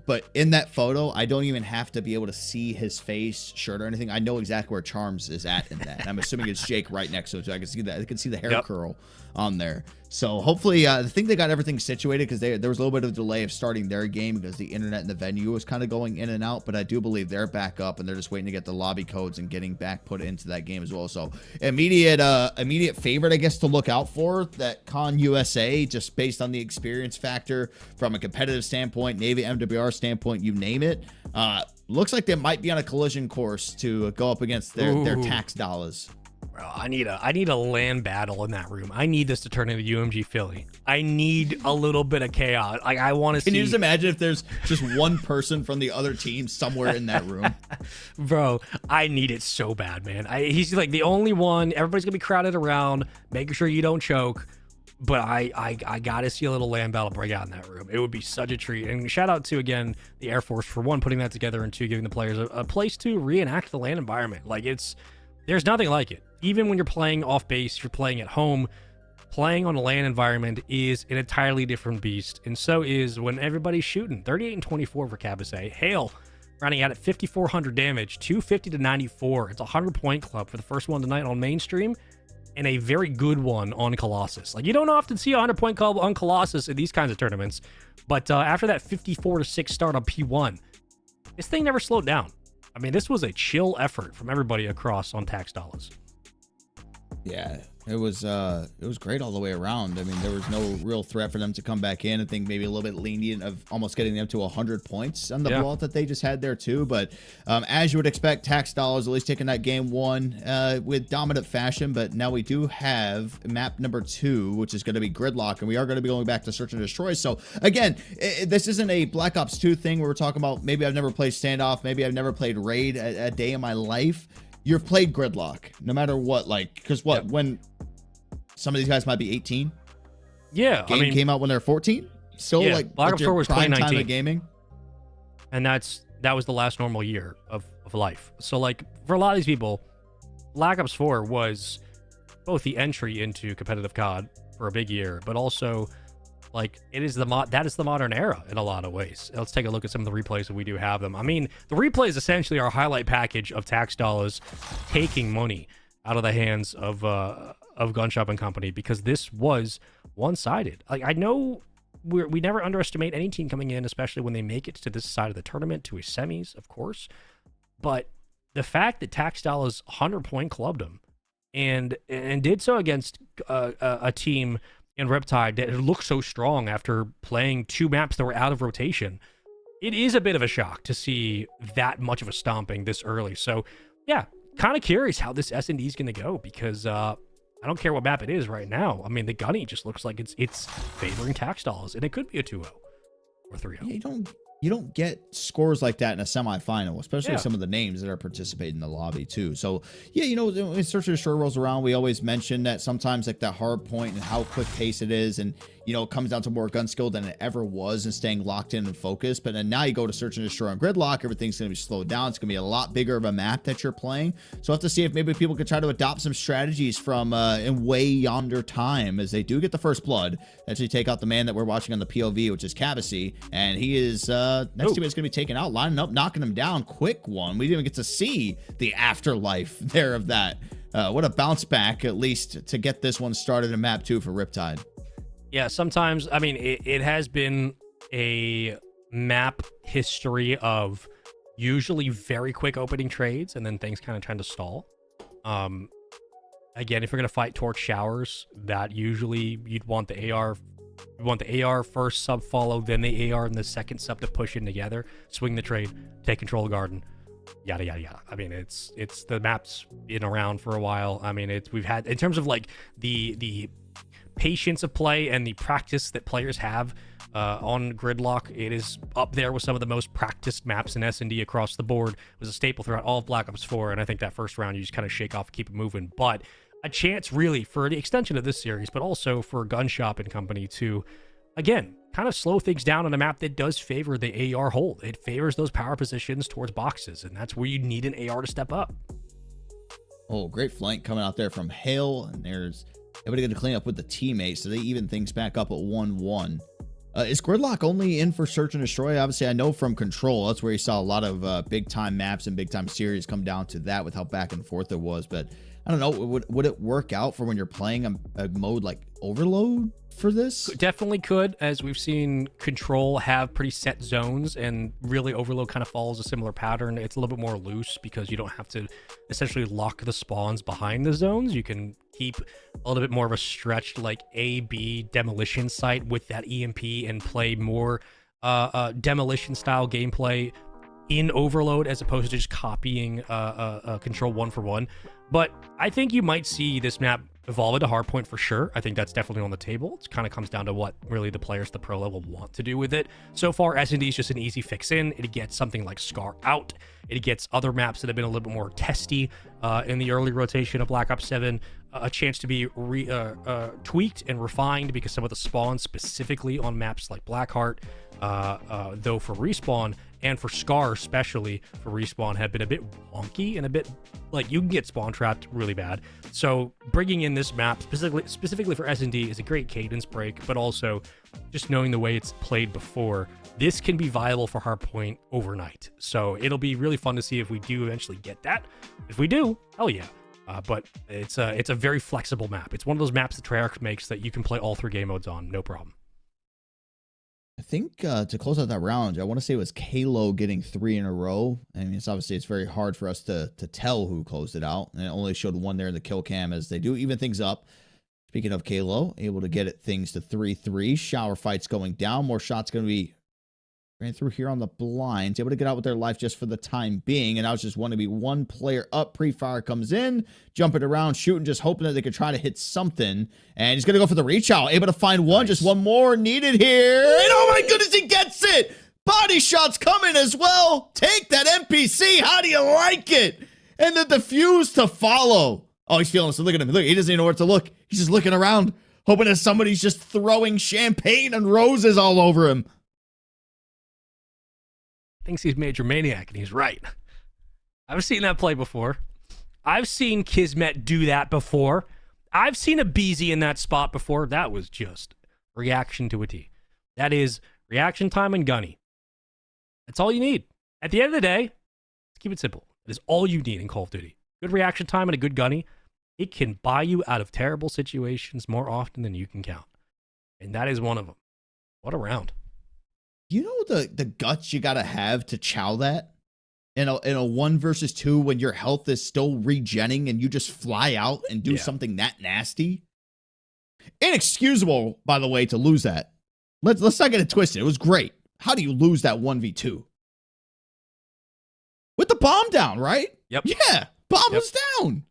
But in that photo, I don't even have to be able to see his face, shirt, or anything. I know exactly where Charms is at in that. And I'm assuming it's Jake right next to it. So I can see that. I can see the hair curl on there. So hopefully, I think they got everything situated because there was a little bit of delay of starting their game because the internet in the venue was kind of going in and out. But I do believe they're back up and they're just waiting to get the lobby codes and getting back put into that game as well. So immediate favorite, I guess, to look out for that Con USA, just based on the experience factor from a competitive standpoint, Navy MWR standpoint, you name it. Looks like they might be on a collision course to go up against their tax dollars. Bro, I need a LAN battle in that room. I need this to turn into UMG Philly. I need a little bit of chaos. Like, I want to see. Can you just imagine if there's just one person from the other team somewhere in that room? Bro, I need it so bad, man. He's like the only one. Everybody's gonna be crowded around, making sure you don't choke. But I gotta see a little LAN battle break out in that room. It would be such a treat. And shout out to, again, the Air Force for one, putting that together, and two, giving the players a place to reenact the LAN environment. Like, there's nothing like it. Even when you're playing off base, you're playing at home, playing on a LAN environment is an entirely different beast. And so is when everybody's shooting. 38 and 24 for Cabasay. Hale rounding out at 5,400 damage, 250 to 94. It's a 100-point club for the first one tonight on mainstream, and a very good one on Colossus. Like, you don't often see a 100-point club on Colossus in these kinds of tournaments, but after that 54 to 6 start on P1, this thing never slowed down. I mean, this was a chill effort from everybody across on Tax Dollars. Yeah, it was great all the way around. I mean, there was no real threat for them to come back in. I think maybe a little bit lenient of almost getting them to 100 points on the vault that they just had there too. But as you would expect, Tax Dollars at least taking that game one with dominant fashion. But now we do have map number 2, which is going to be Gridlock, and we are going to be going back to Search and Destroy. So again, this isn't a Black Ops 2 thing where we're talking about maybe I've never played Standoff, maybe I've never played Raid a day in my life. You've played Gridlock, no matter what, like, because when some of these guys might be 18. Yeah, Game came out when they're 14. Still, like, Black Ops 4 was prime time 2019 of gaming. And that was the last normal year of life. So, like, for a lot of these people, Black Ops 4 was both the entry into competitive COD for a big year, but also, like, that is the modern era in a lot of ways. Let's take a look at some of the replays if we do have them. I mean, the replays essentially are a highlight package of Tax Dollars taking money out of the hands of Gunshop and Company, because this was one-sided. Like, I know we never underestimate any team coming in, especially when they make it to this side of the tournament, to a semis, of course. But the fact that Tax Dollars 100-point clubbed them and did so against a team in Riptide that looked so strong after playing 2 maps that were out of rotation, it is a bit of a shock to see that much of a stomping this early. So, yeah, kind of curious how this S&D is going to go, because I don't care what map it is right now. I mean, the Gunny just looks like it's favoring Tax Dollars, and it could be a 2-0 or 3-0. Yeah, you don't get scores like that in a semifinal, especially some of the names that are participating in the lobby too. So yeah, when Search and Destroy rolls around, we always mention that sometimes, like, that hard point and how quick pace it is, and it comes down to more gun skill than it ever was and staying locked in and focused. But then now you go to Search and Destroy on Gridlock, everything's going to be slowed down. It's going to be a lot bigger of a map that you're playing. So we'll have to see if maybe people could try to adopt some strategies from in way yonder time, as they do get the first blood. Actually take out the man that we're watching on the POV, which is Cavasy, and he is next team is going to be taken out, lining up, knocking him down. Quick one. We didn't even get to see the afterlife there of that. What a bounce back, at least, to get this one started in map 2 for Riptide. Yeah, sometimes, I mean, it has been a map history of usually very quick opening trades, and then things kind of tend to stall. Again, if you're going to fight Torch Showers, that usually you'd want the AR. You want the AR first, sub follow, then the AR and the second sub to push in together, swing the trade, take control of Garden, yada yada yada. I mean, it's the map's been around for a while. I mean, we've had, in terms of like the patience of play and the practice that players have on Gridlock, it is up there with some of the most practiced maps in S&D across the board. It was a staple throughout all of Black Ops 4, and I think that first round you just kind of shake off and keep it moving. But a chance really for the extension of this series, but also for Gunshop and Company to, again, kind of slow things down on a map that does favor the AR hold. It favors those power positions towards boxes, and that's where you need an AR to step up. Oh, great flank coming out there from Hale, and there's everybody going to clean up with the teammates, so they even things back up at 1-1. Is Gridlock only in for Search and Destroy? Obviously, I know from Control, that's where you saw a lot of big-time maps and big-time series come down to that with how back and forth it was, but I don't know, would it work out for when you're playing a mode like Overload for this? Definitely could, as we've seen Control have pretty set zones, and really Overload kind of follows a similar pattern. It's a little bit more loose because you don't have to essentially lock the spawns behind the zones. You can keep a little bit more of a stretched like A-B demolition site with that EMP and play more demolition style gameplay in Overload, as opposed to just copying Control 1-for-1. But I think you might see this map evolve into hardpoint for sure. I think that's definitely on the table. It kind of comes down to what really the players at the pro level want to do with it. So far, S&D is just an easy fix in. It gets something like Scar out. It gets other maps that have been a little bit more testy in the early rotation of Black Ops 7 a chance to be tweaked and refined, because some of the spawns specifically on maps like Blackheart, though for Respawn and for Scar especially for Respawn, have been a bit wonky and a bit like you can get spawn trapped really bad. So bringing in this map specifically for S&D is a great cadence break, but also just knowing the way it's played before, this can be viable for hardpoint overnight. So it'll be really fun to see if we do eventually get that. If we do, hell yeah. But it's a very flexible map. It's one of those maps that Treyarch makes that you can play all 3 game modes on, no problem. I think to close out that round, I want to say it was Kalo getting 3 in a row. I mean, it's very hard for us to tell who closed it out, and it only showed 1 there in the kill cam as they do even things up. Speaking of Kalo, able to get things to 3-3. Shower fights going down. More shots going to be ran through here on the blinds, able to get out with their life just for the time being. And I was just want to be 1 player up. Pre-fire comes in, jumping around, shooting, just hoping that they could try to hit something. And he's going to go for the reach out, able to find 1, just 1 more needed here. And oh my goodness, he gets it. Body shots coming as well. Take that NPC. How do you like it? And the defuse to follow. Oh, he's feeling this. Look at him. Look, he doesn't even know where to look. He's just looking around, hoping that somebody's just throwing champagne and roses all over him. Thinks he's Major Maniac, and he's right. I've seen that play before. I've seen Kismet do that before. I've seen a Beezy in that spot before. That was just reaction to a T. That is reaction time and gunny. That's all you need. At the end of the day, let's keep it simple. That is all you need in Call of Duty. Good reaction time and a good gunny. It can buy you out of terrible situations more often than you can count. And that is one of them. What a round. You know the guts you gotta have to chow that in a 1 versus 2 when your health is still regenning and you just fly out and do something that nasty. Inexcusable, by the way, to lose that. Let's not get it twisted. It was great. How do you lose that 1v2? With the bomb down, right? Yep. Yeah, bomb was down.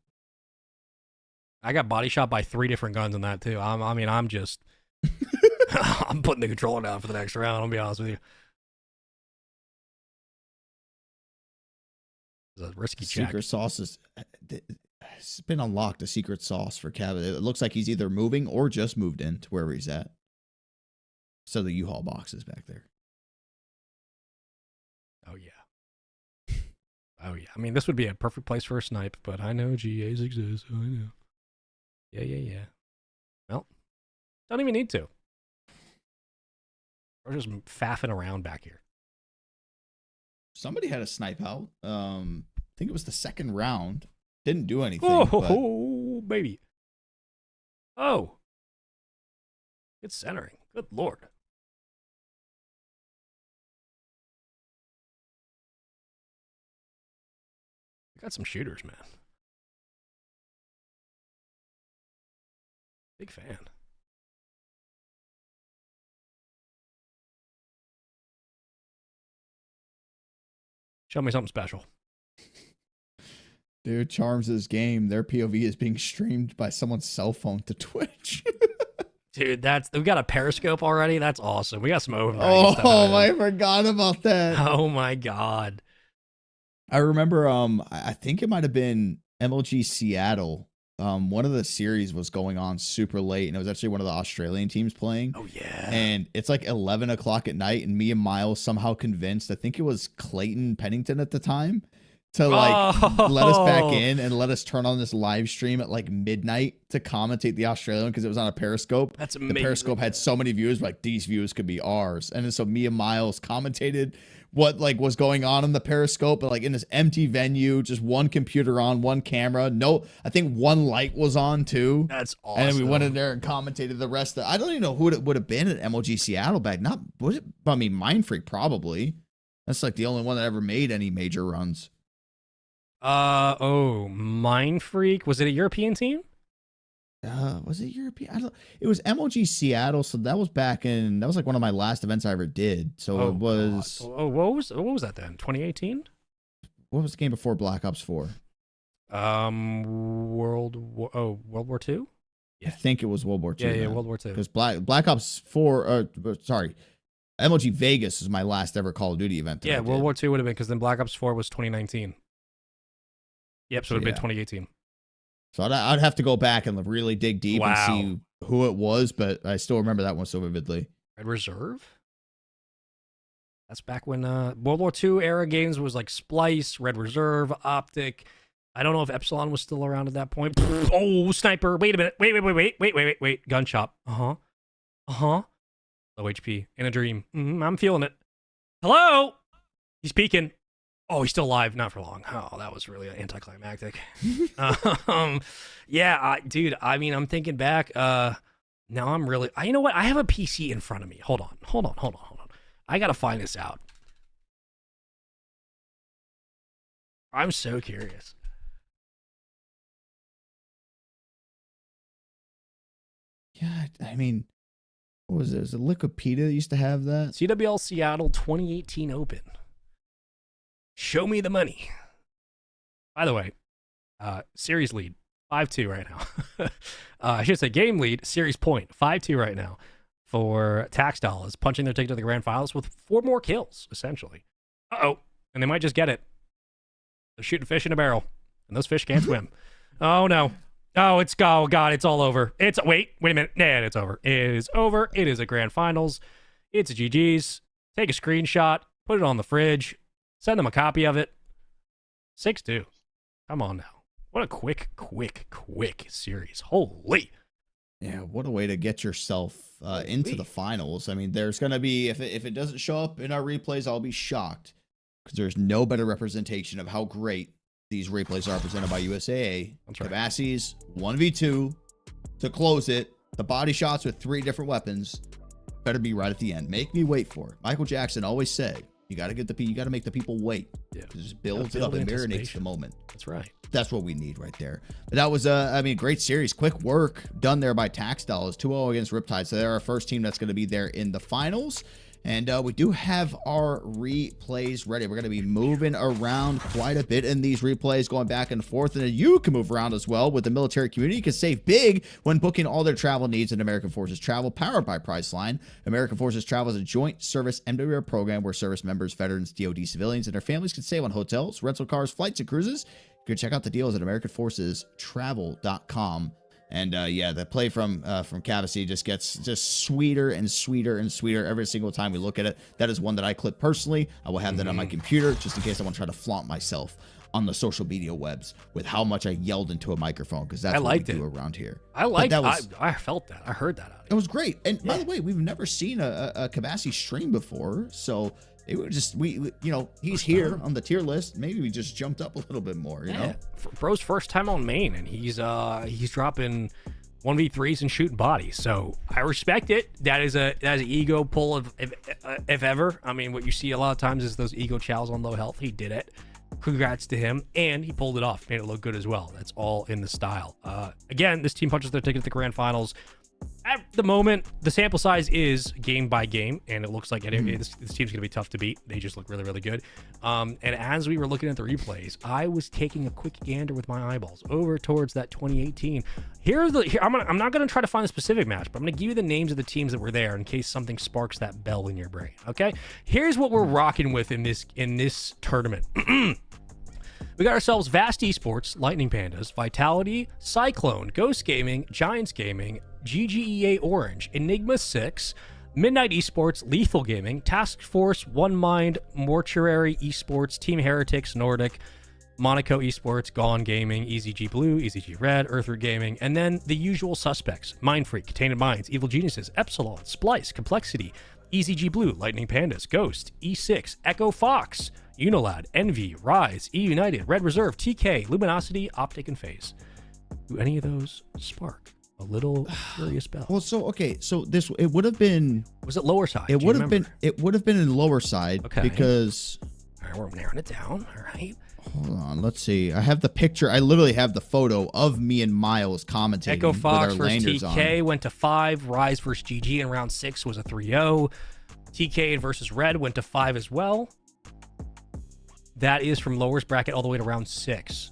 I got body shot by 3 different guns in that too. I'm just I'm putting the controller down for the next round, I'll be honest with you. It's a risky check. Secret sauce is... It's been unlocked, a secret sauce for Cav. It looks like he's either moving or just moved in to wherever he's at. So the U-Haul box is back there. Oh, yeah. Oh, yeah. I mean, this would be a perfect place for a snipe, but I know GAs exist. I know. Yeah. Well, don't even need to. We're just faffing around back here. Somebody had a snipe out. I think it was the 2nd round. Didn't do anything. Oh, baby. Oh. Good centering. Good Lord. We got some shooters, man. Big fan. Show me something special. Dude, Charms' game, their POV is being streamed by someone's cell phone to Twitch. Dude, we got a Periscope already? That's awesome. We got some over. Oh, I forgot about that. Oh my God. I remember, I think it might have been MLG Seattle. One of the series was going on super late, and it was actually one of the Australian teams playing. Oh, yeah. And it's like 11 o'clock at night, and me and Miles somehow convinced, I think it was Clayton Pennington at the time, to like let us back in and let us turn on this live stream at like midnight to commentate the Australian because it was on a Periscope. That's amazing. The Periscope had so many views, like these views could be ours. And then so me and Miles commentated what like was going on in the Periscope, but like in this empty venue, just one computer on, one camera. No, I think one light was on too. That's awesome. And then we went in there and commentated the rest of I don't even know who it would have been at MLG Seattle back. Not was it? I mean, Mind Freak probably. That's like the only one that ever made any major runs. Mind Freak. Was it a European team? Was it European? I don't. It was MLG Seattle, so that was that was like one of my last events I ever did. So it was. God. Oh, what was that then? 2018? What was the game before Black Ops 4? World War II? I think it was World War II. Yeah, World War II. Because Black Ops 4, sorry, MLG Vegas is my last ever Call of Duty event. Yeah, World War II would have been, because then Black Ops 4 was 2019. Yep, so it would have been 2018. So I'd have to go back and really dig deep and Wow. see who it was, but I still remember that one so vividly. Red Reserve? That's back when World War II era games was like Splice, Red Reserve, Optic. I don't know if Epsilon was still around at that point. Oh, sniper. Wait a minute. Wait. Gun shop. Uh-huh. Low HP. In a dream. I'm feeling it. Hello? He's peeking. Oh, he's still alive. Not for long. Oh, that was really anticlimactic. Yeah, dude, I mean, I'm thinking back. Now I'm really... you know what? I have a PC in front of me. Hold on. I got to find this out. I'm so curious. Yeah, I mean, what was it? Was it Wikipedia that used to have that? CWL Seattle 2018 Open. Show me the money. By the way, series lead, 5-2 right now. I should say game lead, series point, 5-2 right now for Tax Dollars, punching their ticket to the grand finals with 4 more kills, essentially. Uh-oh, and they might just get it. They're shooting fish in a barrel, and those fish can't swim. Oh, no. Oh, oh, God, it's all over. Wait a minute. Nah, it's over. It is over. It is a grand finals. It's a GG's. Take a screenshot, put it on the fridge, send them a copy of it. 6-2. Come on now. What a quick series. Holy. Yeah, what a way to get yourself into the finals. I mean, there's going to be, if it doesn't show up in our replays, I'll be shocked, because there's no better representation of how great these replays are presented by USAA. That's right. Cabassi's 1v2 to close it. The body shots with 3 different weapons better be right at the end. Make me wait for it. Michael Jackson always said, you got to make the people wait. Yeah. It just builds it up and marinates the moment. That's right. That's what we need right there. But that was I mean, great series. Quick work done there by Tax Dollars. 2-0 against Riptide. So they're our first team that's going to be there in the finals. And we do have our replays ready. We're going to be moving around quite a bit in these replays, going back and forth. And you can move around as well with the military community. You can save big when booking all their travel needs in American Forces Travel, powered by Priceline. American Forces Travel is a joint service MWR program where service members, veterans, DoD civilians, and their families can save on hotels, rental cars, flights, and cruises. You can check out the deals at AmericanForcesTravel.com. And yeah, the play from Cavasy just gets sweeter and sweeter and sweeter every single time we look at it. That is one that I clip personally. I will have that on my computer just in case I want to try to flaunt myself on the social media webs with how much I yelled into a microphone, because that's what we do around here. I felt that. I heard that out of you. It was great. And by the way, we've never seen a Cavasy stream before, so it was just he's here on the tier list. Maybe we just jumped up a little bit more, you know. Bro's first time on main, and he's dropping 1v3s and shooting bodies. So I respect it. That is an ego pull if ever. I mean, what you see a lot of times is those ego chows on low health. He did it. Congrats to him, and he pulled it off. Made it look good as well. That's all in the style. Again, this team punches their ticket to the grand finals. At the moment, the sample size is game by game, and it looks like this team's going to be tough to beat. They just look really, really good. And as we were looking at the replays, I was taking a quick gander with my eyeballs over towards that 2018. I'm not going to try to find a specific match, but I'm going to give you the names of the teams that were there in case something sparks that bell in your brain. Okay, here's what we're rocking with in this tournament. We got ourselves Vast Esports, Lightning Pandas, Vitality, Cyclone, Ghost Gaming, Giants Gaming, GGEA Orange, Enigma 6, Midnight Esports, Lethal Gaming, Task Force, One Mind, Mortuary Esports, Team Heretics, Nordic, Monaco Esports, Gone Gaming, EZG Blue, EZG Red, Earthroot Gaming, and then the usual suspects: Mind Freak, Tainted Minds, Evil Geniuses, Epsilon, Splice, Complexity, EZG Blue, Lightning Pandas, Ghost, E6, Echo Fox, Unilad, Envy, Rise, E United, Red Reserve, TK, Luminosity, Optic, and Phase. Do any of those spark a little curious bell? Well, so this, it would have been, was it lower side? It would have been in lower side, okay, because all right, we're narrowing it down. All right. Hold on, let's see. I have the picture. I literally have the photo of me and Miles commentating. Echo Fox with our versus TK on. went to 5. Rise versus GG in round 6 was a 3-0. TK versus Red went to 5 as well. That is from lowers bracket all the way to round 6.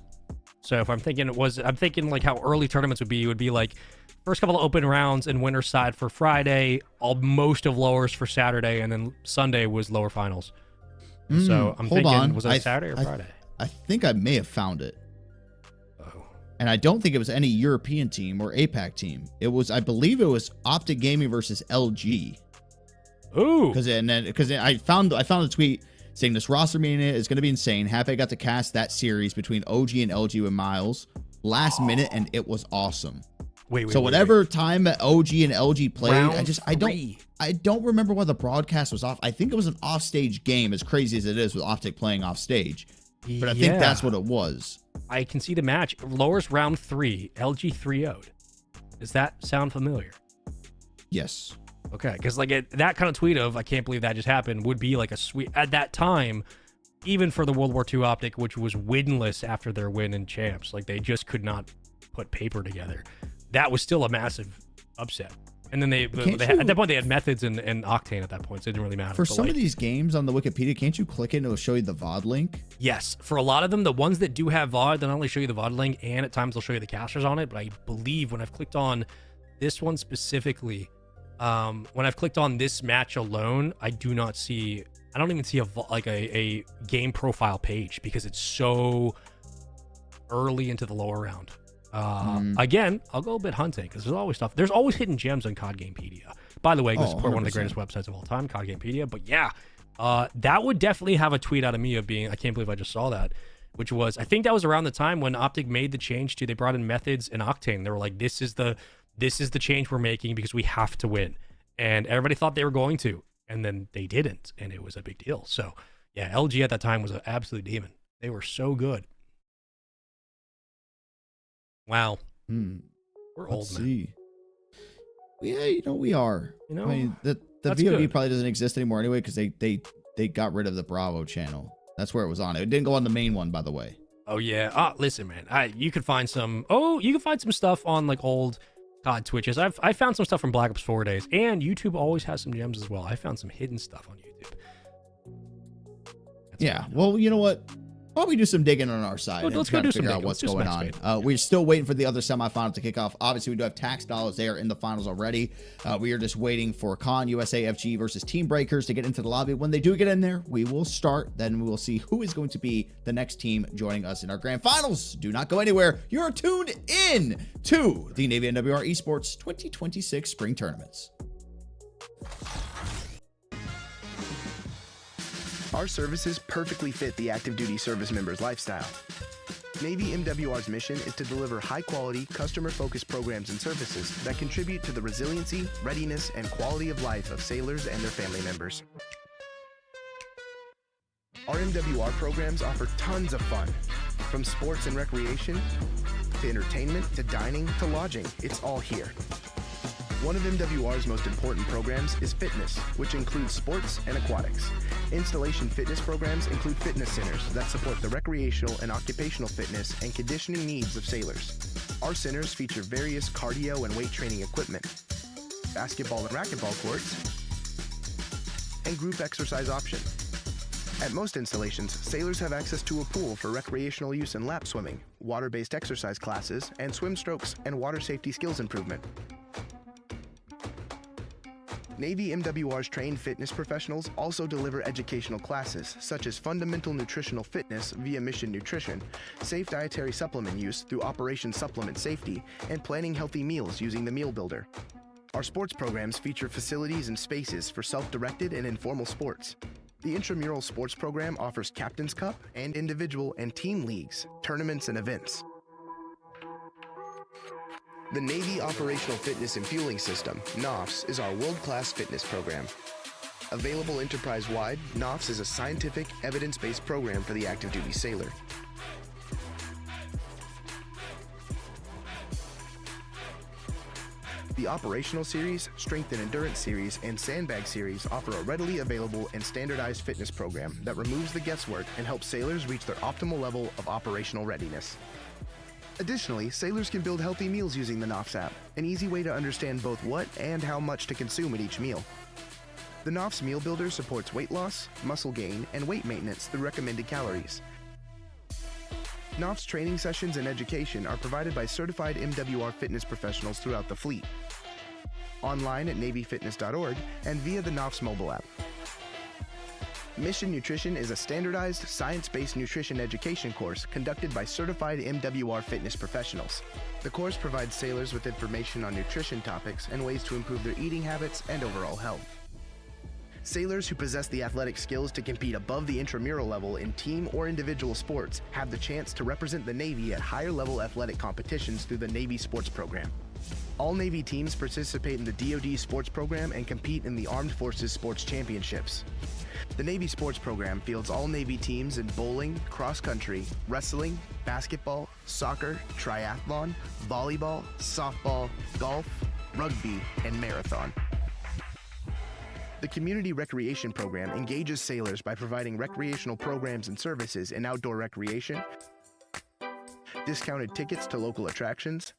So if I'm thinking like how early tournaments would be like first couple of open rounds and winner side for Friday, most of lowers for Saturday, and then Sunday was lower finals. So I'm thinking, was it Saturday or Friday? I think I may have found it. Oh. And I don't think it was any European team or APAC team. It was, I believe it was Optic Gaming versus LG. Ooh. Because I found a tweet saying this roster meeting is going to be insane. Happy I got to cast that series between OG and LG with Miles last minute, and it was awesome. Wait, whatever time that OG and LG played, Round I don't remember why the broadcast was off. I think it was an offstage game, as crazy as it is with Optic playing off stage. But I think that's what it was. I can see the match. Lowers round 3, LG 3-0'd. Does that sound familiar? Yes. Okay, because like that kind of tweet of I can't believe that just happened would be like a sweet at that time, even for the World War II Optic, which was winless after their win in champs. Like they just could not put paper together. That was still a massive upset. And then they at that point they had methods and Octane at that point, so it didn't really matter. For some of these games on the Wikipedia, can't you click it and it'll show you the VOD link? Yes, for a lot of them, the ones that do have VOD, they'll not only show you the VOD link, and at times they'll show you the casters on it. But I believe when I've clicked on this one specifically, when I've clicked on this match alone, I don't even see a game profile page because it's so early into the lower round. Again, I'll go a bit hunting because there's always stuff. There's always hidden gems on COD Gamepedia. By the way, go support one of the greatest websites of all time, COD Gamepedia. But yeah, that would definitely have a tweet out of me of being, I can't believe I just saw that, which was, I think that was around the time when Optic made the change to, they brought in methods and Octane. They were like, this is the change we're making because we have to win. And everybody thought they were going to, and then they didn't. And it was a big deal. So yeah, LG at that time was an absolute demon. They were so good. Wow. We're old, man. See. Yeah, we are. I mean, the VOD good. probably doesn't exist anymore anyway because they got rid of the Bravo channel. That's where it was on. It didn't go on the main one, by the way. Oh yeah. Listen, man. You could find some. You can find some stuff on like old COD Twitches. I found some stuff from Black Ops 4 days, and YouTube always has some gems as well. I found some hidden stuff on YouTube. Yeah. Well, you know what? Probably do some digging on our side and try to figure out what's going on. We're still waiting for the other semifinals to kick off. Obviously, we do have tax dollars there in the finals already. We are just waiting for Con USA FG versus Team Breakers to get into the lobby. When they do get in there, we will start. Then we will see who is going to be the next team joining us in our grand finals. Do not go anywhere. You're tuned in to the Navy MWR Esports 2026 Spring Tournaments. Our services perfectly fit the active duty service member's lifestyle. Navy MWR's mission is to deliver high-quality, customer-focused programs and services that contribute to the resiliency, readiness, and quality of life of sailors and their family members. Our MWR programs offer tons of fun, from sports and recreation, to entertainment, to dining, to lodging. It's all here. One of MWR's most important programs is fitness, which includes sports and aquatics. Installation fitness programs include fitness centers that support the recreational and occupational fitness and conditioning needs of sailors. Our centers feature various cardio and weight training equipment, basketball and racquetball courts, and group exercise options. At most installations, sailors have access to a pool for recreational use in lap swimming, water-based exercise classes, and swim strokes and water safety skills improvement. Navy MWR's trained fitness professionals also deliver educational classes such as fundamental nutritional fitness via Mission Nutrition, safe dietary supplement use through Operation Supplement Safety, and planning healthy meals using the Meal Builder. Our sports programs feature facilities and spaces for self-directed and informal sports. The intramural sports program offers Captain's Cup and individual and team leagues, tournaments, and events. The Navy Operational Fitness and Fueling System, NOFS, is our world-class fitness program. Available enterprise-wide, NOFS is a scientific, evidence-based program for the active duty sailor. The Operational Series, Strength and Endurance Series, and Sandbag Series offer a readily available and standardized fitness program that removes the guesswork and helps sailors reach their optimal level of operational readiness. Additionally, sailors can build healthy meals using the NOFS app, an easy way to understand both what and how much to consume at each meal. The NOFS Meal Builder supports weight loss, muscle gain, and weight maintenance through recommended calories. NOF's training sessions and education are provided by certified MWR fitness professionals throughout the fleet. Online at NavyFitness.org and via the NOF's mobile app. Mission Nutrition is a standardized, science-based nutrition education course conducted by certified MWR fitness professionals. The course provides sailors with information on nutrition topics and ways to improve their eating habits and overall health. Sailors who possess the athletic skills to compete above the intramural level in team or individual sports have the chance to represent the Navy at higher-level athletic competitions through the Navy Sports Program. All Navy teams participate in the DoD Sports Program and compete in the Armed Forces Sports Championships. The Navy Sports Program fields all Navy teams in bowling, cross-country, wrestling, basketball, soccer, triathlon, volleyball, softball, golf, rugby, and marathon. The Community Recreation Program engages sailors by providing recreational programs and services in outdoor recreation, discounted tickets to local attractions,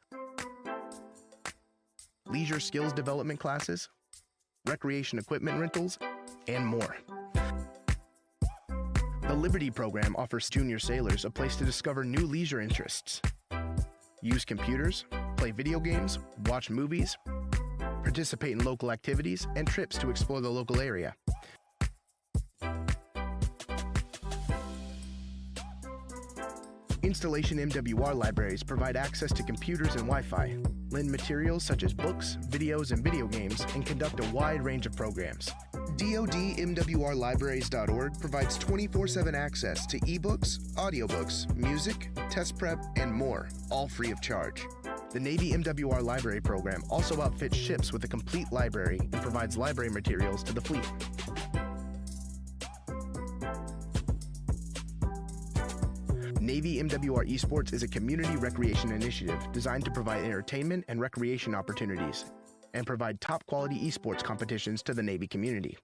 leisure skills development classes, recreation equipment rentals, and more. The Liberty Program offers junior sailors a place to discover new leisure interests, use computers, play video games, watch movies, participate in local activities, and trips to explore the local area. Installation MWR libraries provide access to computers and Wi-Fi, lend materials such as books, videos, and video games, and conduct a wide range of programs. DoDMWRlibraries.org provides 24/7 access to ebooks, audiobooks, music, test prep, and more, all free of charge. The Navy MWR Library Program also outfits ships with a complete library and provides library materials to the fleet. Navy MWR Esports is a community recreation initiative designed to provide entertainment and recreation opportunities and provide top-quality esports competitions to the Navy community.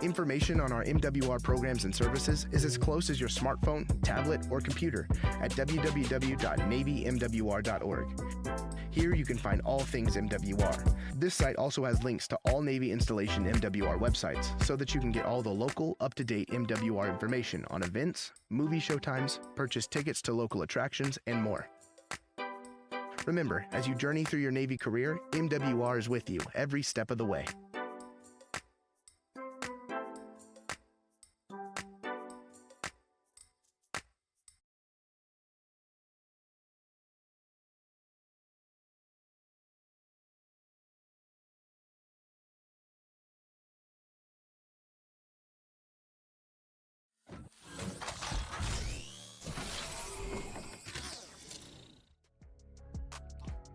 Information on our MWR programs and services is as close as your smartphone, tablet, or computer at www.navymwr.org. Here you can find all things MWR. This site also has links to all Navy installation MWR websites so that you can get all the local, up-to-date MWR information on events, movie showtimes, purchase tickets to local attractions, and more. Remember, as you journey through your Navy career, MWR is with you every step of the way.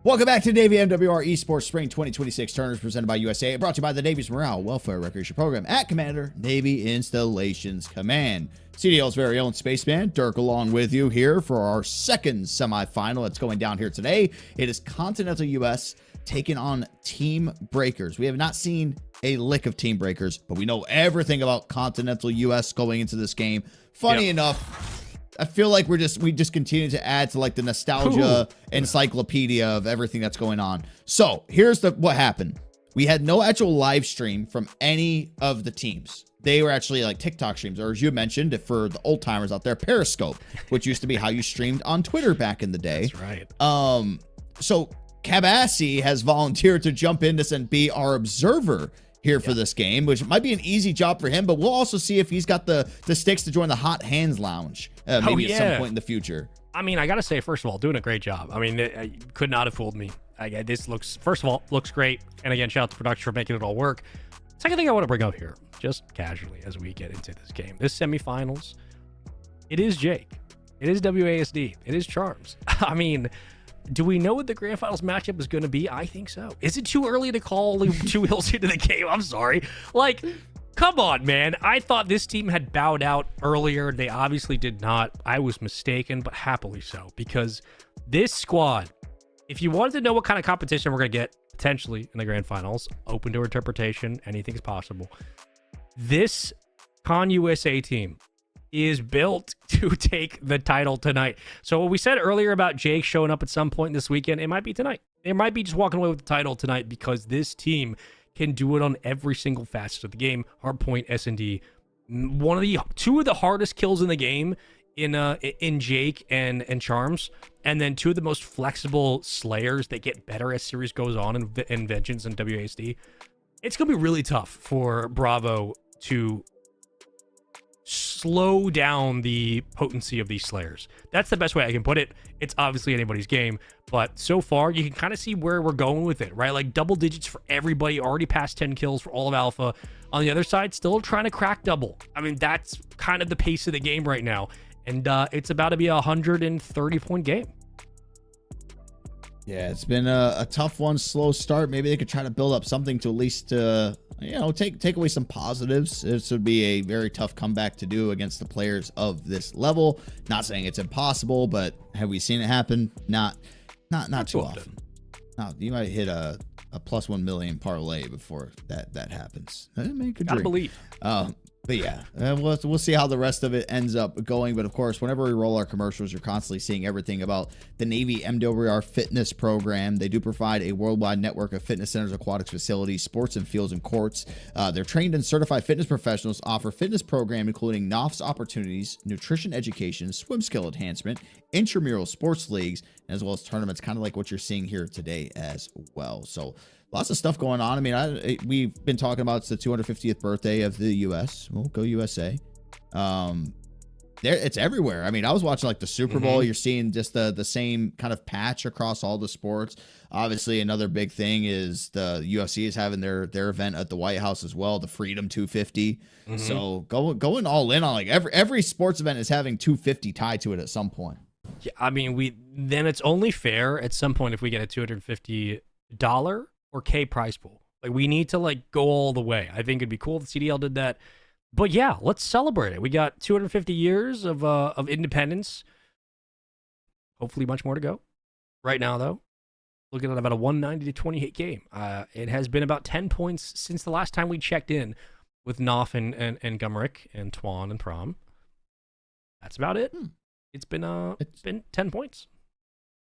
Welcome back to Navy MWR Esports Spring 2026 Tournaments presented by USA, brought to you by the Navy's Morale, Welfare, Recreation Program at Commander, Navy Installations Command. CDL's very own Spaceman, Dirk, along with you here for our second semifinal that's going down here today. It is Continental US taking on Team Breakers. We have not seen a lick of Team Breakers, but we know everything about Continental US going into this game. Funny enough, I feel like we just continue to add to like the nostalgia encyclopedia of everything that's going on. So here's what happened. We had no actual live stream from any of the teams. They were actually like TikTok streams, or as you mentioned, for the old timers out there, Periscope, which used to be how you streamed on Twitter back in the day. That's right. So Kabassi has volunteered to jump in this and be our observer here for this game, which might be an easy job for him, but we'll also see if he's got the sticks to join the Hot Hands Lounge maybe at some point in the future. I mean, I gotta say, first of all, doing a great job. I mean, it could not have fooled me. This looks, first of all, looks great, and again, shout out to production for making it all work. Second thing I want to bring up here, just casually as we get into this game, this semifinals, it is Jake, it is WASD, it is Charms. I mean, do we know what the grand finals matchup is going to be? I think so. Is it too early to call two wheels into the game? I'm sorry. Like, come on, man. I thought this team had bowed out earlier. They obviously did not. I was mistaken, but happily so, because this squad, if you wanted to know what kind of competition we're going to get potentially in the grand finals, open to interpretation, anything's possible. This Con USA team is built to take the title tonight. So what we said earlier about Jake showing up at some point this weekend, it might be tonight. It might be just walking away with the title tonight, because this team can do it on every single facet of the game. Hardpoint, S&D, Two of the hardest kills in the game in Jake and Charms, and then two of the most flexible Slayers that get better as series goes on in Vengeance and WASD. It's gonna be really tough for Bravo to slow down the potency of these Slayers. That's the best way I can put it. It's obviously anybody's game, but so far you can kind of see where we're going with it, right? Like double digits for everybody, already past 10 kills for all of Alpha. On the other side, still trying to crack double. I mean, that's kind of the pace of the game right now, and it's about to be a 130-point game. Yeah, it's been a tough one, slow start. Maybe they could try to build up something to at least, take away some positives. This would be a very tough comeback to do against the players of this level. Not saying it's impossible, but have we seen it happen? Not too often. No, you might hit a plus 1 million parlay before that happens. I mean, gotta believe. But yeah, we'll see how the rest of it ends up going. But of course, whenever we roll our commercials, you're constantly seeing everything about the Navy MWR fitness program. They do provide a worldwide network of fitness centers, aquatics facilities, sports and fields and courts. They're trained and certified fitness professionals, offer fitness program including NOFS opportunities, nutrition education, swim skill enhancement, intramural sports leagues, as well as tournaments, kind of like what you're seeing here today as well. So lots of stuff going on. I mean, we've been talking about it's the 250th birthday of the U.S. We'll go USA. It's everywhere. I mean, I was watching like the Super Bowl. You're seeing just the same kind of patch across all the sports. Obviously, another big thing is the UFC is having their event at the White House as well, the Freedom 250. So going all in on like every sports event is having 250 tied to it at some point. Yeah, I mean, then it's only fair at some point if we get a $250 or K prize pool. Like, we need to like go all the way. I think it'd be cool if the CDL did that. But yeah, let's celebrate it. We got 250 years of independence. Hopefully much more to go. Right now, though, looking at about a 190-28 game. It has been about 10 points since the last time we checked in with Knopf and Gumrick and Twan and Prom. That's about it. It's been 10 points.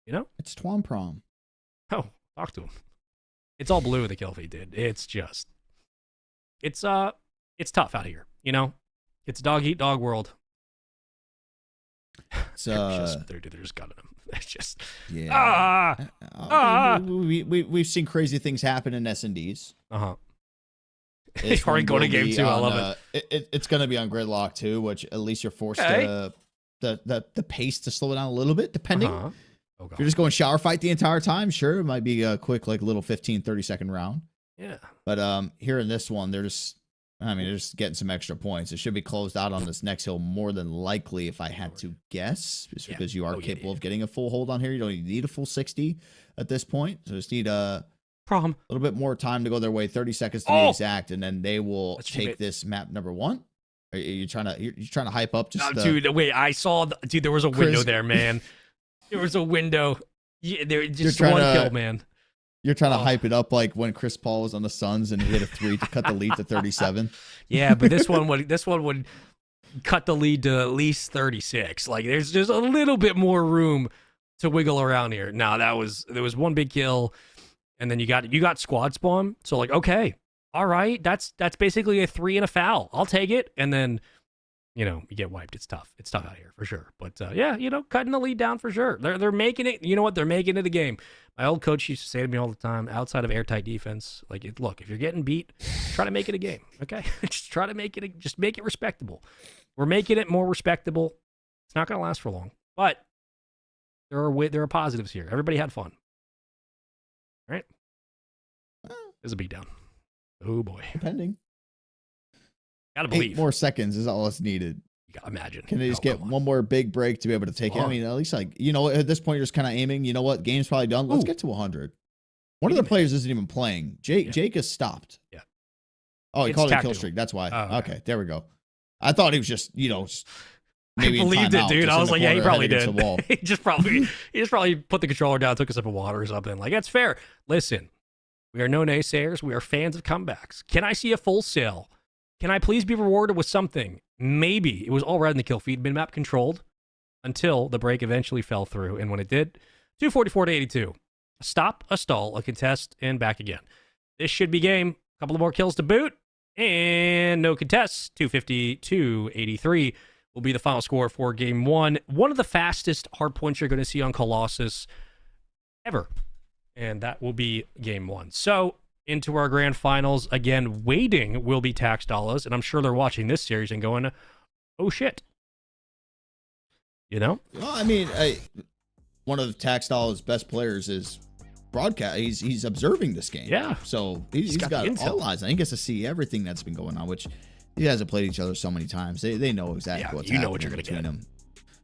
You know? It's Twan Prom. Oh, talk to him. It's all blue, the kill feed did. It's just, it's tough out here, you know? It's dog eat dog world. It's they're just gutting them. It's just, we've seen crazy things happen in S&Ds. It's already going to game 2. I love it. It's going to be on Gridlock too, which at least you're forced to the pace to slow it down a little bit, depending. If you're just going shower fight the entire time, sure, it might be a quick, like little 15-30 second round. Yeah. But here in this one, they're just getting some extra points. It should be closed out on this next hill more than likely, if I had to guess, just because you are capable of getting a full hold on here. You don't even need a full 60 at this point. So just need a little bit more time to go their way, 30 seconds to be exact, and then they will take this map number 1. Are you trying to hype up? Just dude, wait, I saw there was a window there, man. There was a window. Yeah, there just one kill, man. You're trying to hype it up like when Chris Paul was on the Suns and he hit a 3 to cut the lead to 37. Yeah, but this one would cut the lead to at least 36. Like there's just a little bit more room to wiggle around here. No, there was one big kill, and then you got squad spawn. So like, okay, all right, that's basically a 3 and a foul. I'll take it, and then, you know, you get wiped. It's tough. It's tough out here for sure. But yeah, you know, cutting the lead down for sure. They're making it. You know what? They're making it a game. My old coach used to say to me all the time, outside of airtight defense, like, look, if you're getting beat, try to make it a game. Okay, just try to make it. Just make it respectable. We're making it more respectable. It's not going to last for long, but there are positives here. Everybody had fun. All right, there's a beatdown. Oh boy, depending. Gotta believe 8 more seconds is all that's needed. You gotta imagine. Can they just get one more big break to be able to take it? I mean, at least, like, you know, at this point, you're just kind of aiming. You know what? Game's probably done. Let's get to 100. One of the players isn't even playing. Jake is stopped. Yeah. Oh, he called it a kill streak. That's why. Okay, there we go. I thought he was just, you know, maybe I believed it, dude. I was like, yeah, he probably did. He just probably put the controller down, took a sip of water or something. Like, that's fair. Listen, we are no naysayers. We are fans of comebacks. Can I see a full sale? Can I please be rewarded with something? Maybe. It was all red in the kill feed, min-map controlled, until the break eventually fell through. And when it did, 244 to 82. A stop, a stall, a contest, and back again. This should be game. A couple of more kills to boot. And no contests. 250-283 will be the final score for game one. One of the fastest hard points you're going to see on Colossus ever. And that will be game one. So into our grand finals. Again, waiting will be tax dollars. And I'm sure they're watching this series and going, oh shit. You know? Well, I mean, one of the tax dollars best players is broadcast. He's observing this game. Yeah. So he's got all eyes. I think he gets to see everything that's been going on, which you guys have played each other so many times. They know exactly what's happening. You know what you're going to get. Them.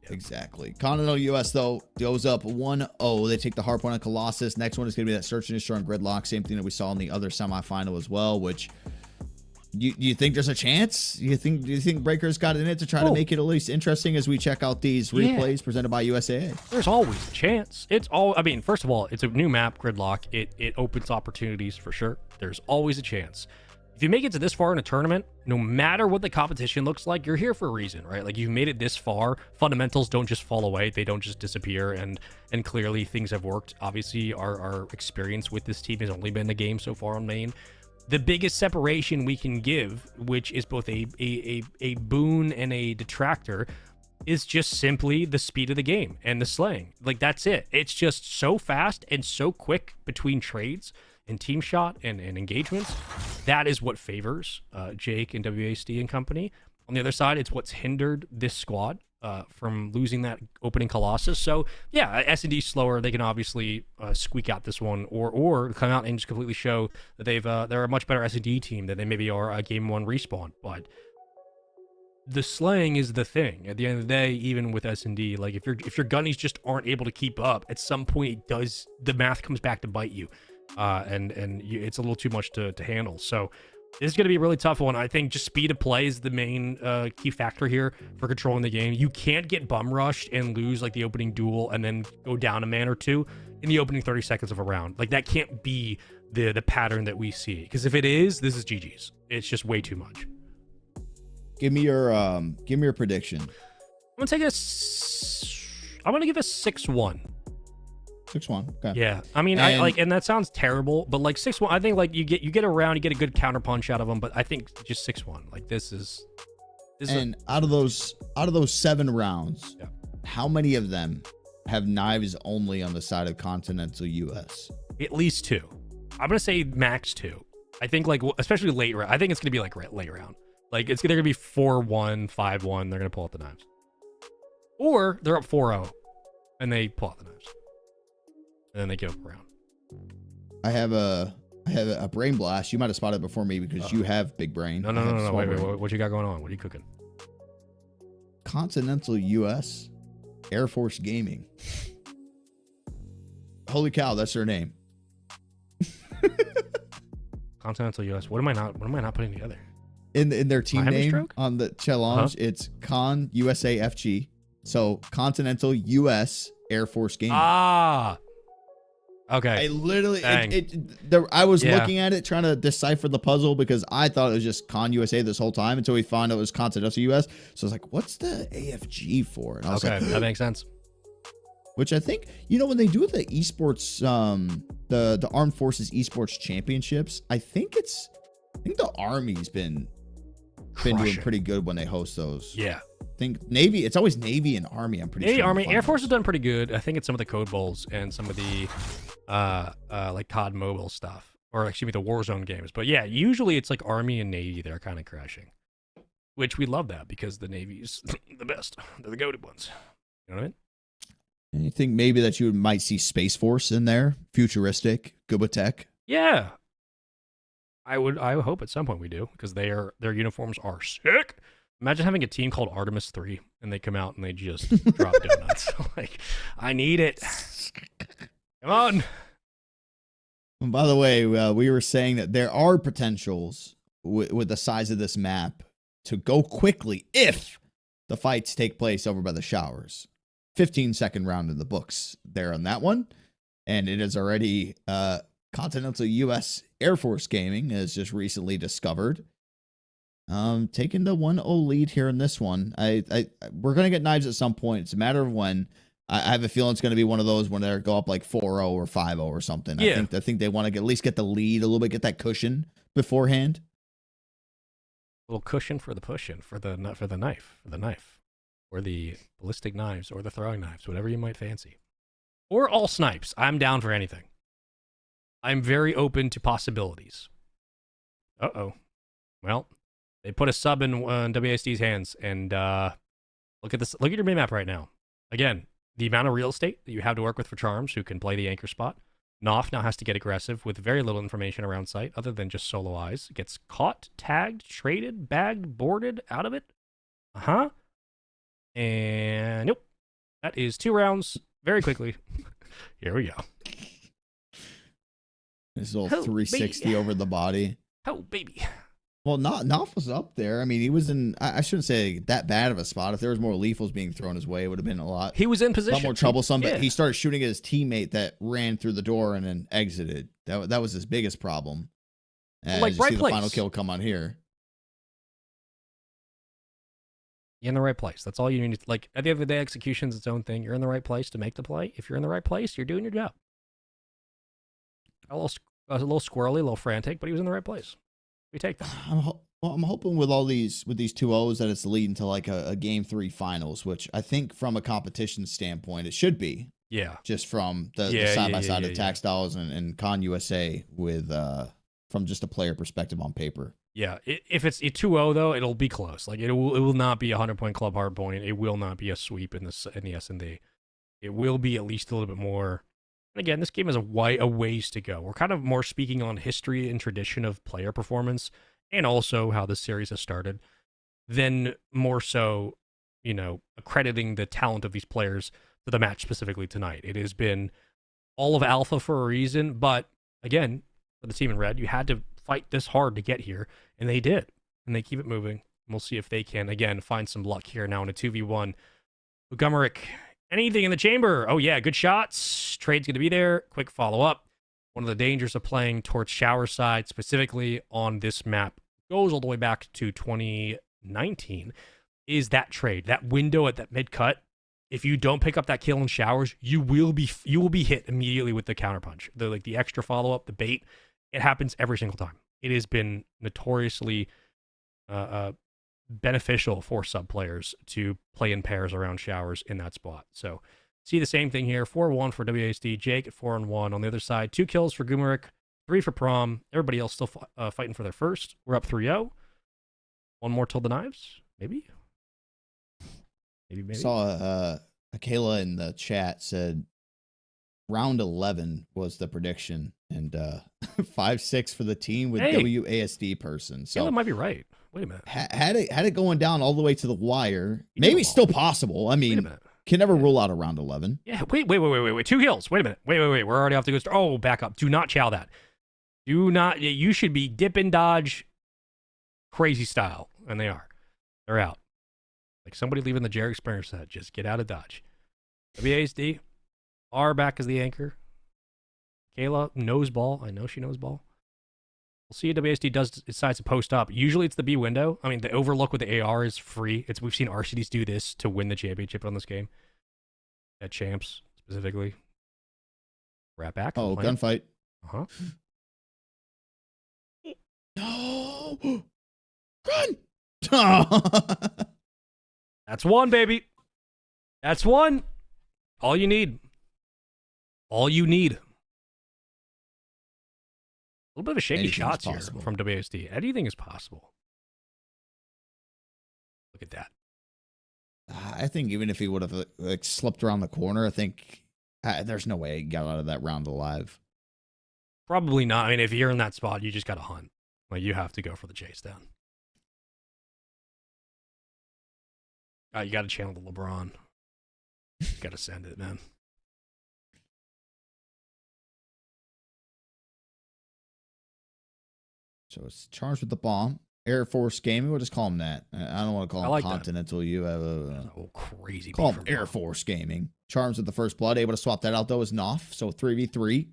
Yep. Exactly. Continental US, though, goes up 1-0. They take the hard point on Colossus. Next one is going to be that Search and Destroy on Gridlock. Same thing that we saw in the other semifinal as well, which... Do you think there's a chance? Do you think Breaker's got it in it to try to make it at least interesting as we check out these replays presented by USAA? There's always a chance. I mean, first of all, it's a new map, Gridlock. It opens opportunities for sure. There's always a chance. If you make it to this far in a tournament, no matter what the competition looks like, you're here for a reason, right? Like, you've made it this far. Fundamentals don't just fall away. They don't just disappear, and clearly things have worked. Obviously, our experience with this team has only been the game so far on main. The biggest separation we can give, which is both a boon and a detractor, is just simply the speed of the game and the slaying. Like, that's it. It's just so fast and so quick between trades and team shot and engagements. That is what favors Jake and WASD and company. On the other side, it's what's hindered this squad from losing that opening Colossus. So yeah, S&D slower. They can obviously squeak out this one, or come out and just completely show that they're a much better S&D team than they maybe are a game one respawn. But the slaying is the thing. At the end of the day, even with S&D, like if your gunnies just aren't able to keep up, at some point the math comes back to bite you, and it's a little too much to handle. So this is going to be a really tough one. I think just speed of play is the main key factor here for controlling the game. You can't get bum rushed and lose like the opening duel and then go down a man or two in the opening 30 seconds of a round. Like, that can't be the pattern that we see. Because if it is, this is GG's. It's just way too much. Give me your prediction. I'm gonna give a 6-1. 6-1. Okay. Yeah, I mean, and that sounds terrible, but like 6-1, I think like you get a round, you get a good counter punch out of them, but I think just 6-1. Like this is out of those 7 rounds, how many of them have knives only on the side of continental US? At least 2. I'm gonna say max 2. I think like especially late round. I think it's gonna be like late round. Like they're gonna be 4-1, 5-1. They're gonna pull out the knives, or they're up 4-0 and they pull out the knives. And then they give up a round. I have a brain blast. You might have spotted it before me because you have big brain. No. Wait. What you got going on? What are you cooking? Continental US Air Force Gaming. Holy cow, that's their name. Continental US. What am I not putting together? In their team name stroke? On the challenge, it's Con USA FG. So Continental US Air Force Gaming. Ah. Okay. I literally, I was looking at it trying to decipher the puzzle because I thought it was just Con USA this whole time until we found out it was Continental US. So I was like, what's the AFG for? And I was like, that makes sense. Which I think, when they do the esports, the Armed Forces Esports Championships, I think the Army's been doing pretty good when they host those. Yeah. I think Navy, it's always Navy and Army. I'm pretty sure. Navy, Army, Air Force has done pretty good. I think it's some of the Code Bowls and some of the like COD Mobile stuff, or excuse me, the Warzone games. But yeah, usually it's like Army and Navy that are kind of crashing, which we love that because the Navy's the best. They're the goated ones. You know what I mean? And you think maybe that you might see Space Force in there, futuristic, good with tech? Yeah, I would hope at some point we do because their uniforms are sick. Imagine having a team called Artemis 3 and they come out and they just drop donuts. Like, I need it. Come on. And by the way, we were saying that there are potentials with the size of this map to go quickly if the fights take place over by the showers. 15-second round in the books there on that one. And it is already Continental US Air Force Gaming has just recently discovered. Taking the 1-0 lead here in this one. We're gonna get knives at some point. It's a matter of when. I have a feeling it's gonna be one of those when they go up like 4-0 or 5-0 or something. Yeah. I think they want to at least get the lead a little bit, get that cushion beforehand. little cushion for the push-in, for the knife, or the ballistic knives, or the throwing knives, whatever you might fancy. Or all snipes. I'm down for anything. I'm very open to possibilities. Uh-oh. Well, they put a sub in WASD's hands, and look at this. Look at your minimap right now. Again, the amount of real estate that you have to work with for Charms, who can play the anchor spot. Noff now has to get aggressive with very little information around sight, other than just solo eyes. Gets caught, tagged, traded, bagged, boarded, out of it. Uh-huh. And nope. That is 2 rounds very quickly. Here we go. This little 360 baby. over the body. Oh, baby. Well, Noff was up there. I mean, he was in, I shouldn't say that bad of a spot. If there was more lethals being thrown his way, it would have been a lot. He was in position. A lot more troublesome, Yeah. but he started shooting at his teammate that ran through the door and then exited. That was his biggest problem. And Like you right see place. the final kill come on here. You're in the right place. That's all you need. Like, at the end of the day, execution's its own thing. You're in the right place to make the play. If you're in the right place, you're doing your job. A little squirrely, a little frantic, but he was in the right place. We take that. I'm hoping with all these 2-0s that it's leading to like a game 3 finals, which I think from a competition standpoint it should be. Yeah. Just from the side by side of Tax Dolls and Con USA with from just a player perspective on paper. Yeah, if it's a 2-0 though, it'll be close. Like it will not be a 100-point club hard point. It will not be a sweep in the S&D. It will be at least a little bit more. And again, this game has a ways to go. We're kind of more speaking on history and tradition of player performance, and also how this series has started, than more so, accrediting the talent of these players to the match specifically tonight. It has been all of alpha for a reason, but again, for the team in red, you had to fight this hard to get here, and they did, and they keep it moving. We'll see if they can, again, find some luck here now in a 2v1. Montgomery, anything in the chamber? Oh, yeah, good shots. Trade's going to be there. Quick follow-up. One of the dangers of playing towards shower side, specifically on this map, goes all the way back to 2019, is that trade. That window at that mid-cut, if you don't pick up that kill in showers, you will be hit immediately with the counterpunch. The extra follow-up, the bait. It happens every single time. It has been notoriously beneficial for sub players to play in pairs around showers in that spot. So see the same thing here. 4-1 for WASD. Jake at 4-1 on the other side. 2 kills for Gumarik, 3 for Prom. Everybody else still fighting for their first. We're up 3-0. One more till the knives, maybe. Maybe. Saw Akela in the chat said round 11 was the prediction, and 5-6 for the team with WASD person. So Akela might be right. Wait a minute. Had it going down all the way to the wire. Maybe it's still possible. I mean, can never rule out a round 11. Yeah. Wait. 2 kills. Wait a minute. Wait. We're already off the go. Oh, back up. Do not chow that. Do not. You should be dip and dodge, crazy style, and they are. They're out. Like somebody leaving the Jerry Springer set. Just get out of dodge. WASD. R back as the anchor. Kayla knows ball. I know she knows ball. We'll see if WASD decides to post up. Usually it's the B window. I mean, the overlook with the AR is free. We've seen RCDs do this to win the championship on this game. At Champs, specifically. Rat back. Oh, gunfight. Uh-huh. No! Run! That's 1, baby. That's 1. All you need. All you need. A little bit of a shaky shots here from WASD. Anything is possible. Look at that. I think even if he would have slipped around the corner, I think there's no way he got out of that round alive. Probably not. I mean, if you're in that spot, you just got to hunt. Like, you have to go for the chase down. You got to channel the LeBron. Got to send it, man. So it's charged with the bomb. Air Force Gaming. We'll just call him that. I don't want to call him Continental. You have a crazy. Call him Air Force Gaming. Charms with the first blood. Able to swap that out though is Noff. So 3v3.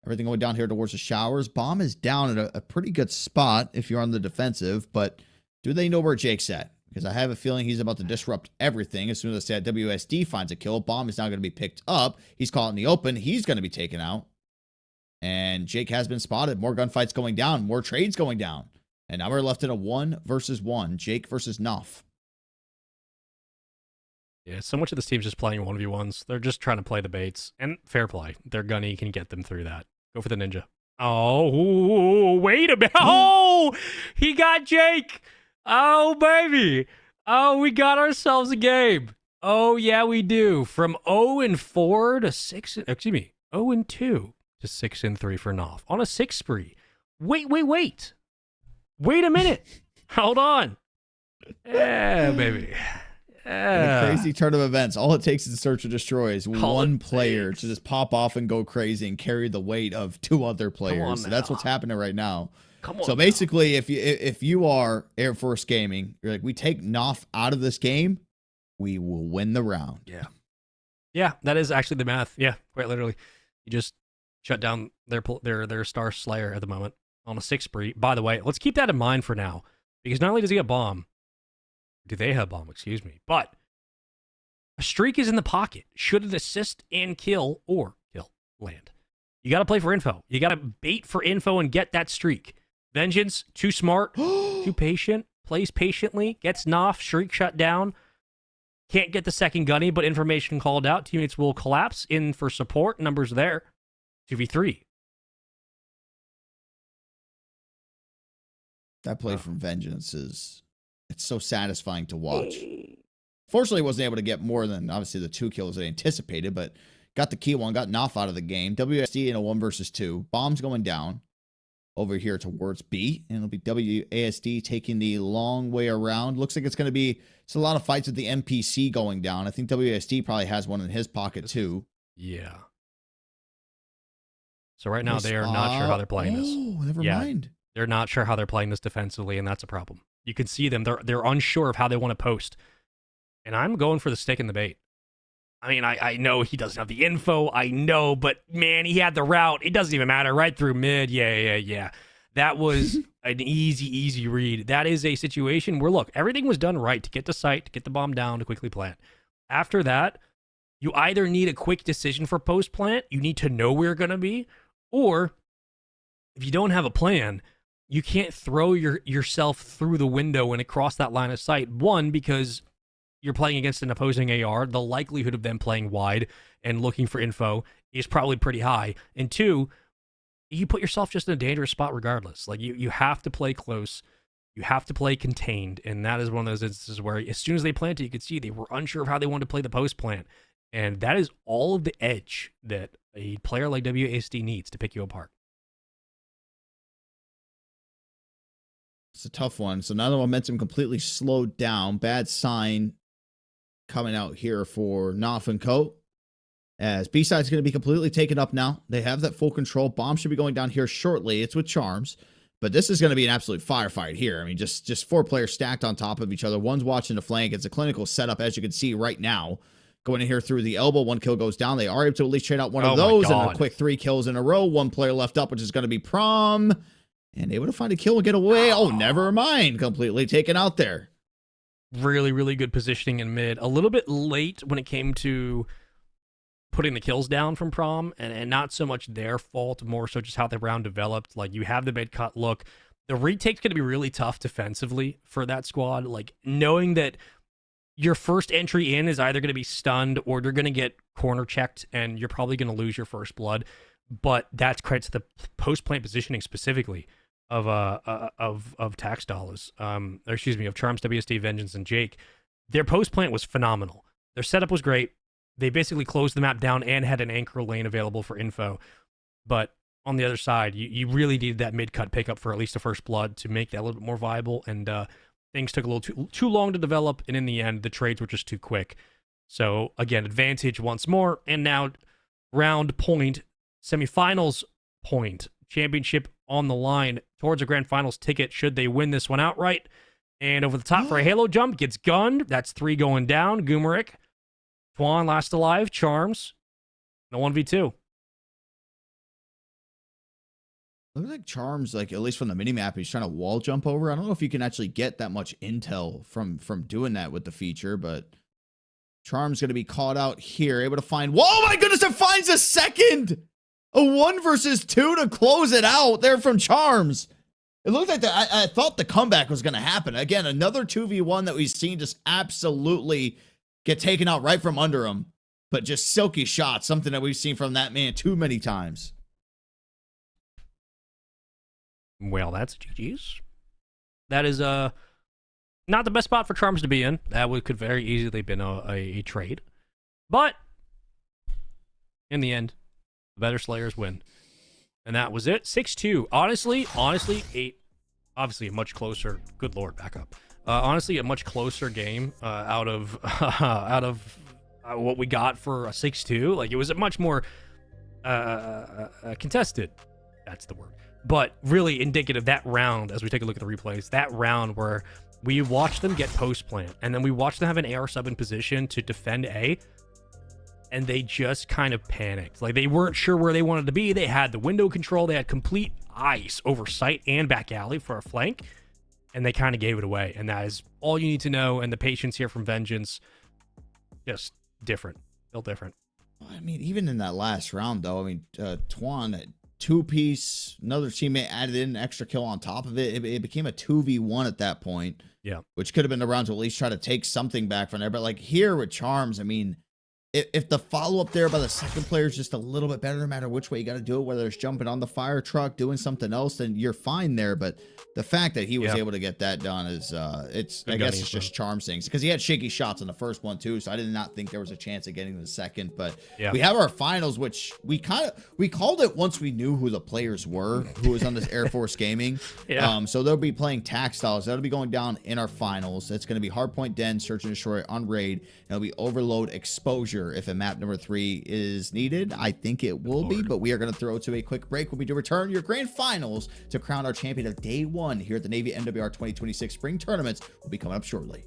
Everything going down here towards the showers. Bomb is down at a pretty good spot if you're on the defensive. But do they know where Jake's at? Because I have a feeling he's about to disrupt everything. As soon as that WSD finds a kill, bomb is now going to be picked up. He's caught in the open. He's going to be taken out. And Jake has been spotted. More gunfights going down. More trades going down. And now we're left in a 1 versus 1. Jake versus Nuff. Yeah, so much of this team's just playing 1v1s. They're just trying to play the baits. And fair play. Their gunny can get them through that. Go for the ninja. Oh, wait a minute. Oh, he got Jake. Oh, baby. Oh, we got ourselves a game. Oh, yeah, we do. From 0-4 to 6, excuse me, 0-2 to 6-3 for Knopf on a 6 spree. Wait. Wait a minute. Hold on. Yeah, baby. A crazy turn of events. All it takes is search and destroy is one player to just pop off and go crazy and carry the weight of 2 other players. So that's what's happening right now. So basically, if you are Air Force Gaming, you're like, we take Knopf out of this game, we will win the round. Yeah, that is actually the math. Yeah, quite literally. You just shut down their Star Slayer at the moment on a 6 spree. By the way, let's keep that in mind for now, because not only does he have bomb, do they have bomb? Excuse me. But a streak is in the pocket. Should it assist and kill or kill land? You got to play for info. You got to bait for info and get that streak. Vengeance, too smart, too patient, plays patiently, gets Knopf, streak shut down. Can't get the second gunny, but information called out. Teammates will collapse in for support. Numbers there. 2v3. That play from Vengeance it's so satisfying to watch. Fortunately, wasn't able to get more than, obviously, the 2 kills they anticipated, but got the key one, got Knopf out of the game. WSD in a 1 versus 2. Bombs going down over here towards B, and it'll be WASD taking the long way around. Looks like it's going to be a lot of fights with the NPC going down. I think WASD probably has one in his pocket, too. Yeah. So right now, they are not sure how they're playing this. Oh, never mind. They're not sure how they're playing this defensively, and that's a problem. You can see them. They're unsure of how they want to post. And I'm going for the stick in the bait. I mean, I know he doesn't have the info. I know, but man, he had the route. It doesn't even matter. Right through mid. Yeah. That was an easy read. That is a situation where, look, everything was done right to get to site, to get the bomb down, to quickly plant. After that, you either need a quick decision for post plant, you need to know where you're going to be, or if you don't have a plan, you can't throw yourself through the window and across that line of sight. One, because you're playing against an opposing AR. The likelihood of them playing wide and looking for info is probably pretty high. And 2, you put yourself just in a dangerous spot regardless. Like, you have to play close. You have to play contained. And that is one of those instances where as soon as they planted, you could see they were unsure of how they wanted to play the post plant. And that is all of the edge that a player like WASD needs to pick you apart. It's a tough one. So now the momentum completely slowed down. Bad sign coming out here for Knopf and Co. As B-side's going to be completely taken up now. They have that full control. Bomb should be going down here shortly. It's with Charms. But this is going to be an absolute firefight here. I mean, just 4 players stacked on top of each other. One's watching the flank. It's a clinical setup, as you can see right now. Going in here through the elbow. 1 kill goes down. They are able to at least trade out one of those. And a quick 3 kills in a row. 1 player left up, which is going to be Prom. And able to find a kill and get away. Oh, never mind. Completely taken out there. Really good positioning in mid. A little bit late when it came to putting the kills down from Prom, and not so much their fault, more so just how the round developed. Like, you have the mid cut look. The retake's going to be really tough defensively for that squad. Like, knowing that your first entry in is either going to be stunned or you're going to get corner checked and you're probably going to lose your first blood. But that's credit to the post-plant positioning specifically of Tax Dollars, of Charms, WSD, Vengeance, and Jake. Their post-plant was phenomenal. Their setup was great. They basically closed the map down and had an anchor lane available for info. But on the other side, you really needed that mid-cut pickup for at least a first blood to make that a little bit more viable, and things took a little too long to develop, and in the end, the trades were just too quick. So, again, advantage once more, and now round point, semifinals point, championship on the line towards a grand finals ticket should they win this one outright. And over the top for a halo jump, gets gunned. That's 3 going down. Goomerick, Twan last alive, Charms, no 1v2. Looks like Charms, like, at least from the minimap, he's trying to wall jump over. I don't know if you can actually get that much intel from doing that with the feature, but Charms going to be caught out here, able to find... Whoa, my goodness, it finds a second! A 1 versus 2 to close it out there from Charms. It looked like I thought the comeback was going to happen. Again, another 2v1 that we've seen just absolutely get taken out right from under him. But just silky shots, something that we've seen from that man too many times. Well, that's GG's. That is not the best spot for Charms to be in. That could very easily have been a trade. But in the end, the better Slayers win. And that was it. 6-2. Honestly, obviously a much closer. Good Lord, back up. Honestly, a much closer game out of what we got for a 6-2. Like, it was a much more contested. That's the word. But really indicative, that round, as we take a look at the replays, that round where we watched them get post plant, and then we watched them have an AR sub in position to defend A, and they just kind of panicked. Like, they weren't sure where they wanted to be. They had the window control. They had complete ice over site and back alley for a flank, and they kind of gave it away. And that is all you need to know. And the patience here from Vengeance, just different. Still different. I mean, even in that last round, though, I mean, Twan, two-piece, another teammate added in an extra kill on top of it. It became a 2v1 at that point. Yeah. Which could have been the round to at least try to take something back from there. But, like, here with Charms, I mean, if the follow-up there by the second player is just a little bit better, no matter which way you got to do it, whether it's jumping on the fire truck, doing something else, then you're fine there. But the fact that he was able to get that done is, I guess it's just Charms things. Because he had shaky shots on the first one, too, so I did not think there was a chance of getting the second. But we have our finals, which we called it once we knew who the players were, who was on this Air Force Gaming. So they'll be playing Taxtiles. That'll be going down in our finals. It's going to be Hardpoint Den, Search and Destroy on Raid. And it'll be Overload Exposure if a map number 3 is needed. I think it will be, but we are going to throw to a quick break when we do return your grand finals to crown our champion of day 1 here at the Navy MWR 2026 Spring Tournaments. Will be coming up shortly.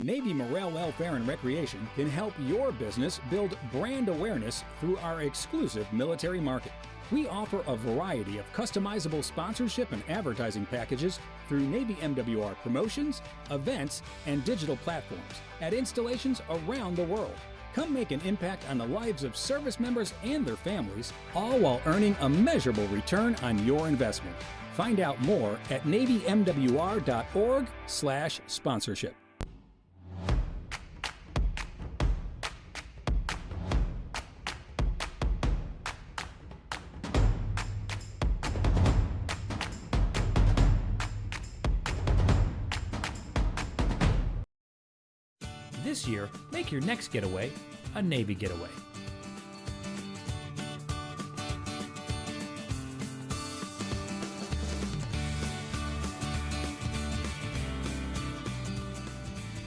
Navy Morale, Welfare, and Recreation can help your business build brand awareness through our exclusive military market. We offer a variety of customizable sponsorship and advertising packages through Navy MWR promotions, events, and digital platforms at installations around the world. Come make an impact on the lives of service members and their families, all while earning a measurable return on your investment. Find out more at navymwr.org/sponsorship. This year, make your next getaway a Navy getaway.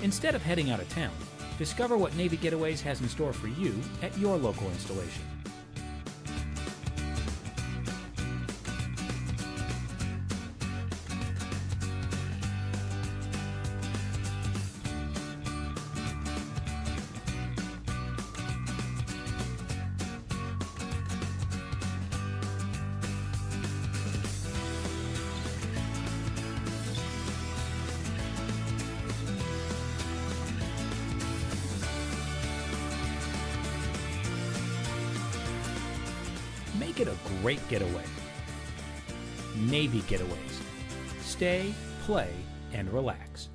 Instead of heading out of town, discover what Navy Getaways has in store for you at your local installation. Make it a great getaway. Navy Getaways. Stay, play, and relax.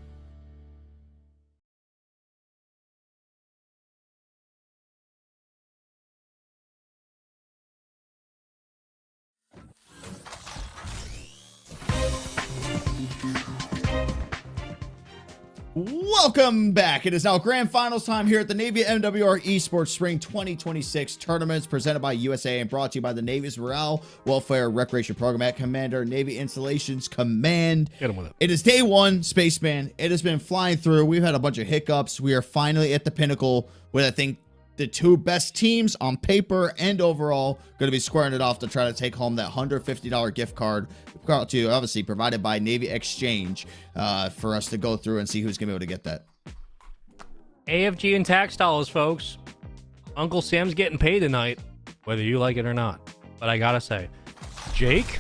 Welcome back. It is now grand finals time here at the Navy MWR Esports Spring 2026 tournaments presented by USA and brought to you by the Navy's Morale, Welfare, Recreation Program at Commander, Navy Installations Command. Get him with it. It is day one, Spaceman. It has been flying through. We've had a bunch of hiccups. We are finally at the pinnacle with, I think, the two best teams on paper and overall going to be squaring it off to try to take home that $150 gift card to obviously provided by Navy Exchange for us to go through and see who's going to be able to get that. AFG and tax dollars, folks. Uncle Sam's getting paid tonight, whether you like it or not. But I gotta say, Jake,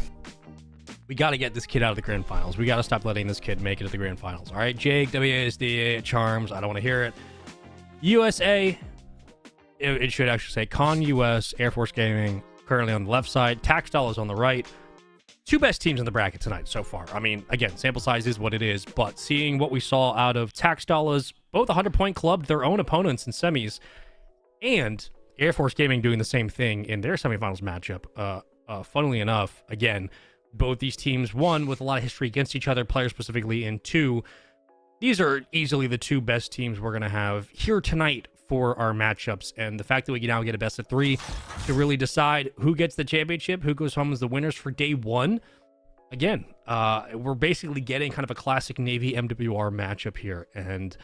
we gotta get this kid out of the grand finals. We gotta stop letting this kid make it to the grand finals. All right, Jake, WASD, Charms, I don't want to hear it. USA, it should actually say Con US, Air Force Gaming, currently on the left side. Tax dollars on the right. Two best teams in the bracket tonight so far. I mean, again, sample size is what it is, but seeing what we saw out of Tax Dollars, both 100-point clubbed their own opponents in semis, and Air Force Gaming doing the same thing in their semifinals matchup. Funnily enough, again, both these teams, one, with a lot of history against each other, players specifically, and two, these are easily the two best teams we're going to have here tonight for our matchups, and the fact that we can now get a best of three to really decide who gets the championship, who goes home as the winners for day one. Again, we're basically getting kind of a classic Navy MWR matchup here, and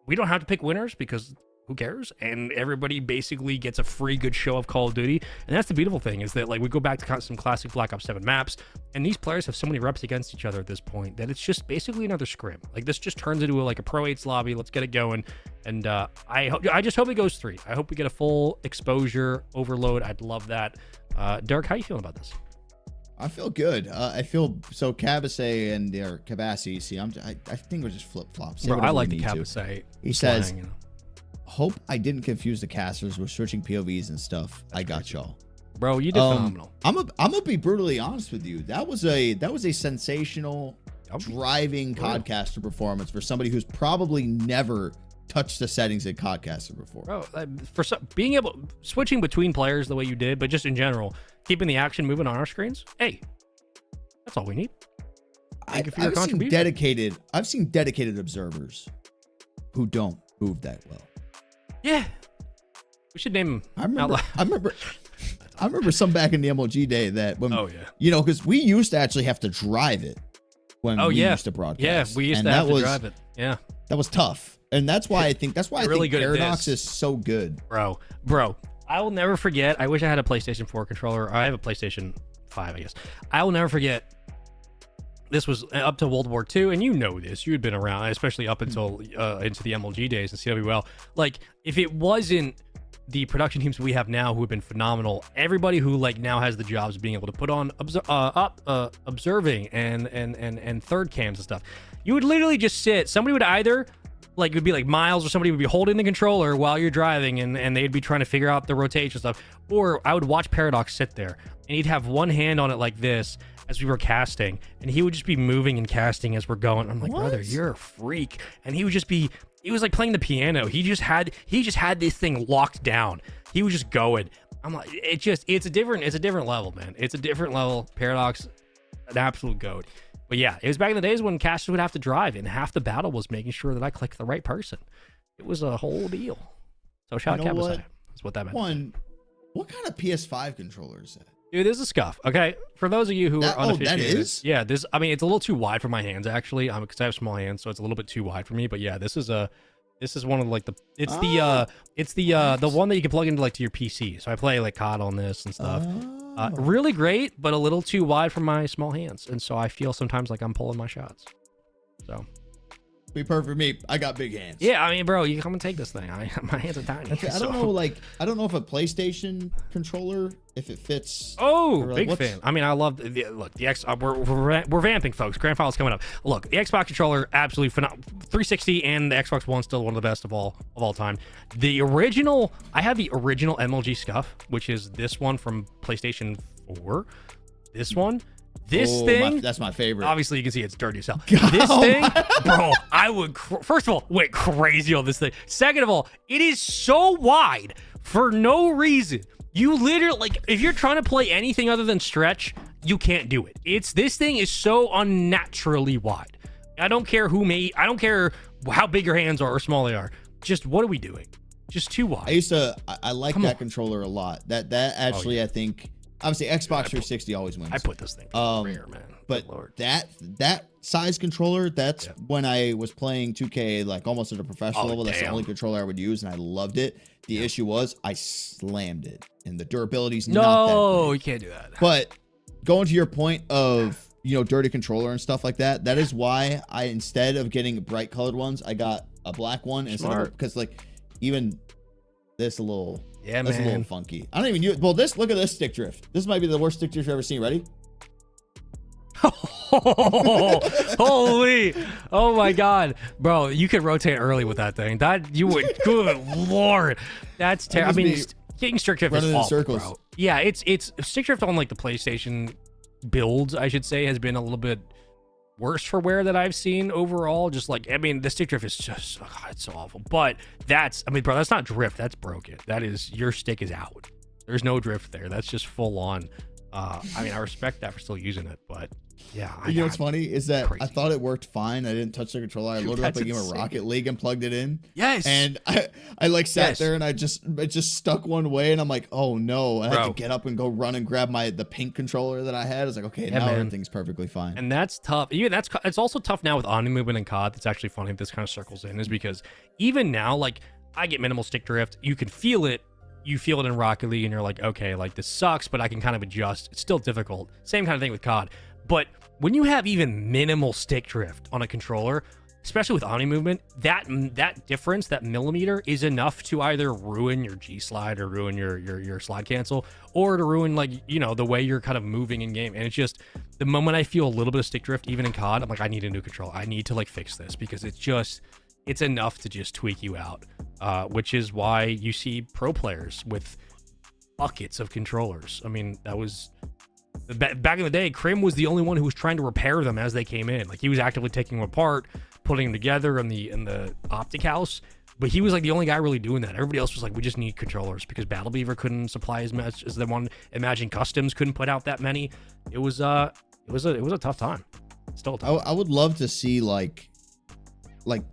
we don't have to pick winners because who cares? And everybody basically gets a free good show of Call of Duty. And that's the beautiful thing, is that like we go back to some classic Black Ops 7 maps, and these players have so many reps against each other at this point that it's just basically another scrim. Like this just turns into like a Pro 8's lobby. Let's get it going. And I just hope it goes 3. I hope we get a full exposure overload. I'd love that. Derek, how you feeling about this? I feel good. I feel so Cabasay and Cabassi. See, I think we're just flip flops. Bro, I like the Cabasay. He says, "Hope I didn't confuse the casters. We're switching POVs and stuff. I got y'all, bro. You did phenomenal. I'm gonna be brutally honest with you. That was a sensational driving podcaster performance for somebody who's probably never touched the settings in podcaster before. Bro, being able switching between players the way you did, but just in general, keeping the action moving on our screens. Hey, that's all we need. Thank you for your contribution. I've seen dedicated observers who don't move that well. Yeah, we should name him. I remember some back in the MLG day that when because we used to actually have to drive it when we used to broadcast. Yeah, we used to have to drive it. Yeah, that was tough. And that's why I think Paradox is so good. Bro, I will never forget. I wish I had a PlayStation 4 controller. I have a PlayStation 5, I guess. I will never forget. This was up to World War II, and you know this. You had been around, especially up until into the MLG days and CWL. Like, if it wasn't the production teams we have now who have been phenomenal, everybody who like now has the jobs of being able to put on observing and third cams and stuff, you would literally just sit. Somebody would either like it would be like Miles or somebody would be holding the controller while you're driving and they'd be trying to figure out the rotation stuff, or I would watch Paradox sit there and he'd have one hand on it like this as we were casting, and he would just be moving and casting as we're going. I'm like, brother, you're a freak. And he was like playing the piano. He just had this thing locked down. He was just going. I'm like, it's a different level, man. It's a different level. Paradox, an absolute goat. But yeah, it was back in the days when casters would have to drive, and half the battle was making sure that I clicked the right person. It was a whole deal. So shout out Cabasay. That's what that meant. What kind of PS5 controller is that? Dude, this is a scuff. Okay, for those of you who are uninitiated, that is? Yeah, this. I mean, it's a little too wide for my hands actually, because I have small hands, so it's a little bit too wide for me. But yeah, this is one of like the. It's the one that you can plug into like to your PC. So I play like COD on this and stuff. Really great, but a little too wide for my small hands, and so I feel sometimes like I'm pulling my shots. So Be perfect for me. I got big hands. Yeah, I mean, bro, you come and take this thing. My hands are tiny. I don't know. Like, I don't know if a PlayStation controller, if it fits. Oh, like, big fan. I mean, I love look. The X. We're vamping, folks. Grand finals coming up. Look, the Xbox controller, absolutely phenomenal. 360 and the Xbox One, still one of the best of all time. The original. I have the original MLG Scuff, which is this one from PlayStation 4. This one. This thing, that's my favorite. Obviously, you can see it's dirty as hell. This thing, bro, I would, first of all, went crazy on this thing. Second of all, it is so wide for no reason. You literally, like, if you're trying to play anything other than stretch, you can't do it. This thing is so unnaturally wide. I don't care I don't care how big your hands are or small they are. Just, what are we doing? Just too wide. I like that controller a lot. That actually, I think. Obviously, Xbox 360 always wins. I put this thing rare, man. But that size controller, that's when I was playing 2K, like almost at a professional level. That's the only controller I would use, and I loved it. The issue was I slammed it, and the durability's not that No, you can't do that. But going to your point of, dirty controller and stuff like that, that is why I, instead of getting bright colored ones, I got a black one. Because, like, even this a little... Yeah, that's man. a little funky. I don't even use. Well, look at this stick drift. This might be the worst stick drift you've ever seen. Ready? Holy! Oh my God, bro! You could rotate early with that thing. That you would. Good Lord, that's terrible. I mean, getting stick drift is awful, bro. Yeah, it's stick drift on like the PlayStation builds, I should say, has been a little bit worse for wear that I've seen overall. Just like, I mean, the stick drift is just, it's so awful. But bro, that's not drift. That's broken. That is, your stick is out. There's no drift there. That's just full on. I mean, I respect that for still using it, but yeah. You know what's funny is that I thought it worked fine. I didn't touch the controller. I loaded up a game of Rocket League and plugged it in. Yes. And I like sat there and it just stuck one way, and I'm like, oh no. I had to get up and go run and grab the pink controller that I had. I was like, okay, now everything's perfectly fine. And that's tough. Even it's also tough now with Omni movement and COD. That's actually funny if this kind of circles in, is because even now, like, I get minimal stick drift. You can feel it. You feel it in Rocket League and you're like, okay, like this sucks, but I can kind of adjust. It's still difficult. Same kind of thing with COD. But when you have even minimal stick drift on a controller, especially with Omni movement, that difference, that millimeter, is enough to either ruin your G slide or ruin your slide cancel, or to ruin, like, the way you're kind of moving in game. And it's just, the moment I feel a little bit of stick drift, even in COD, I'm like, I need a new controller. I need to like fix this, because it's enough to just tweak you out. Which is why you see pro players with buckets of controllers. I mean, that was back in the day. Krim was the only one who was trying to repair them as they came in. Like, he was actively taking them apart, putting them together in the optic house. But he was like the only guy really doing that. Everybody else was like, we just need controllers, because Battle Beaver couldn't supply as much as they wanted. Imagine Customs couldn't put out that many. It was a tough time. Still a tough time. I would love to see like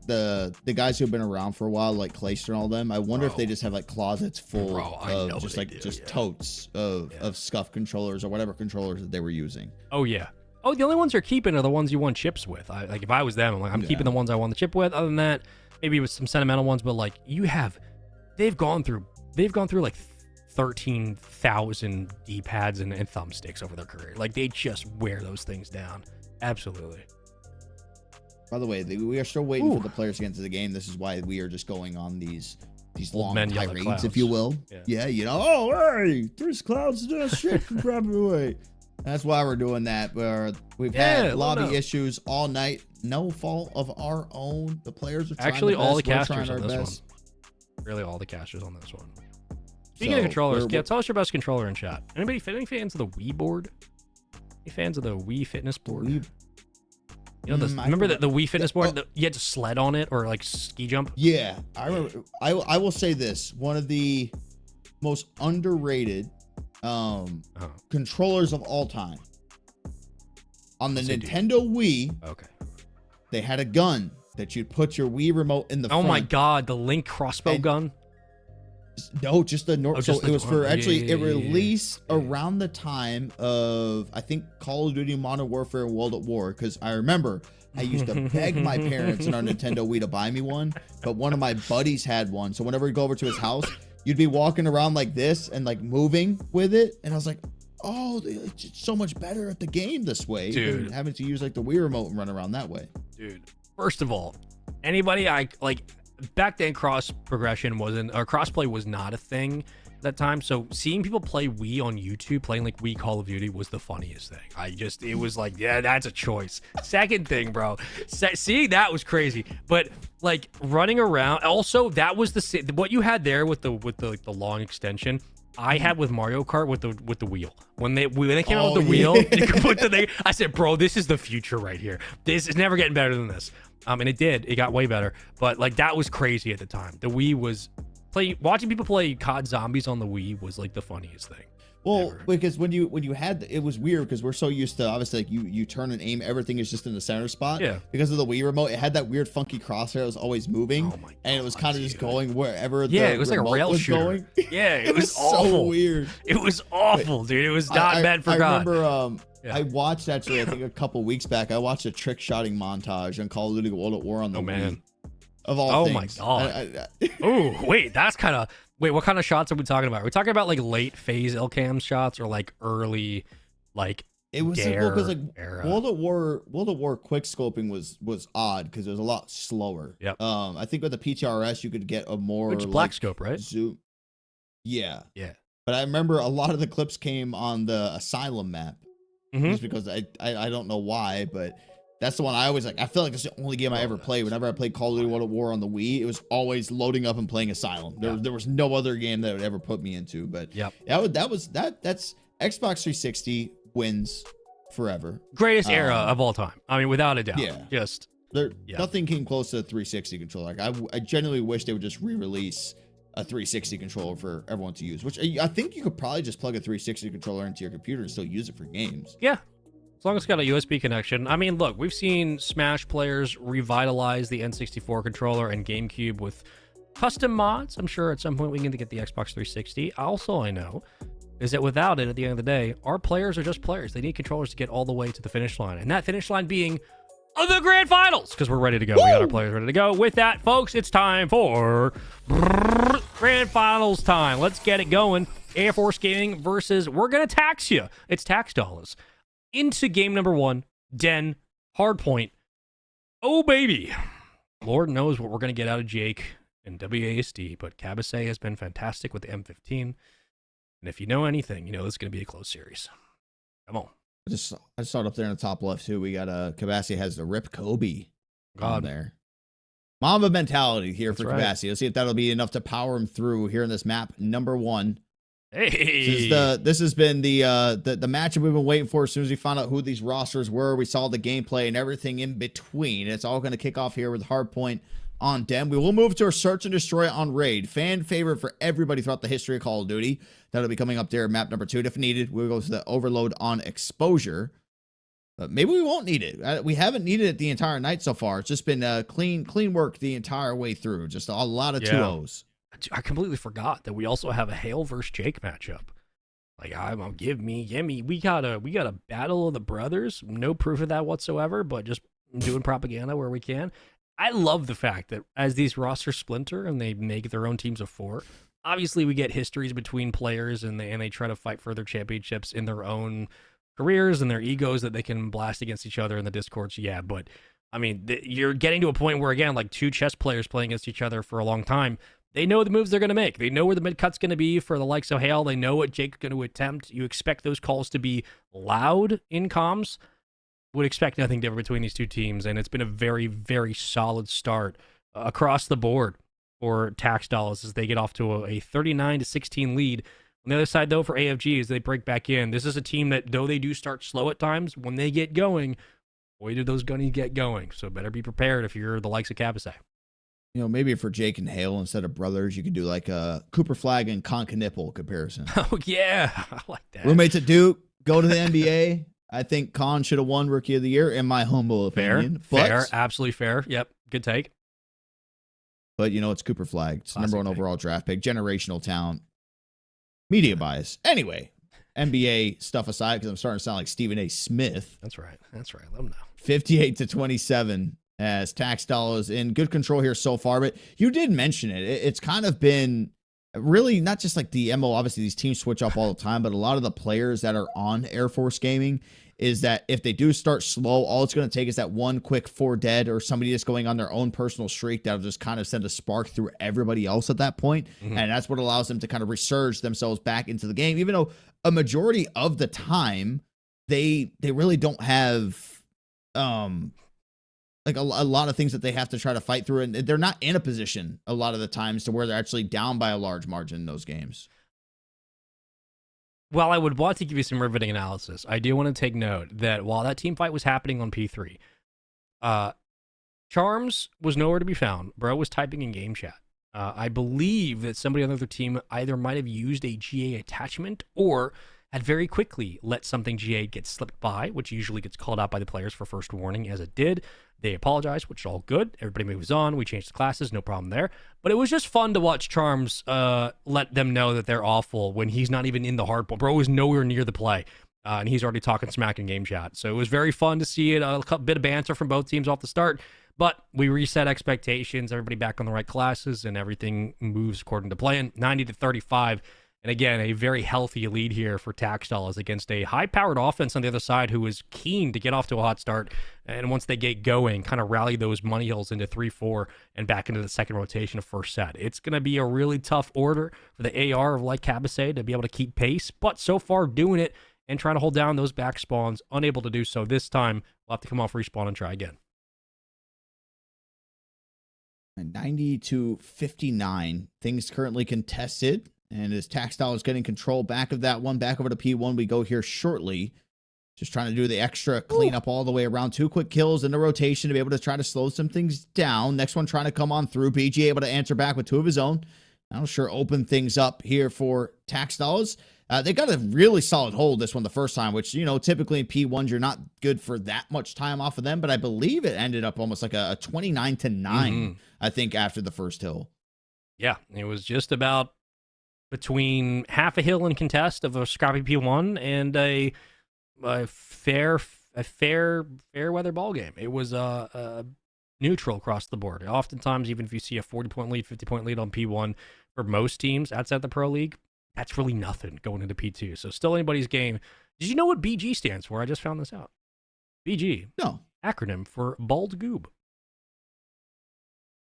the guys who have been around for a while, like Clayster and all them. I wonder if they just have like closets full of just totes of scuff controllers or whatever controllers that they were using. Oh yeah. Oh, the only ones you're keeping are the ones you won chips with. Like, if I was them, I'm like, I'm keeping the ones I won the chip with. Other than that, maybe with some sentimental ones, but like, they've gone through like 13,000 D-pads and thumbsticks over their career. Like, they just wear those things down. Absolutely. By the way, we are still waiting for the players to get into the game. This is why we are just going on these long tirades, if you will. Yeah, oh, hey, there's clouds, shit, grab it away. That's why we're doing that. We've had lobby issues all night. No fault of our own. The players are trying actually their best. All the casters on this best. One. Really, all the casters on this one. Speaking of controllers, tell us your best controller in chat. Any fans of the Wii board? Any fans of the Wii fitness board? Remember the Wii fitness board? You had to sled on it or like ski jump? Yeah, I remember. I will say this: one of the most underrated controllers of all time. On the Nintendo Wii, they had a gun that you'd put your Wii remote in the front. Oh my God, the Link crossbow gun? No, just the normal. So it was for it released around the time of, I think, Call of Duty Modern Warfare and World at War, because I remember I used to beg my parents in our Nintendo Wii to buy me one, but one of my buddies had one. So whenever we go over to his house, you'd be walking around like this and like moving with it, and I was like, oh, it's so much better at the game this way, dude, than having to use like the Wii remote and run around that way. Dude, first of all, Anybody I like back then, cross progression wasn't, or crossplay was not a thing at that time. So seeing people play Wii on YouTube, playing like Wii Call of Duty, was the funniest thing. It was like, yeah, that's a choice. Second thing, bro, seeing that was crazy. But like running around, also that was what you had there with the long extension. I had with Mario Kart with the wheel. When they came out with the wheel, you could put the thing. I said, bro, this is the future right here. This is never getting better than this. And it did. It got way better. But like that was crazy at the time. The Wii was watching people play COD Zombies on the Wii was like the funniest thing. Well, ever. because when you had, it was weird because we're so used to, obviously, like you turn and aim, everything is just in the center spot. Yeah. Because of the Wii remote, it had that weird funky crosshair that was always moving. Oh my God, and it was kind of just going wherever yeah, the it was like a remote rail was shooter. going. Yeah, it was so awful. weird. It was awful, dude. It was not meant for God. I remember Yeah. I watched, actually, I think a couple weeks back, I watched a trick shotting montage on Call of Duty World at War on the Wii. Of all things. My God. Oh, wait, what kind of shots are we talking about? Are we talking about like late phase LCAM shots or like early, like it was because era? World at War quick scoping was odd because it was a lot slower. Yep. I think with the PTRS you could get a more black scope, right? Zoom. Yeah. Yeah. But I remember a lot of the clips came on the Asylum map. Just because I don't know why, but that's the one I always like. I feel like it's the only game I ever played. Whenever I played Call of Duty World at War on the Wii, it was always loading up and playing Asylum. There was no other game that would ever put me into. But that's Xbox 360 wins forever. Greatest era of all time. I mean, without a doubt. Yeah. Nothing came close to a 360 controller. Like I genuinely wish they would just re-release a 360 controller for everyone to use, which I think you could probably just plug a 360 controller into your computer and still use it for games. Yeah. As long as it's got a USB connection. I mean, look, we've seen Smash players revitalize the N64 controller and GameCube with custom mods. I'm sure at some point we can get the Xbox 360. Also, I know is that without it, at the end of the day, our players are just players. They need controllers to get all the way to the finish line. And that finish line being the grand finals, because we're ready to go. Woo! We got our players ready to go. With that, folks, it's time for grand finals time. Let's get it going. Air Force Gaming versus we're going to tax you. It's tax dollars. Into game number 1, Den, Hardpoint. Oh, baby. Lord knows what we're going to get out of Jake and WASD, but Cabasay has been fantastic with the M15. And if you know anything, you know this is going to be a close series. Come on. I just saw it up there in the top left too. We got Kabassi has the Rip Kobe on there. Mamba mentality here for Kabassi. Let's see if that'll be enough to power him through here in this map number 1. Hey, this has been the matchup we've been waiting for. As soon as we found out who these rosters were, we saw the gameplay and everything in between. It's all going to kick off here with Hardpoint on Dem. We will move to a Search and Destroy on Raid. Fan favorite for everybody throughout the history of Call of Duty. That'll be coming up there, map number 2. If needed, we'll go to the Overload on Exposure. But maybe we won't need it. We haven't needed it the entire night so far. It's just been clean work the entire way through. Just a lot of 2-0s. I completely forgot that we also have a Hale versus Jake matchup. Like, give me. We got a battle of the brothers. No proof of that whatsoever, but just doing propaganda where we can. I love the fact that as these rosters splinter and they make their own teams of 4, obviously we get histories between players and they try to fight for their championships in their own careers and their egos that they can blast against each other in the discords. Yeah, but I mean, you're getting to a point where, again, like 2 chess players playing against each other for a long time, they know the moves they're going to make. They know where the mid-cut's going to be for the likes of Hale. They know what Jake's going to attempt. You expect those calls to be loud in comms. Would expect nothing different between these 2 teams, and it's been a very, very solid start across the board for tax dollars as they get off to a 39-16 lead. On the other side, though, for AFG, as they break back in, this is a team that, though they do start slow at times, when they get going, boy, do those gunnies get going. So better be prepared if you're the likes of Cabasay. You know, maybe for Jake and Hale, instead of brothers, you could do like a Cooper Flag and Concanipple comparison. Oh, yeah. I like that. Roommates at Duke, go to the NBA. I think Con should have won Rookie of the Year, in my humble opinion. Fair, absolutely fair. Yep, good take. But, you know, it's Cooper Flag. It's Classic number 1 pick. overall draft pick. Generational talent. Media bias. Anyway, NBA stuff aside, because I'm starting to sound like Stephen A. Smith. That's right. Let him know. 58-27 as tax dollars in good control here so far. But you did mention it. It's kind of been really not just like the MO, obviously these teams switch up all the time, but a lot of the players that are on Air Force Gaming is that if they do start slow, all it's going to take is that one quick 4 dead or somebody just going on their own personal streak that'll just kind of send a spark through everybody else at that point. And that's what allows them to kind of resurge themselves back into the game, even though a majority of the time they really don't have like a lot of things that they have to try to fight through, and they're not in a position a lot of the times to where they're actually down by a large margin in those games. While I would want to give you some riveting analysis, I do want to take note that while that team fight was happening on P3, Charms was nowhere to be found. Bro was typing in game chat. I believe that somebody on the other team either might have used a GA attachment or had very quickly let something GA get slipped by, which usually gets called out by the players for first warning, as it did. They apologized, which is all good. Everybody moves on. We changed the classes, no problem there. But it was just fun to watch Charms let them know that they're awful when he's not even in the hard point. Bro was nowhere near the play, and he's already talking smack in game chat. So it was very fun to see it. A bit of banter from both teams off the start. But we reset expectations, everybody back on the right classes, and everything moves according to plan. 90-35. And again, a very healthy lead here for Taxstall against a high-powered offense on the other side who is keen to get off to a hot start. And once they get going, kind of rally those money hills into 3-4 and back into the second rotation of first set. It's going to be a really tough order for the AR of like Cabasay to be able to keep pace, but so far doing it and trying to hold down those back spawns, unable to do so this time. We'll have to come off respawn and try again. 90-59. Things currently contested. And as Taxstall is getting control back of that one, back over to P1, we go here shortly. Just trying to do the extra cleanup all the way around. 2 quick kills in the rotation to be able to try to slow some things down. Next one trying to come on through. BG able to answer back with 2 of his own. That'll sure open things up here for Taxstall. They got a really solid hold this one the first time, which, you know, typically in P1s, you're not good for that much time off of them. But I believe it ended up almost like a 29-9, I think, after the first hill. Yeah, it was just about between half a hill in contest of a scrappy P1 and a fair weather ball game. It was neutral across the board. Oftentimes, even if you see a 40-point lead, 50-point lead on P1 for most teams outside the Pro League, that's really nothing going into P2. So still anybody's game. Did you know what BG stands for? I just found this out. BG. No. Acronym for Bald Goob.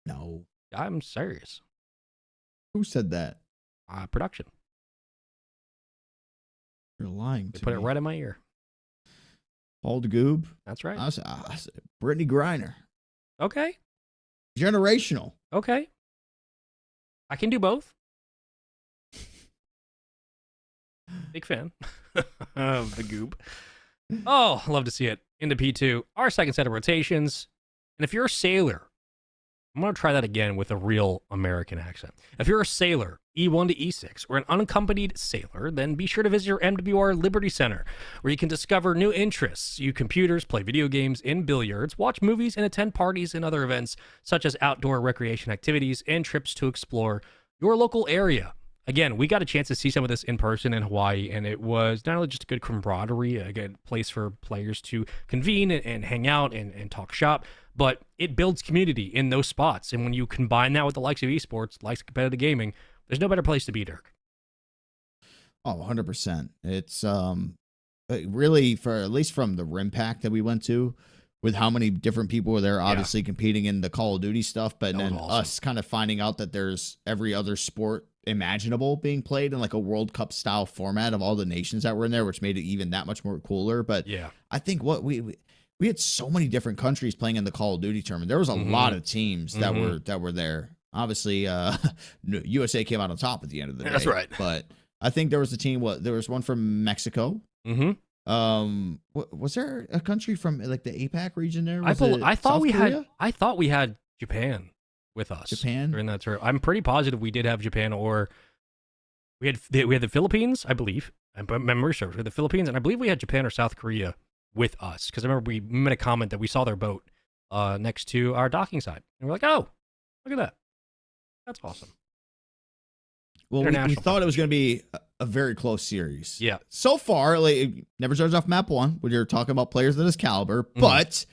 No. I'm serious. Who said that? Production. You're lying They to put me. it right in my ear. Bald Goob. That's right. I said Brittany Griner. Okay. Generational. Okay. I can do both. Big fan of the Goob. Oh, love to see it. Into P2. Our second set of rotations. And if you're a sailor, I'm going to try that again with a real American accent. If you're a sailor, E1 to E6, or an unaccompanied sailor, then be sure to visit your MWR Liberty Center, where you can discover new interests, use computers, play video games and billiards, watch movies, and attend parties and other events, such as outdoor recreation activities and trips to explore your local area. Again, we got a chance to see some of this in person in Hawaii, and it was not only just a good camaraderie, a good place for players to convene and hang out and talk shop, but it builds community in those spots. And when you combine that with the likes of esports, likes of competitive gaming, there's no better place to be, Dirk. Oh, 100%. It's really, for at least from the Rim Pack that we went to, with how many different people were there, obviously competing in the Call of Duty stuff, but then us kind of finding out that there's every other sport imaginable being played in like a World Cup style format of all the nations that were in there, which made it even that much more cooler. But yeah, I think what we had so many different countries playing in the Call of Duty tournament. There was a lot of teams that were there. Obviously, USA came out on top at the end of the day. That's right. But I think there was a team. There was one from Mexico. Was there a country from like the APAC region there? I thought we had Japan with us. Japan during that tour. I'm pretty positive we did have Japan, or we had the Philippines, I believe. Memory serves. We had the Philippines, and I believe we had Japan or South Korea with us, because I remember we made a comment that we saw their boat next to our docking side, and we're like, "Oh, look at that! That's awesome." Well, we thought it was going to be a very close series. Yeah. So far, like, it never starts off map 1 when you're talking about players of this caliber, but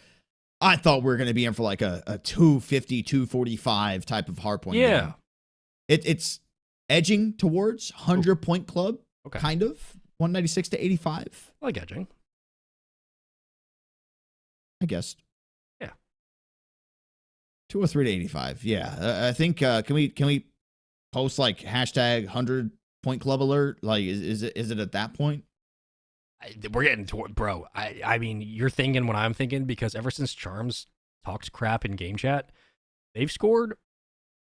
I thought we were going to be in for like a 250, 245 type of hardpoint game. It's edging towards 100-point club, Okay. kind of 196 to 85. I like edging. I guess. Yeah. 203 to 85. Yeah, I think. Can we post like hashtag 100-point club alert? Like, is it at that point? We're getting to it, bro. I mean, you're thinking what I'm thinking, because ever since Charms talked crap in game chat, they've scored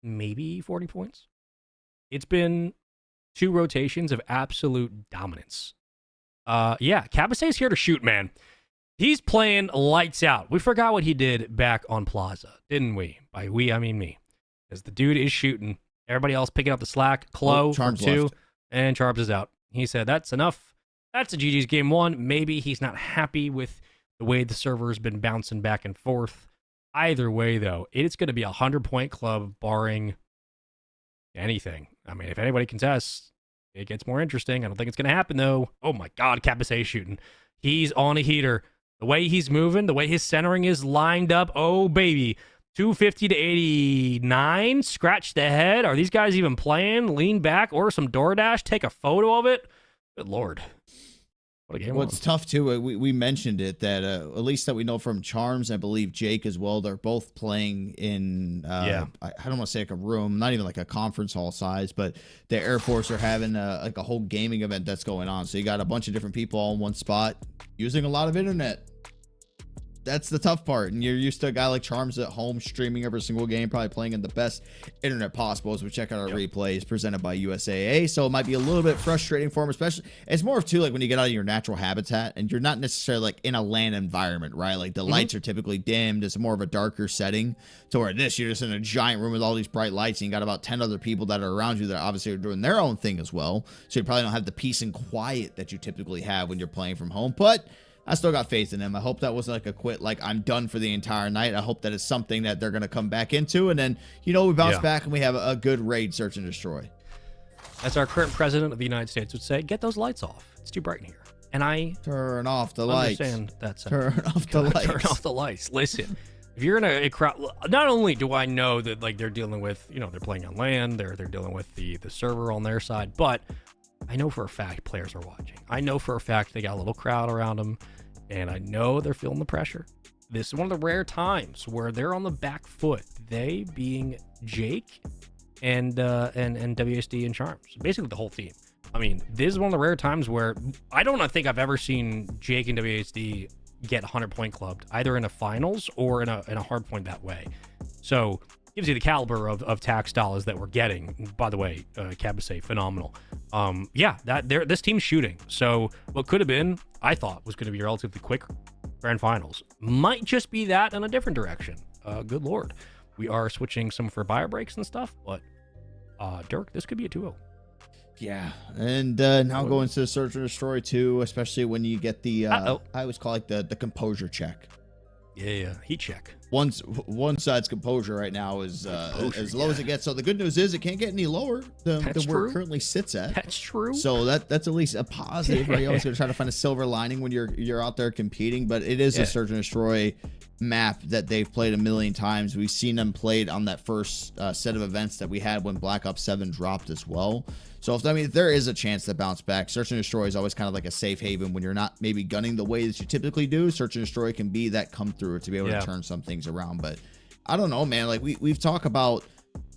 maybe 40 points. It's been 2 rotations of absolute dominance. Yeah, Cabasse's here to shoot, man. He's playing lights out. We forgot what he did back on Plaza, didn't we? By we, I mean me. Because the dude is shooting. Everybody else picking up the slack. Chloe from Charms 2, left. and Charms is out. He said, that's enough. That's a GG's game 1. Maybe he's not happy with the way the server has been bouncing back and forth. Either way, though, it's going to be a 100-point club barring anything. I mean, if anybody contests, it gets more interesting. I don't think it's going to happen, though. Oh, my God, Cabasse shooting. He's on a heater. The way he's moving, the way his centering is lined up, oh, baby. 250 to 89. Scratch the head. Are these guys even playing? Lean back, order some DoorDash, take a photo of it. Good Lord. What a game. Well, it's tough, too. We mentioned it, that at least that we know from Charms, I believe Jake as well, they're both playing in, I don't want to say like a room, not even like a conference hall size, but the Air Force are having like a whole gaming event that's going on. So you got a bunch of different people all in one spot using a lot of internet. That's the tough part. And you're used to a guy like Charms at home streaming every single game, probably playing in the best internet possible as we check out our replays presented by USAA. So it might be a little bit frustrating for him, especially. It's more of too like when you get out of your natural habitat and you're not necessarily like in a LAN environment, right? Like the lights are typically dimmed. It's more of a darker setting. So where this, you're just in a giant room with all these bright lights and you got about 10 other people that are around you that obviously are doing their own thing as well. So you probably don't have the peace and quiet that you typically have when you're playing from home. But I still got faith in him. I hope that wasn't like a quit, like I'm done for the entire night. I hope that it's something that they're going to come back into. And then, we bounce back and we have a good raid, search and destroy. As our current president of the United States would say, get those lights off. It's too bright in here. And I turn off the lights. Understand that Turn off the lights. Turn off the lights. Listen, if you're in a crowd, not only do I know that like they're dealing with, they're playing on LAN, they're dealing with the server on their side, but I know for a fact players are watching. I know for a fact they got a little crowd around them. And I know they're feeling the pressure. This is one of the rare times where they're on the back foot. They being Jake and WSD and Charms. Basically the whole team. I mean, this is one of the rare times where I don't think I've ever seen Jake and WSD get 100-point clubbed, either in a finals or in a hard point that way. So gives you the caliber of tax dollars that we're getting. By the way, Cabasse, phenomenal. This team's shooting. So what could have been, I thought, was going to be a relatively quick grand finals. Might just be that in a different direction. Good Lord. We are switching some for bio breaks and stuff, but Dirk, this could be a 2-0. Yeah, and now going to the Search and Destroy too, especially when you get the, I always call it the composure check. Yeah, heat check. One side's composure right now is as low as it gets. So the good news is it can't get any lower than where it currently sits at. That's true. So that's at least a positive, right? You always got to try to find a silver lining when you're out there competing. But it is a Search and Destroy map that they've played a million times. We've seen them played on that first set of events that we had when Black Ops 7 dropped as well. So if there is a chance to bounce back. Search and Destroy is always kind of like a safe haven when you're not maybe gunning the way that you typically do. Search and Destroy can be that come through to be able to turn some things around. But I don't know, man. Like we've talked about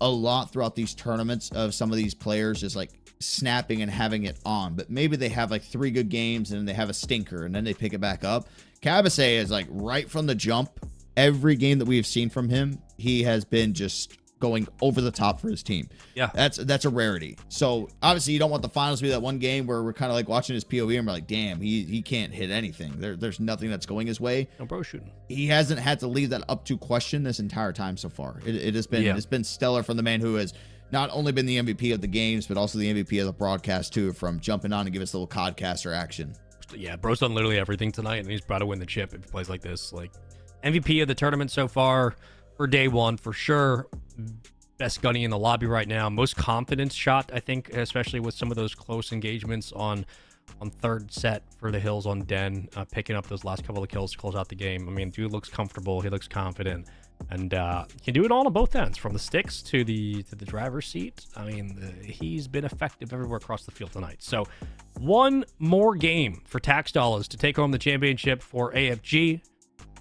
a lot throughout these tournaments of some of these players just like snapping and having it on, but maybe they have like 3 good games and then they have a stinker and then they pick it back up. Cabasse is like right from the jump. Every game that we have seen from him, he has been just going over the top for his team. Yeah, that's a rarity. So obviously you don't want the finals to be that one game where we're kind of like watching his POV and we're like, damn, he can't hit anything. There's nothing that's going his way. No bro shooting. He hasn't had to leave that up to question this entire time so far. It has been it's been stellar from the man who has not only been the MVP of the games, but also the MVP of the broadcast too, from jumping on and give us a little codcaster action. Yeah, bro's done literally everything tonight, and he's about to win the chip if he plays like this. Like MVP of the tournament so far for day one for sure. Best gunny in the lobby right now. Most confidence shot, I think, especially with some of those close engagements on on third set for the Hills on Den, picking up those last couple of kills to close out the game. I mean, dude looks comfortable. He looks confident. And can do it all on both ends, from the sticks to the driver's seat. I mean, he's been effective everywhere across the field tonight. So one more game for tax dollars to take home the championship for AFG.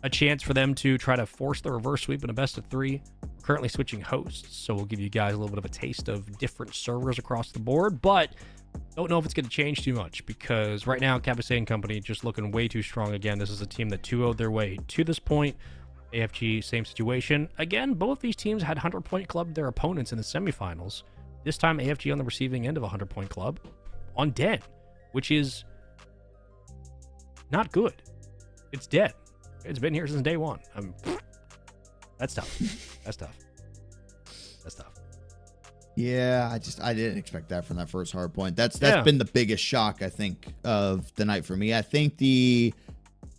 A chance for them to try to force the reverse sweep in a best of 3. Currently switching hosts, so we'll give you guys a little bit of a taste of different servers across the board, but don't know if it's going to change too much, because right now Cabasay and company just looking way too strong again. This is a team that 2-0'd their way to this point. AFG, same situation. Again, both these teams had 100-point club their opponents in the semifinals. This time, AFG on the receiving end of a 100-point club on Den, which is not good. It's dead. It's been here since day one. That's tough. That's tough. That's tough. Yeah, I didn't expect that from that first hard point. That's been the biggest shock, I think, of the night for me. I think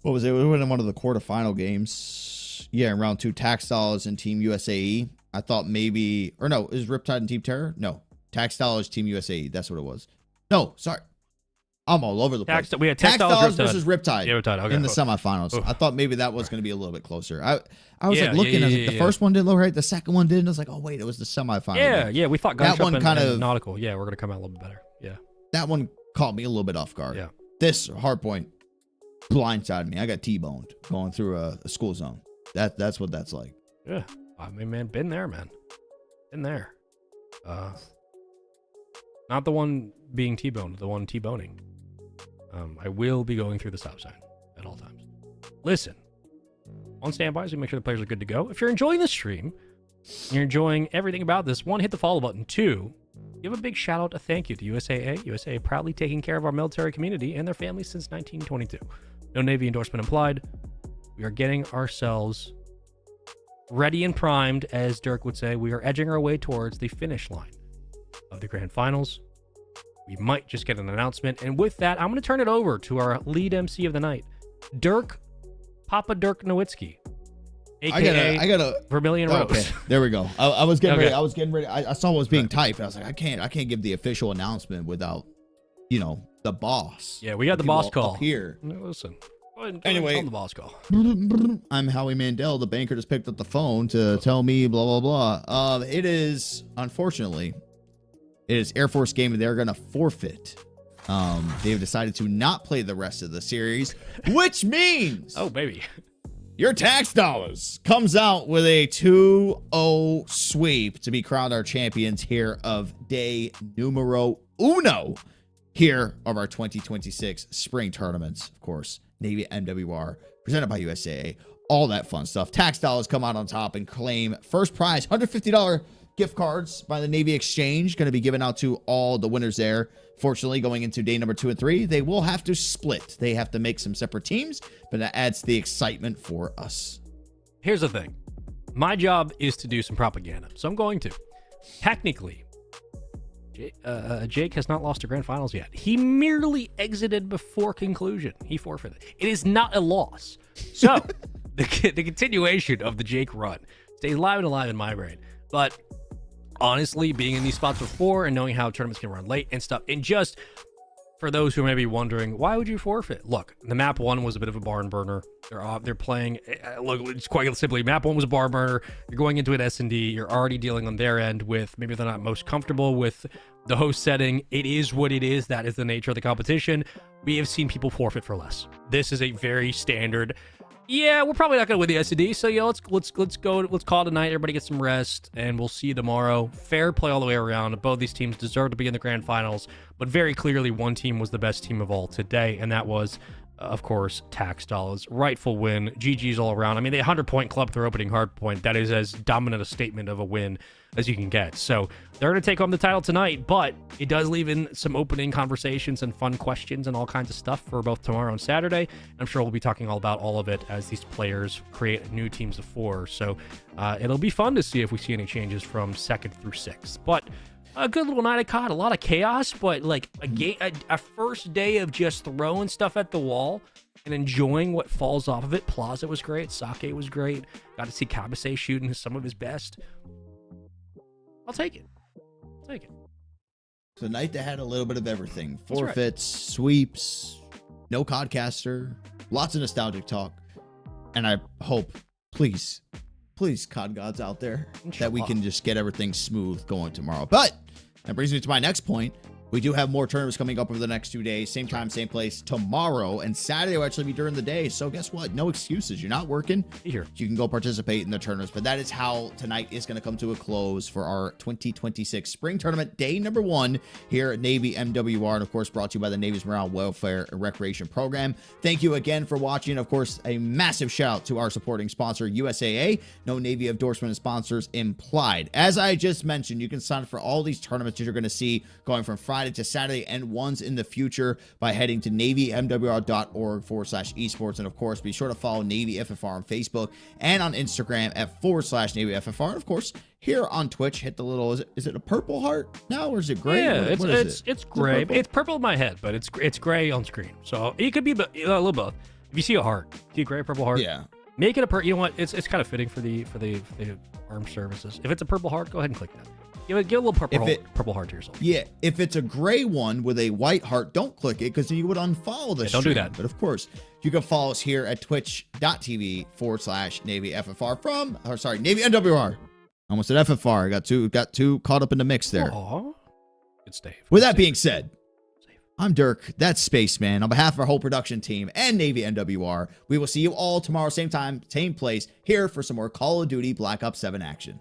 what was it? We went in one of the quarterfinal games. Yeah, in round 2, Tax Dollars and Team USAE. I thought maybe, or no, is Riptide and Team Terror? No, Tax Dollars, Team USAE. That's what it was. No, sorry. I'm all over the place. We had Tax Dollars versus Riptide. Riptide Okay. in the semifinals. Oof. I thought maybe that was going to be a little bit closer. I was like looking at it. The first one didn't look right. The second one didn't. I was like, oh, wait, it was the semifinal. Yeah. We thought that one and Nautical. Yeah, we're going to come out a little bit better. Yeah. That one caught me a little bit off guard. Yeah. This hard point blindsided me. I got T-boned going through a school zone. That's what that's like. Yeah. I mean, man, been there, man. Been there. Not the one being T-boned, the one T-boning. I will be going through the stop sign at all times. Listen, on standby, so make sure the players are good to go. If you're enjoying the stream, you're enjoying everything about this, 1, hit the follow button. 2, give a big shout out, a thank you to USAA. USAA proudly taking care of our military community and their families since 1922. No Navy endorsement implied. We are getting ourselves ready and primed, as Dirk would say. We are edging our way towards the finish line of the grand finals. We might just get an announcement. And with that, I'm going to turn it over to our lead MC of the night, Papa Dirk Nowitzki, aka I got Vermilion Rose. Okay, there we go. I was getting ready. I was getting ready. I saw what was being typed. I was like, I can't give the official announcement without, the boss. Yeah, we got the boss call up here. Listen. Anyway, on the boss call. I'm Howie Mandel. The banker just picked up the phone to tell me blah blah blah. It is, unfortunately, Air Force game. They're gonna forfeit. They've decided to not play the rest of the series, which means baby, your tax dollars comes out with a 2-0 sweep to be crowned our champions here of day numero uno here of our 2026 spring tournaments. Of course, Navy MWR presented by USAA, all that fun stuff. Tax dollars come out on top and claim first prize, $150 gift cards by the Navy Exchange, going to be given out to all the winners there. Fortunately, going into day number 2 and 3, they will have to split. They have to make some separate teams, but that adds to the excitement for us. Here's the thing. My job is to do some propaganda, so I'm going to. Technically, Jake has not lost to grand finals yet. He merely exited before conclusion. He forfeited. It is not a loss. So, the continuation of the Jake run stays live and alive in my brain. But honestly, being in these spots before and knowing how tournaments can run late and stuff, and just for those who may be wondering, why would you forfeit? Look, the map 1 was a bit of a barn burner. They're playing, look, it's quite simply, map 1 was a barn burner. You're going into an S&D. You're already dealing on their end with, maybe they're not most comfortable with the host setting. It is what it is. That is the nature of the competition. We have seen people forfeit for less. This is a very standard, yeah, we're probably not going to win the S&D, so let's go. Let's call it a night. Everybody get some rest, and we'll see you tomorrow. Fair play all the way around. Both these teams deserve to be in the grand finals, but very clearly one team was the best team of all today, and that was, of course, Tax Dollars. Rightful win. GG's all around. I mean, they 100-point club their opening hard point. That is as dominant a statement of a win as you can get. So they're going to take home the title tonight, but it does leave in some opening conversations and fun questions and all kinds of stuff for both tomorrow and Saturday. I'm sure we'll be talking all about all of it as these players create new teams of 4. So it'll be fun to see if we see any changes from 2nd through 6th. But a good little night of COD, a lot of chaos, but like a first day of just throwing stuff at the wall and enjoying what falls off of it. Plaza was great. Sake was great. Got to see Cabasay shooting some of his best. I'll take it. It's a night that had a little bit of everything. That's right. Forfeits, sweeps, no codcaster, lots of nostalgic talk. And I hope, please, COD gods out there, that we can just get everything smooth going tomorrow. But that brings me to my next point. We do have more tournaments coming up over the next 2 days. Same time, same place tomorrow. And Saturday will actually be during the day. So guess what? No excuses. You're not working. Here. You can go participate in the tournaments. But that is how tonight is going to come to a close for our 2026 Spring Tournament, day number 1 here at Navy MWR. And of course, brought to you by the Navy's Morale, Welfare, and Recreation Program. Thank you again for watching. Of course, a massive shout out to our supporting sponsor, USAA. No Navy endorsement and sponsors implied. As I just mentioned, you can sign up for all these tournaments that you're going to see going from Friday to Saturday and ones in the future by heading to navymwr.org/esports. And of course, be sure to follow Navy FFR on Facebook and on Instagram at /Navy FFR. And of course, here on Twitch, hit the little, is it a purple heart now or is it gray? Yeah, what is it? It's gray. It's purple in my head, but it's gray on screen. So it could be a little both. If you see a heart, see a gray purple heart. Yeah. Make it a you know what? It's kind of fitting for the armed services. If it's a purple heart, go ahead and click that. Give a little purple heart to yourself. Yeah, if it's a gray one with a white heart, don't click it because then you would unfollow the stream. Don't do that. But of course, you can follow us here at twitch.tv /Navy FFR Navy MWR. Almost said FFR. Got too caught up in the mix there. Aww. Good Stave. With that being said, I'm Dirk. That's Spaceman. On behalf of our whole production team and Navy MWR, we will see you all tomorrow, same time, same place, here for some more Call of Duty Black Ops 7 action.